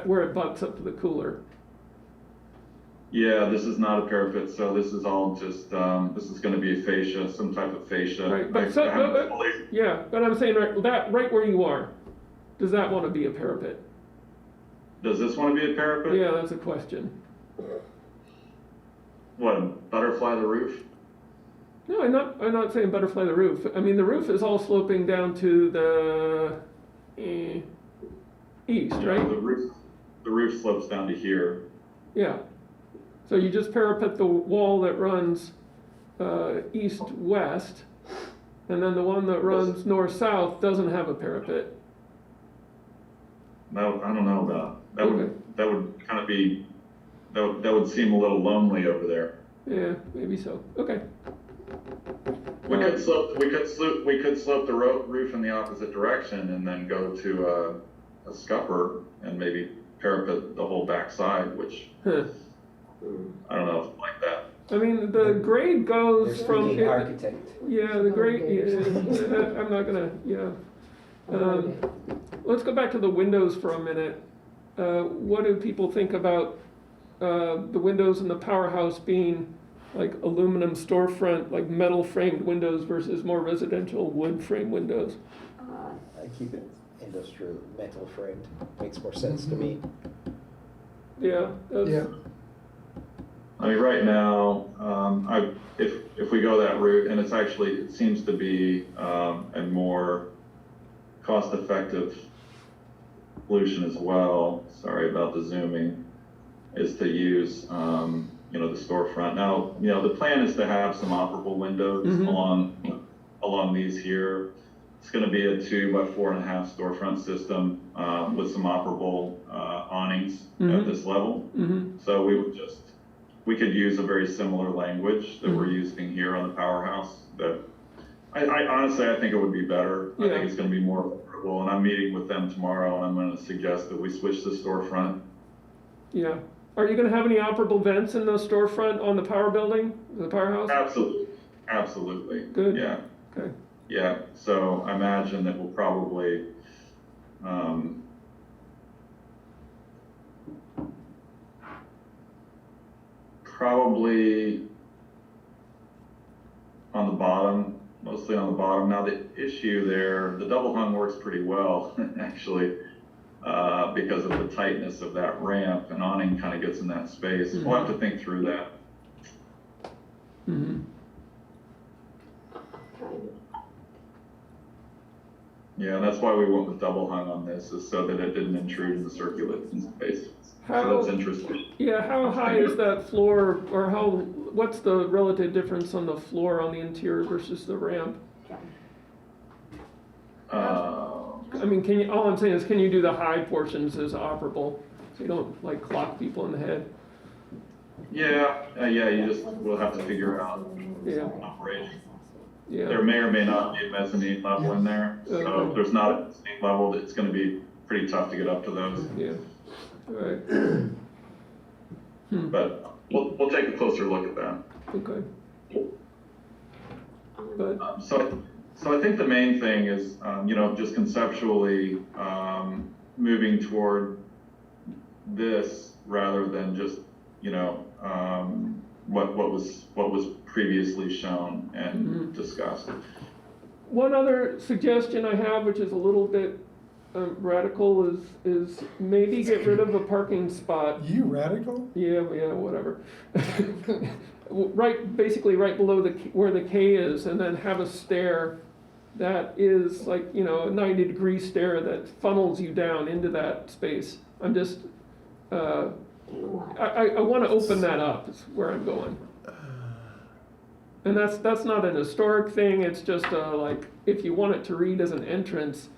Where it butts up to the cooler. Yeah, this is not a parapet, so this is all just, this is going to be a fascia, some type of fascia. Right, but but I'm saying right where you are, does that want to be a parapet? Does this want to be a parapet? Yeah, that's a question. What, butterfly the roof? No, I'm not saying butterfly the roof. I mean, the roof is all sloping down to the east, right? The roof slopes down to here. Yeah. So you just parapet the wall that runs east-west, and then the one that runs north-south doesn't have a parapet. No, I don't know about that. That would kind of be, that would seem a little lonely over there. Yeah, maybe so. Okay. We could slope the roof in the opposite direction and then go to a scupper and maybe parapet the whole back side, which I don't know if it's like that. I mean, the grade goes from the architect. Yeah, the grade. Yeah, I'm not gonna. Yeah. Let's go back to the windows for a minute. What do people think about the windows in the powerhouse being like aluminum storefront, like metal framed windows versus more residential wood frame windows? I keep it industrial metal framed. Makes more sense to me. Yeah. I mean, right now, if we go that route, and it seems to be a more cost-effective solution as well. Sorry about the zooming, is to use the storefront. Now, the plan is to have some operable windows along these here. It's going to be a 2x4.5 storefront system with some operable awnings at this level. So we could use a very similar language that we're using here on the powerhouse. That I honestly, I think it would be better. I think it's going to be more affordable. And I'm meeting with them tomorrow, and I'm going to suggest that we switch the storefront. Yeah. Are you going to have any operable vents in the storefront on the power building, the powerhouse? Absolutely. Good. Yeah. Okay. Yeah. So I imagine that we'll probably on the bottom, mostly on the bottom. Now the issue there, the double hung works pretty well actually, because of the tightness of that ramp. An awning kind of gets in that space. We'll have to think through that. Yeah, that's why we went with double hung on this, is so that it didn't intrude in the circulation space. So that's interesting. Yeah, how high is that floor, or what's the relative difference on the floor on the interior versus the ramp? I mean, all I'm saying is, can you do the high portions as operable, so you don't like clock people in the head? Yeah, we'll have to figure out operation. Yeah. There may or may not be a mezzanine level in there. So if there's not a mezzanine level, it's going to be pretty tough to get up to those. Yeah. All right. But we'll take a closer look at that. Okay. But so I think the main thing is, just conceptually moving toward this rather than just, what was previously shown and discussed. one other suggestion I have, which is a little bit radical, is maybe get rid of a parking spot. You radical? Yeah, whatever. Basically right below where the K is, and then have a stair that is like, a 90-degree stair that funnels you down into that space. I'm just, I want to open that up, is where I'm going. And that's not an historic thing, it's just like, if you want it to read as an entrance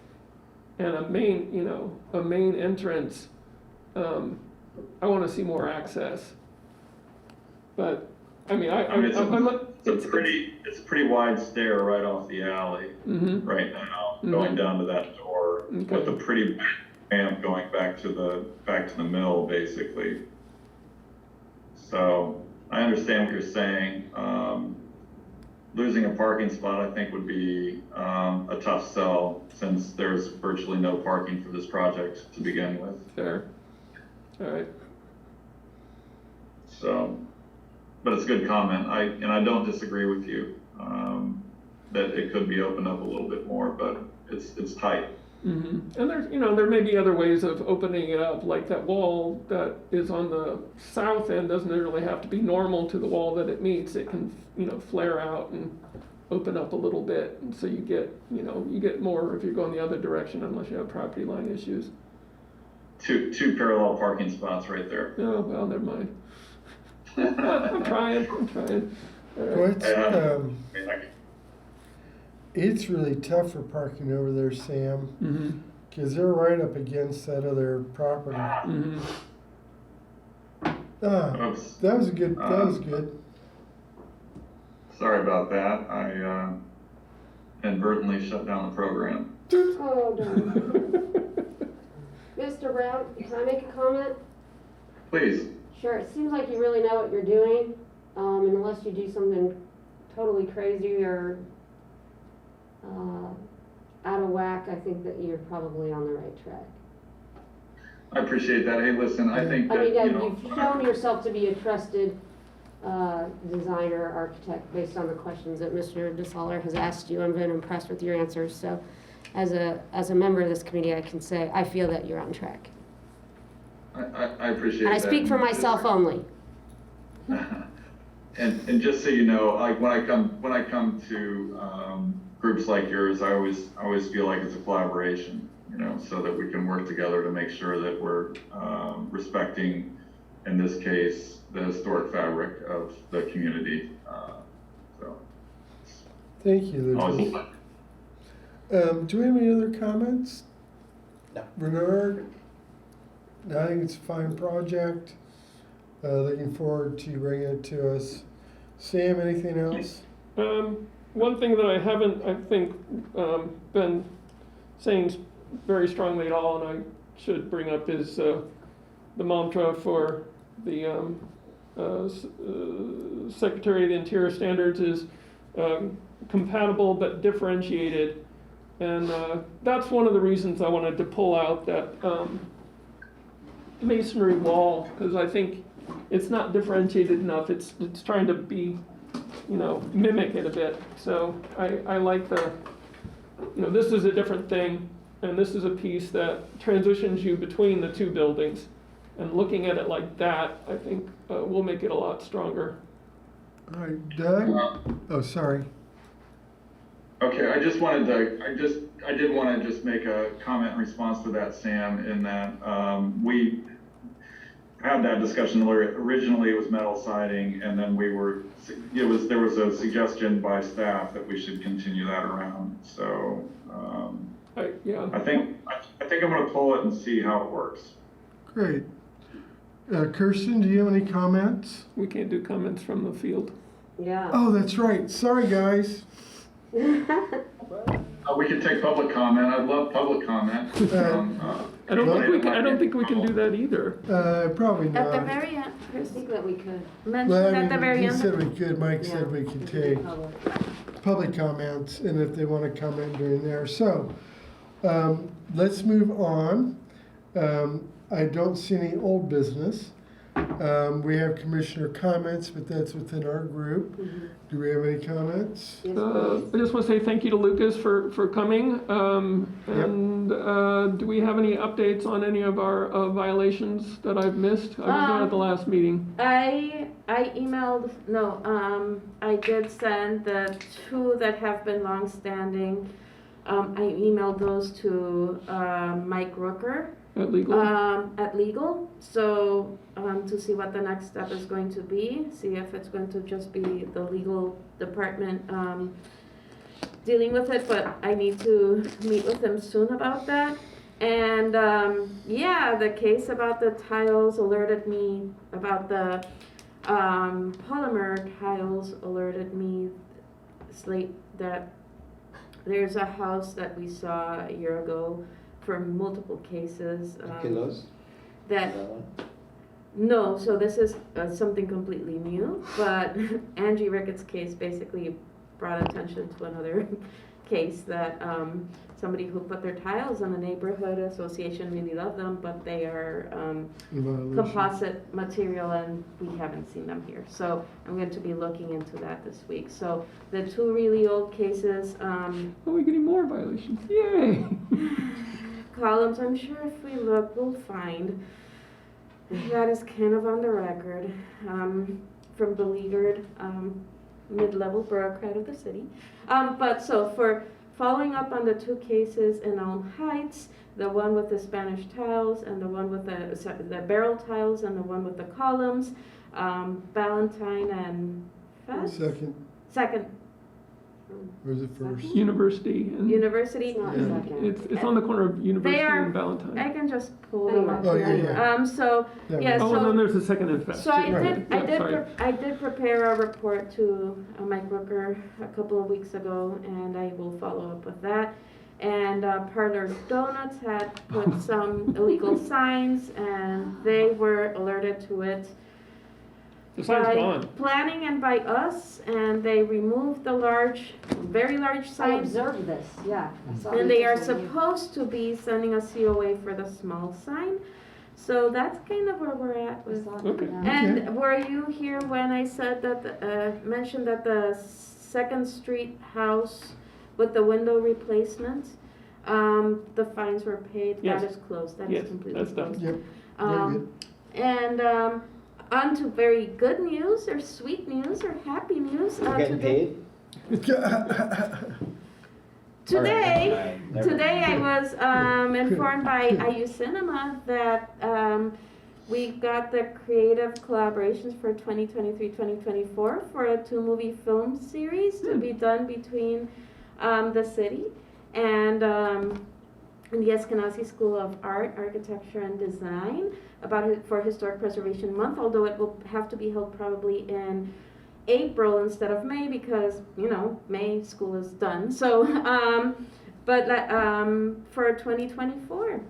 and a main entrance, I want to see more access. But, I mean, it's a pretty wide stair right off the alley right now, going down to that door, with a pretty big ramp going back to the mill, basically. So I understand what you're saying. Losing a parking spot, I think, would be a tough sell, since there's virtually no parking for this project to begin with. Fair. All right. So, but it's a good comment. I don't disagree with you that it could be opened up a little bit more, but it's tight. And there may be other ways of opening it up, like that wall that is on the south end doesn't really have to be normal to the wall that it meets. It can, flare out and open up a little bit, and so you get more if you're going the other direction, unless you have property line issues. Two parallel parking spots right there. Oh, well, never mind. I'm trying. It's really tough for parking over there, Sam, because they're right up against that other property. That was good. Sorry about that. I inadvertently shut down the program. Oh, darn. Mr. Brown, can I make a comment? Please. Sure. It seems like you really know what you're doing, unless you do something totally crazy or out of whack. I think that you're probably on the right track. I appreciate that. Hey, listen, I think that, you've shown yourself to be a trusted designer, architect, based on the questions that Mr. DeSaller has asked you. I've been impressed with your answers. So, as a member of this committee, I can say I feel that you're on track. I appreciate and that. I speak for myself only. And just so you know, like when I come to groups like yours, I always feel like it's a collaboration, you know, so that we can work together to make sure that we're respecting, in this case, the historic fabric of the community. So. Thank you, Lucas. Do we have any other comments? No. Bernard? I think it's a fine project. Looking forward to bringing it to us. Sam, anything else? One thing that I haven't, I think, been saying very strongly at all, and I should bring up, is the mantra for the Secretary of the Interior Standards is compatible but differentiated. And that's one of the reasons I wanted to pull out that masonry wall, because I think it's not differentiated enough. It's trying to be, you know, mimic it a bit. So I like the, you know, this is a different thing, and this is a piece that transitions you between the two buildings. And looking at it like that, I think will make it a lot stronger. All right, Doug? Oh, sorry. Okay, I did want to just make a comment in response to that, Sam, in that we had that discussion where originally it was metal siding, and then there was a suggestion by staff that we should continue that around. So yeah. I think I'm going to pull it and see how it works. Great. Kirsten, do you have any comments? We can't do comments from the field. Yeah. Oh, that's right. Sorry, guys. We can take public comment. I love public comment. I don't think we can do that either. Probably not. At the very end, I think that we could. mention Well, I at the mean, very he end. said we could, Mike Yeah. said we could take public comments, and if they want to comment during there. So, let's move on. I don't see any old business. We have commissioner comments, but that's within our group. Do we have any comments? I just want to say thank you to Lucas for coming. And do we have any updates on any of our violations that I've missed? I was not at the last meeting. I emailed, I did send the two that have been long-standing. I emailed those to Mike Rooker. At legal? At legal, so to see what the next step is going to be, see if it's going to just be the legal department dealing with it, but I need to meet with them soon about that. And yeah, the case about the tiles alerted me, about the polymer tiles alerted me, slate, that there's a house that we saw a year ago for multiple cases. Kilos? That, no, so this is something completely new, but Angie Ricketts' case basically brought attention to another case that somebody who put their tiles in a neighborhood association really loved them, but they are composite material and we haven't seen them here. So I'm going to be looking into that this week. So the two really old cases. Oh, we're getting more violations. Yay! Columns, I'm sure if we look, we'll find. That is kind of on the record, from beleaguered mid-level bureaucrat of the city. But so for following up on the two cases in Elm Heights, the one with the Spanish tiles and the one with the barrel tiles and the one with the columns, Valentine and Fest? Second. Or is it first? University. And University. it's on the corner of University and Valentine. I can just pull them up. Oh, yeah. So, yeah, Oh, so. and then there's the second and Fest. So I Sorry. did prepare a report to Mike Rooker a couple of weeks ago, and I will follow up with that. And Parlor Donuts had put some illegal signs, and they were alerted to it. The sign's by gone. planning and by us, and they removed the very large I signs. observed this, yeah. I saw And it they are on you. supposed to be sending a COA for the small sign. So that's kind of where we're at with. Okay. And were you here when I said that, mentioned that the 2nd Street house with the window replacement, the fines were paid? Yes. That is closed, that Yes, is completely that's done. closed. Yep. Very good. And on to very good news, or sweet news, or happy news. You're getting paid? Today, Never mind. I was informed by IU Cinema that we got the creative collaborations for 2023-2024 for a 2-movie film series to be done between the city and the Eskenazi School of Art, Architecture, and Design for Historic Preservation Month, although it will have to be held probably in April instead of May because, May school is done. So, for 2024.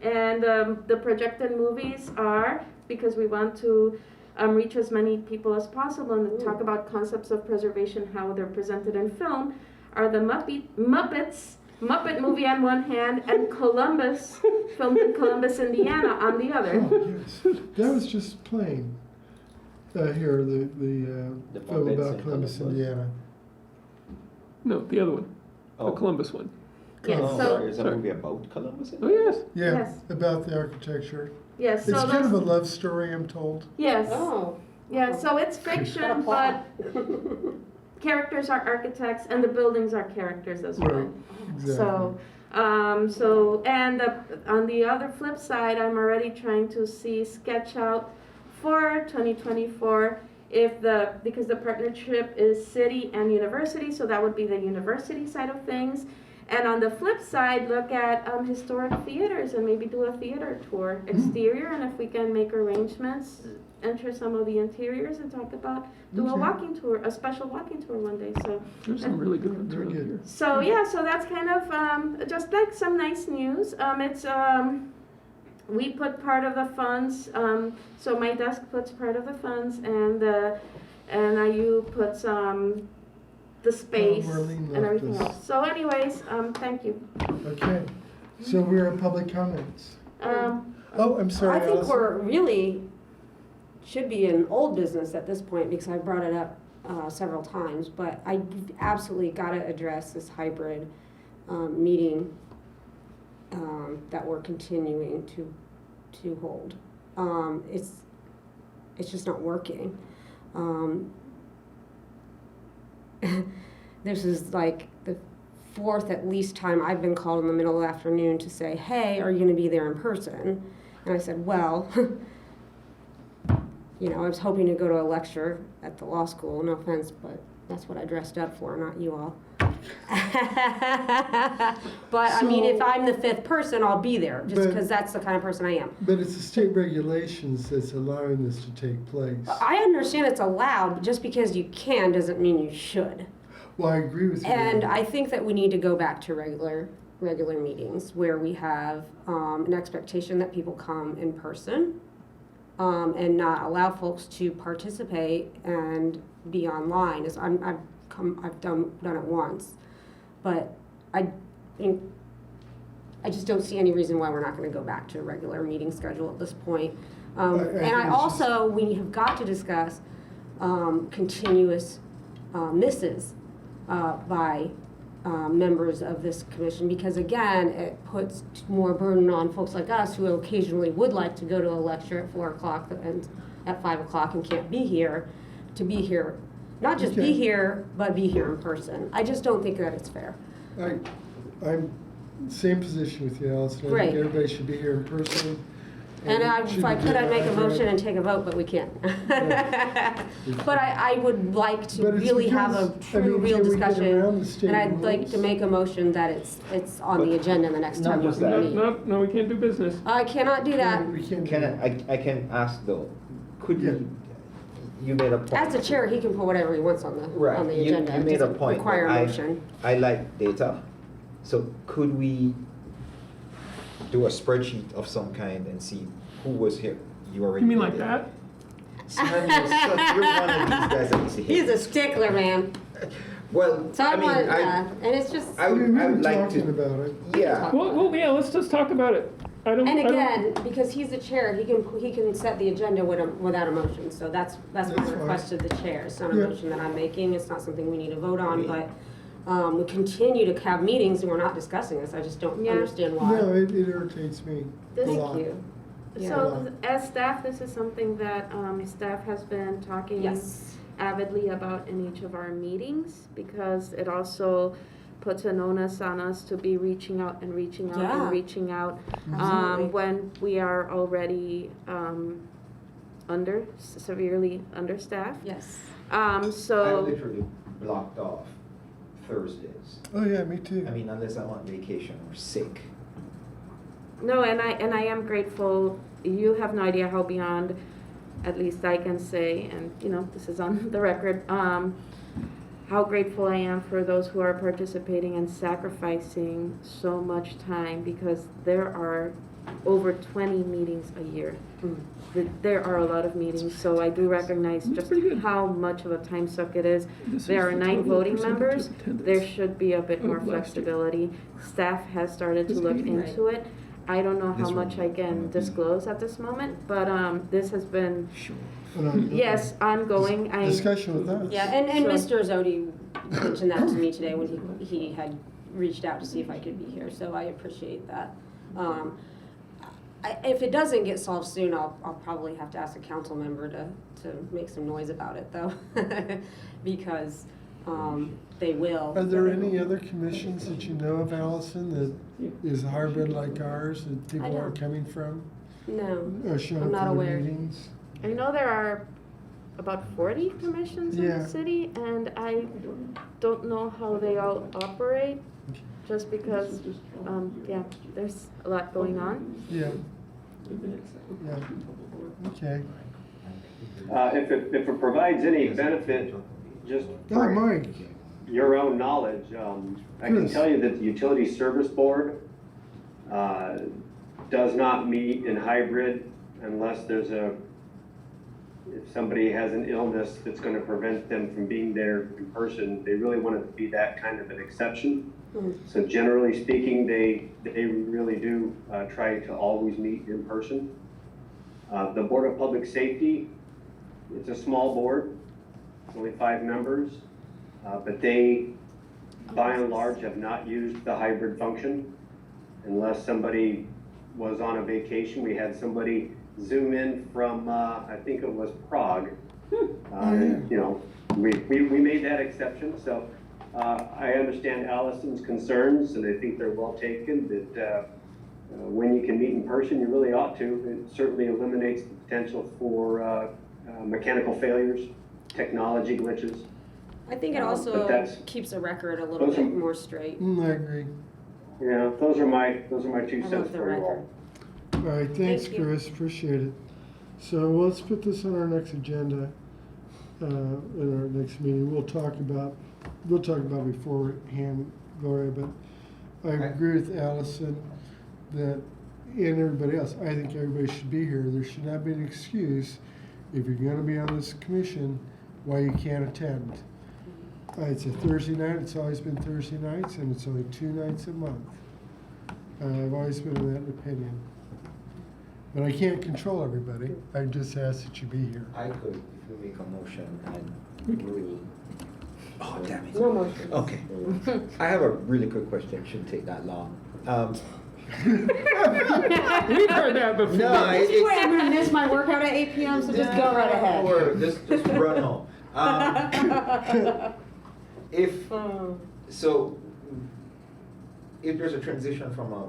And the projected movies are, because we want to reach as many people as possible and talk about concepts of preservation, how they're presented in film, are the Muppet movie on one hand, and Columbus, filmed in Columbus, Indiana on the other. Oh, yes. That was just playing here, the film Muppets about in Columbus, Columbus. Indiana. No, the other one, the Oh. Columbus one. Yes, Oh, so, sorry, is that a movie about Columbus? Oh, yes. Yeah, Yes. about the architecture. yes, so It's kind of a those, love story, I'm told. yes. Oh. Yeah, so it's fiction, but characters are architects and the buildings are characters as well. Right, exactly. So, and on the other flip side, I'm already trying to sketch out for 2024 because the partnership is city and university, so that would be the university side of things. And on the flip side, look at historic theaters and maybe do a theater tour exterior, and if we can make arrangements, enter some of the interiors and talk about, do a Okay. walking tour, a special walking tour one day, so. There's some really good ones Very around good. here. So yeah, so that's kind of just like some nice news. We put part of the funds. So my desk puts part of the funds, and IU puts the space Marlene and left everything us. else. So anyways, thank you. Okay, so we're at public comments. Oh, I'm sorry, I think Allison. we're really, should be in old business at this point because I brought it up several times, but I absolutely gotta address this hybrid meeting that we're continuing to hold. It's just not working. This is like the 4th at least time I've been called in the middle of the afternoon to say, hey, are you gonna be there in person? And I said, well, I was hoping to go to a lecture at the law school, no offense, but that's what I dressed up for, not you all. But I mean, if I'm the 5th person, I'll be there, just because that's the kind of person I am. But it's the state regulations that's allowing this to take place. I understand it's allowed, but just because you can doesn't mean you should. Well, I agree with you. And I think that we need to go back to regular meetings where we have an expectation that people come in person and not allow folks to participate and be online. I've done it once, but I just don't see any reason why we're not going to go back to a regular meeting schedule at this point. We have got to discuss continuous misses by members of this commission, because again, it puts more burden on folks like us who occasionally would like to go to a lecture at 4 o'clock that ends at 5 o'clock and can't be here, to be here, not just be here, but be here in person. I just don't think that it's fair. I'm same position with you, Allison. I Great. think everybody should be here in person. And it if I should could, be I'd make a hybrid. motion and take a vote, but we can't. But I would like to But it's really have a because, I true, mean, real can we get discussion. around the state And I'd like rules? to make a motion that it's on the agenda the next not time we're just gonna that. meet. No, we can't do business. I cannot do that. We can't do Can that. I can ask though, could you made a point. As the chair, he can put whatever he wants on the agenda. You It made a doesn't point. require but a motion. I like data, so could we do a spreadsheet of some kind and see who was here? You already. You mean did like it. that? Son, you're one of these guys that needs to He's hit. a stickler, man. Well, So I I mean, want, I and it's just, I would We were like talking to. about it. Yeah. Well, yeah, let's just talk about it. and again, because he's the chair, he can set the agenda without a motion. So that's my That's fine. request to the chair. It's not a Yeah. motion that I'm making. It's not something we need to vote on, but we continue to have meetings and we're not discussing this. I just don't understand why. No, it irritates me a Thank lot. you. So as staff, this is something that staff has been talking Yes. avidly about in each of our meetings, because it also puts an onus on us to be reaching out and reaching out Yeah. and reaching out Absolutely. when we are already severely understaffed. Yes. I So literally blocked off Thursdays. Oh, yeah, me too. I mean, unless I'm on vacation or sick. no, and I am grateful. You have no idea how beyond, at least I can say, and you know, this is on the record, how grateful I am for those who are participating and sacrificing so much time, because there are over 20 meetings a year. There are a lot of meetings, so I do recognize just how much of a time suck it is. There are 9 voting members. There should be a bit more flexibility. Staff has started to look into it. I don't know how much I can disclose at this moment, but this has been, yes, ongoing. Discussion with us. Yeah, and Sure. Mr. Zodi mentioned that to me today when he had reached out to see if I could be here, so I appreciate that. If it doesn't get solved soon, I'll probably have to ask a council member to make some noise about it, though, because they will. Are there any other commissions that you know of, Allison, that is hybrid like ours, that people are don't. coming from? No, Or showing I'm up not for the aware. meetings? I know there are about 40 commissions in Yeah. the city, and I don't know how they all operate, just because, yeah, there's a lot going on. Yeah. Yeah. Okay. If it provides any benefit, just Oh, for Mike. your own knowledge, I can Yes. tell you that the Utility Service Board does not meet in hybrid unless there's if somebody has an illness that's going to prevent them from being there in person. They really want it to be that kind of an exception. So generally speaking, they really do try to always meet in person. The Board of Public Safety, it's a small board, only 5 members, but they, by and large, have not used the hybrid function unless somebody was on a vacation. We had somebody Zoom in from, I think it was Prague. You know, we made that exception, so I understand Allison's concerns, and I think they're well taken, that when you can meet in person, you really ought to. It certainly eliminates the potential for mechanical failures, technology glitches. I think it But also that's- keeps a record a little those bit are- more straight. I agree. Yeah, those are my 2 I cents love the for you all. record. All right, thanks, Thank you. Chris, appreciate it. So let's put this on our next agenda, in our next meeting. We'll talk about beforehand, Gloria, but I agree with Allison that, and everybody else, I think everybody should be here. There should not be an excuse, if you're gonna be on this commission, why you can't attend. It's a Thursday night, it's always been Thursday nights, and it's only 2 nights a month. I've always been of that opinion. But I can't control everybody. I just ask that you be here. I could, if you make a motion and rule. Oh, damn it. No motion. Okay. I have a really quick question, it shouldn't take that long. We've heard that before. No, Wait, I'm gonna miss my workout at 8 p.m., so just go right ahead. Or just run home. If there's a transition from a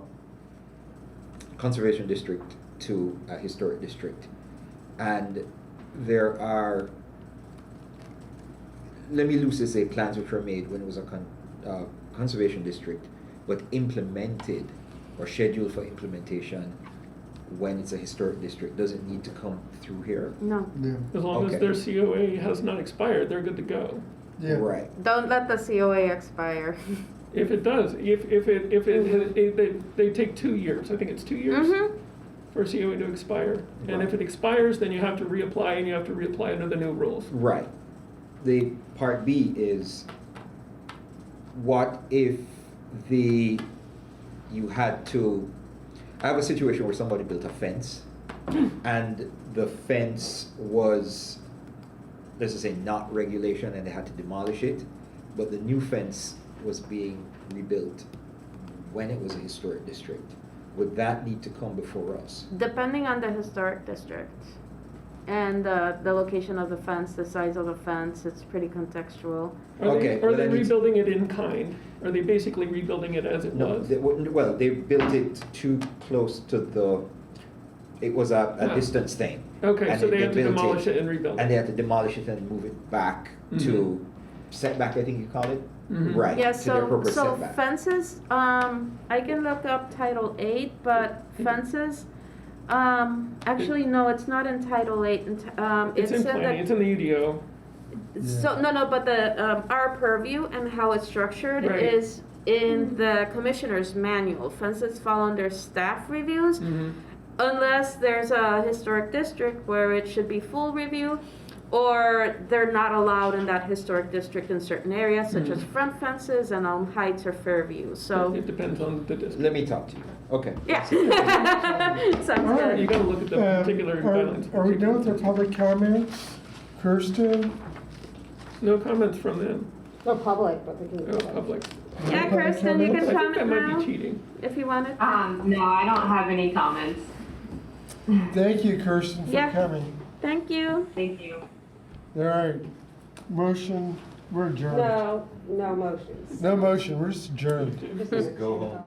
conservation district to a historic district, and there are, let me loosely say, plans which were made when it was a conservation district, but implemented or scheduled for implementation when it's a historic district, does it need to come through here? No. Yeah. As long as Okay. their COA has not expired, they're good to go. Yeah. Right. Don't let the COA expire. If it does, they take 2 years. I think it's 2 years for a COA to expire. And if it expires, then you have to reapply, and you have to reapply under the new rules. Right. The part B is, what if you had to, I have a situation where somebody built a fence and the fence was, let's just say, not regulation, and they had to demolish it, but the new fence was being rebuilt when it was a historic district. would that need to come before us? Depending on the historic district and the location of the fence, the size of the fence, it's pretty contextual. Are they rebuilding it in kind? Are they basically rebuilding it as it No, was? well, they built it too close to the, it was a distance thing. Okay, And so they had to built demolish it and rebuild it. And they had to demolish it and move it back to setback, I think you call it? Right, Yeah, to the so, appropriate so setback. fences, I can look up Title 8, but fences, actually, no, it's not in Title 8. It's in planning, it's in the UDO. So, no, but our purview and how it's structured Right. is in the commissioner's manual. Fences fall under staff reviews, unless there's a historic district where it should be full review, or they're not allowed in that historic district in certain areas, such as front fences and on Heights or Fairview, so. It depends on the district. Let me talk to you, okay. Yeah. Sounds All right. good. You gotta look at the particular guidelines. Are we done with our public comments? Kirsten? No comments from them. No public, but we can. No public. Yeah, Kirsten, you I can think comment that might now, be cheating. if you wanted. No, I don't have any comments. Thank you, Kirsten, for Yeah. coming. Thank you. Thank you. All right, motion, we're adjourned. No motions. No motion, we're just adjourned. Just go home.